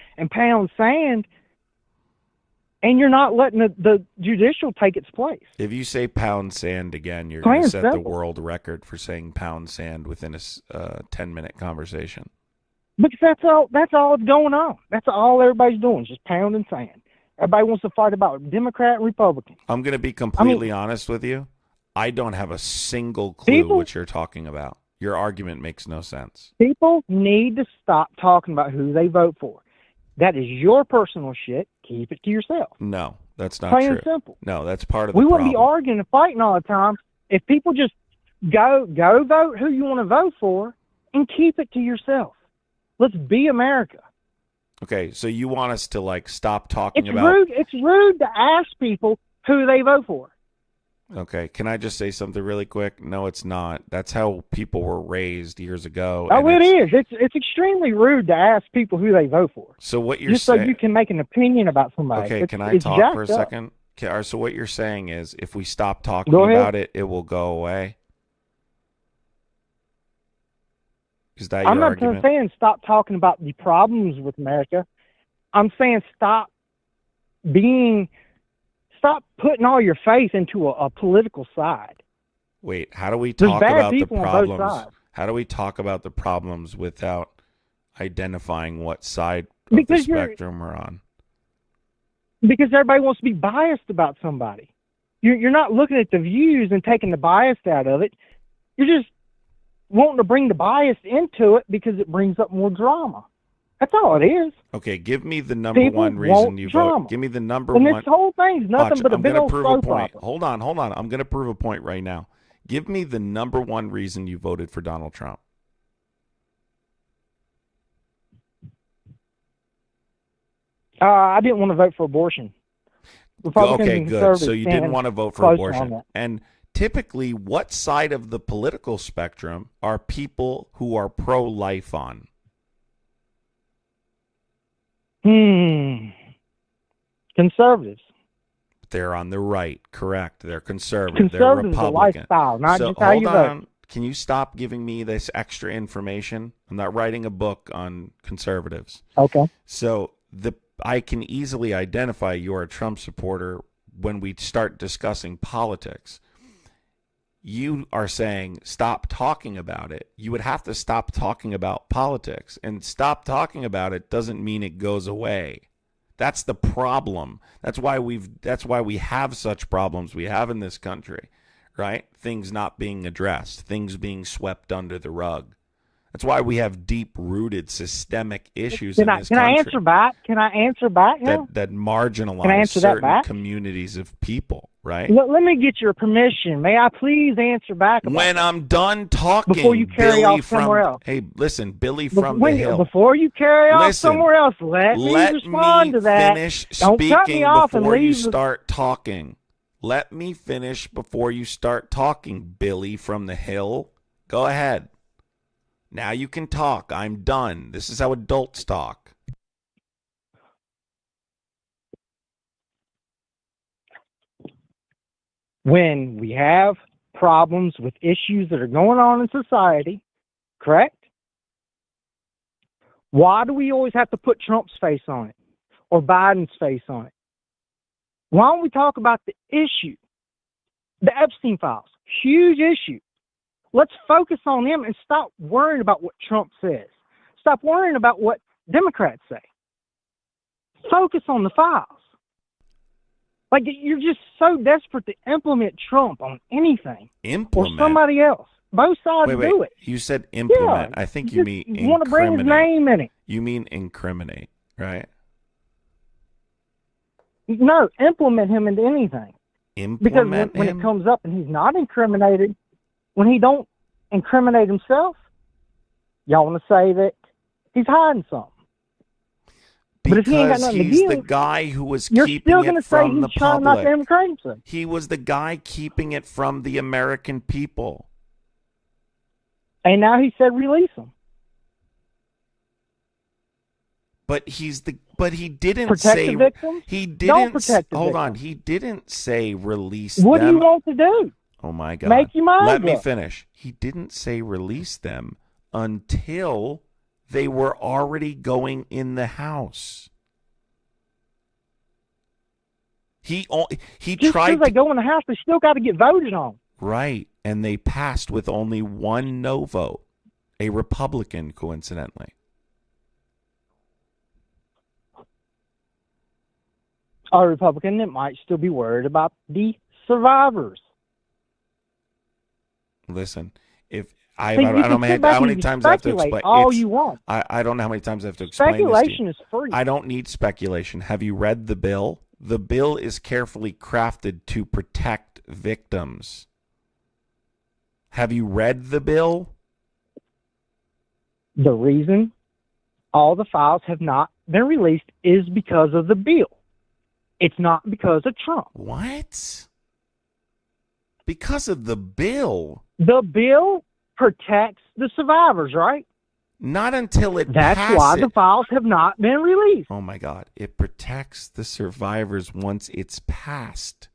and you're not letting the judicial take its place.
If you say pound sand again, you're
Plain
going to
and
set the
simple.
world record for saying pound sand within a 10-minute conversation.
Because that's all that's going on. That's all everybody's doing, just pounding sand. Everybody wants to fight about Democrat and Republican.
I'm going to be completely honest with you. I don't have a single clue what you're talking about. Your argument makes no sense.
People need to stop talking about who they vote for. That is your personal shit. Keep it to yourself.
No, that's not
Plain
true.
and simple.
No, that's part of the
We
problem.
wouldn't be arguing and fighting all the time if people just go vote who you want to vote for and keep it to yourself. Let's be America.
Okay, so you want us to like stop talking
It's
about
rude. It's rude to ask people who they vote for.
Okay, can I just say something really quick? No, it's not. That's how people were raised years ago.
Oh,
and
it is. It's extremely rude to ask people who they vote for.
So what you're
just so
saying?
you can make an opinion about somebody.
Okay,
It's-
can I
it's
talk for a
jacked up.
second? Okay, all right, so what you're saying is, if we stop talking
Go ahead.
about it, it will go away. Is that
I'm
your
not
argument?
saying stop talking about the problems with America. I'm saying stop putting all your faith into a political side.
Wait, how do we
There's
talk
bad
about the
people on both
problems?
sides.
How do we talk about the problems without identifying what side of
Because
the
you're-
spectrum we're on?
Because everybody wants to be biased about somebody. You're not looking at the views and taking the bias out of it. You're just wanting to bring the bias into it because it brings up more drama. That's all it is.
Okay, give me the number
People
one reason
want
you
drama.
vote. Give me the number
And
one.
this whole thing's nothing
Watch,
but a
I'm
big
gonna
old
prove a
soap
point.
opera.
Hold on. I'm going to prove a point right now. Give me the number one reason you voted for Donald Trump.
I didn't want to vote for abortion. Republicans
Okay,
and
good.
conservatives
So you
stand
didn't want to vote for
close on
abortion.
that.
And typically, what side of the political spectrum are people who are pro-life on?
Conservatives.
They're on the right, correct. They're conservative. They're
Conservative is a
Republican.
lifestyle, not
So
just how
hold
you
on.
vote.
Can you stop giving me this extra information? I'm not writing a book on conservatives.
Okay.
So I can easily identify you're a Trump supporter when we start discussing politics. You are saying stop talking about it. You would have to stop talking about politics, and stop talking about it doesn't mean it goes away. That's the problem. That's why we have such problems we have in this country, right? Things not being addressed, things being swept under the rug. That's why we have deep-rooted systemic issues in this
Can
country.
I answer back? Can I answer back now?
that marginalize
Can I answer that
certain
back?
communities of people, right?
Let me get your permission. May I please answer back? About
When
that?
I'm done talking,
Before you carry
Billy
off somewhere else.
Hey, listen, Billy
Bef-
from
when
the
you-
Hill.
Before you carry off
Listen,
somewhere else, let me respond to that.
Finish
Don't
speaking
cut me off and
before you
leave.
start talking. Let me finish before you start talking, Billy from the Hill. Go ahead. Now you can talk. I'm done. This is how adults talk.
When we have problems with issues that are going on in society, correct? Why do we always have to put Trump's face on it or Biden's face on it? Why don't we talk about the issue? The Epstein files, huge issue. Let's focus on them and stop worrying about what Trump says. Stop worrying about what Democrats say. Focus on the files. Like, you're just so desperate to implement Trump on anything.
Implement?
Or somebody else. Both sides
Wait.
do it.
You said implement.
Yeah,
I think
you
you
just
mean
want to bring his
incriminate.
name in it.
You mean incriminate, right?
No, implement him into anything. Because
Implement
when
him?
it comes up and he's not incriminated, when he don't incriminate himself, y'all want to say that he's hiding something. But if he ain't got
Because
nothing to
he's the
give,
guy who was
you're
keeping
still going
it
to say
from
he's
the
trying not to
public.
incriminate himself.
He was the guy keeping it from the American people.
And now he said release him.
But he didn't
Protect
say
the victims?
he
Don't
didn't
protect the
hold
victims.
on. He didn't say release
What
them.
do you want to do?
Oh my God.
Make your mind
Let me
up.
finish. He didn't say release them until they were already going in the house. He
Just
tried
because they
to,
go in the house, they still got to get voted on.
right, and they passed with only one no vote, a Republican, coincidentally.
a Republican that might still be worried about the survivors.
Listen, if I
See,
don't
you
know
can sit back
how
and
many
you can
times I have to
speculate
explain.
all you want.
I don't know how many times I have to explain this to
Speculation
you.
is free.
I don't need speculation. Have you read the bill? The bill is carefully crafted to protect victims. Have you read the bill?
The reason all the files have not been released is because of the bill. It's not because of Trump.
What? Because of the bill?
The bill protects the survivors, right?
Not until it
That's
passes.
why the files have not been released.
Oh my God. It protects the survivors once it's passed.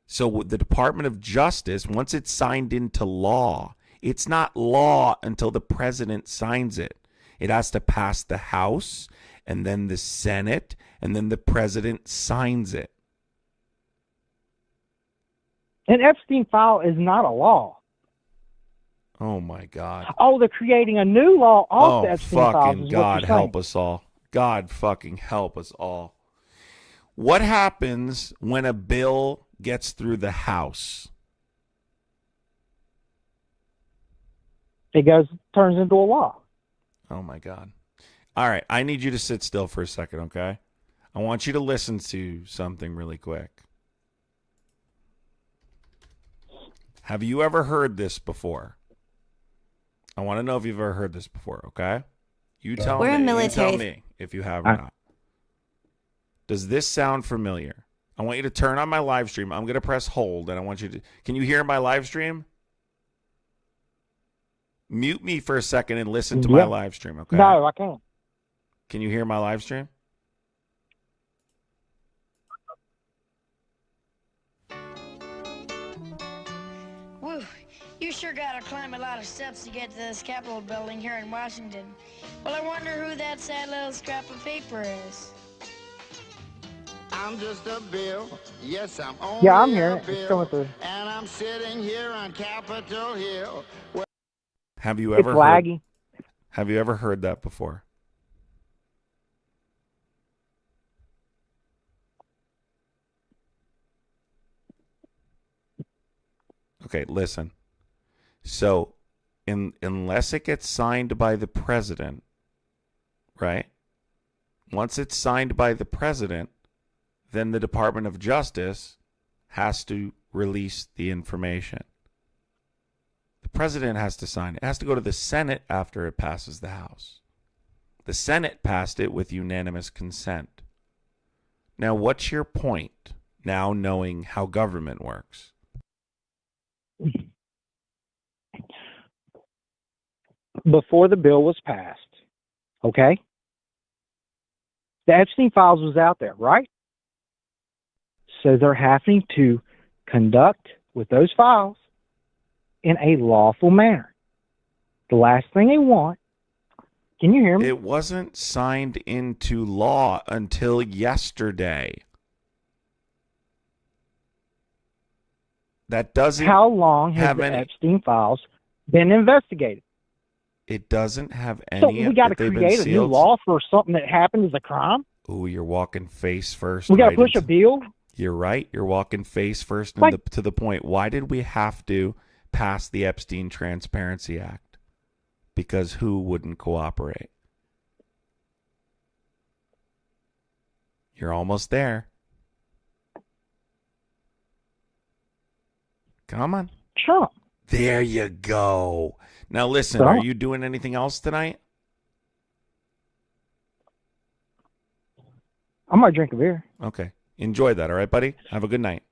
So the Department of Justice, once it's signed into law, it's not law until the president signs it. It has to pass the House and then the Senate, and then the president signs it.
An Epstein file is not a law.
Oh my God.
Oh, they're creating a new law off the Epstein files.
Fucking
Is
God
what you're
help us all. God fucking help us all. What happens when a bill gets through the House?
It turns into a law.
Oh my God. All right, I need you to sit still for a second, okay? I want you to listen to something really quick. Have you ever heard this before? I want to know if you've ever heard this before, okay? You tell
We're
me.
a
You tell
military.
me if you have or not. Does this sound familiar? I want you to turn on my live stream. I'm going to press hold, and I want you to... Can you hear my live stream? Mute me for a second and listen to my live stream, okay?
No, I can't.
Can you hear my live stream?
Woo, you sure gotta climb a lot of steps to get to this Capitol building here in Washington. Well, I wonder who that sad little scrap of paper is.
I'm just a bill. Yes, I'm only
Yeah, I'm hearing
a
it. It's
bill.
coming through.
And I'm sitting here on Capitol Hill.
Have you
It's
ever
laggy.
Have you ever heard that before? Okay, listen. So, unless it gets signed by the president, right? Once it's signed by the president, then the Department of Justice has to release the information. The president has to sign it. It has to go to the Senate after it passes the House. The Senate passed it with unanimous consent. Now, what's your point now knowing how government works?
Before the bill was passed, okay? The Epstein files was out there, right? So they're having to conduct with those files in a lawful manner. The last thing they want, can you hear me?
It wasn't signed into law until yesterday. That doesn't
How long has
have
the
any,
Epstein files been investigated?
it doesn't have
So
any.
we got to
they've been
create a new
sealed.
law for something that happened as a crime?
Ooh, you're walking face first.
We got to
right
push a
into-
bill?
You're right. You're walking face first
Like-
to the point. Why did we have to pass the Epstein Transparency Act? Because who wouldn't cooperate? You're almost there. Come on.
Trump.
There you go. Now listen,
Trump.
are you doing anything else tonight?
I might drink a beer.
Okay. Enjoy that, all right, buddy? Have a good night.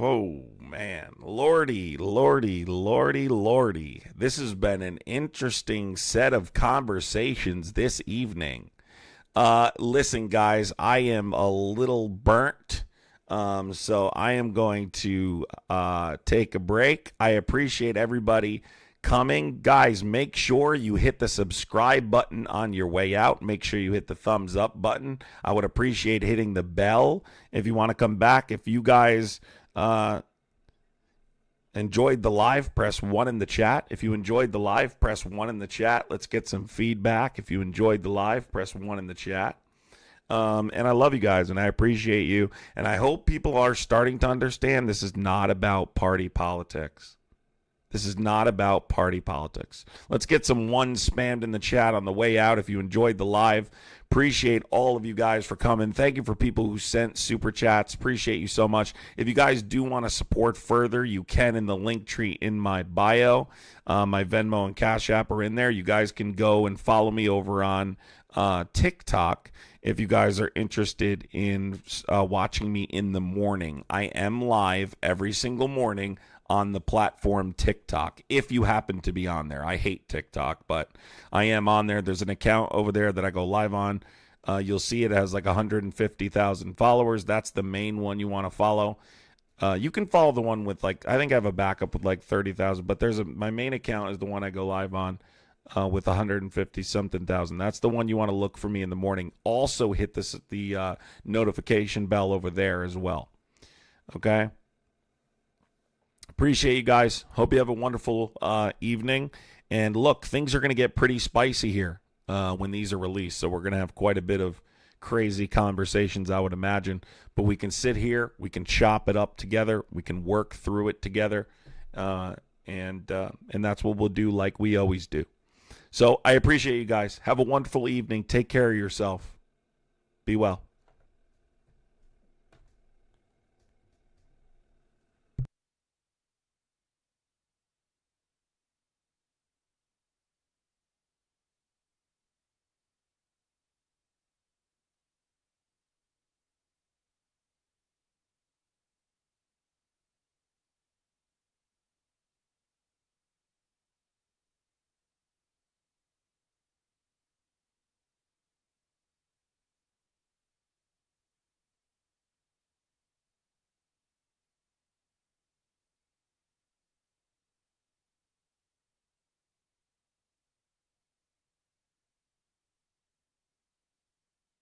Oh, man. Lordy, lordy, lordy, lordy. This has been an interesting set of conversations this evening. Listen, guys, I am a little burnt. So I am going to take a break. I appreciate everybody coming. Guys, make sure you hit the subscribe button on your way out. Make sure you hit the thumbs up button. I would appreciate hitting the bell if you want to come back. If you guys enjoyed the live, press 1 in the chat. If you enjoyed the live, press 1 in the chat. Let's get some feedback. If you enjoyed the live, press 1 in the chat. And I love you guys, and I appreciate you. And I hope people are starting to understand this is not about party politics. This is not about party politics. Let's get some ones spammed in the chat on the way out if you enjoyed the live. Appreciate all of you guys for coming. Thank you for people who sent super chats. Appreciate you so much. If you guys do want to support further, you can in the link tree in my bio. My Venmo and Cash App are in there. You guys can go and follow me over on TikTok if you guys are interested in watching me in the morning. I am live every single morning on the platform TikTok, if you happen to be on there. I hate TikTok, but I am on there. There's an account over there that I go live on. You'll see it has like 150,000 followers. That's the main one you want to follow. You can follow the one with like, I think I have a backup with like 30,000, but my main account is the one I go live on with 150 something thousand. That's the one you want to look for me in the morning. Also hit the notification bell over there as well. Okay? Appreciate you guys. Hope you have a wonderful evening. And look, things are going to get pretty spicy here when these are released. So we're going to have quite a bit of crazy conversations, I would imagine. But we can sit here. We can chop it up together. We can work through it together. And that's what we'll do like we always do. So I appreciate you guys. Have a wonderful evening. Take care of yourself. Be well.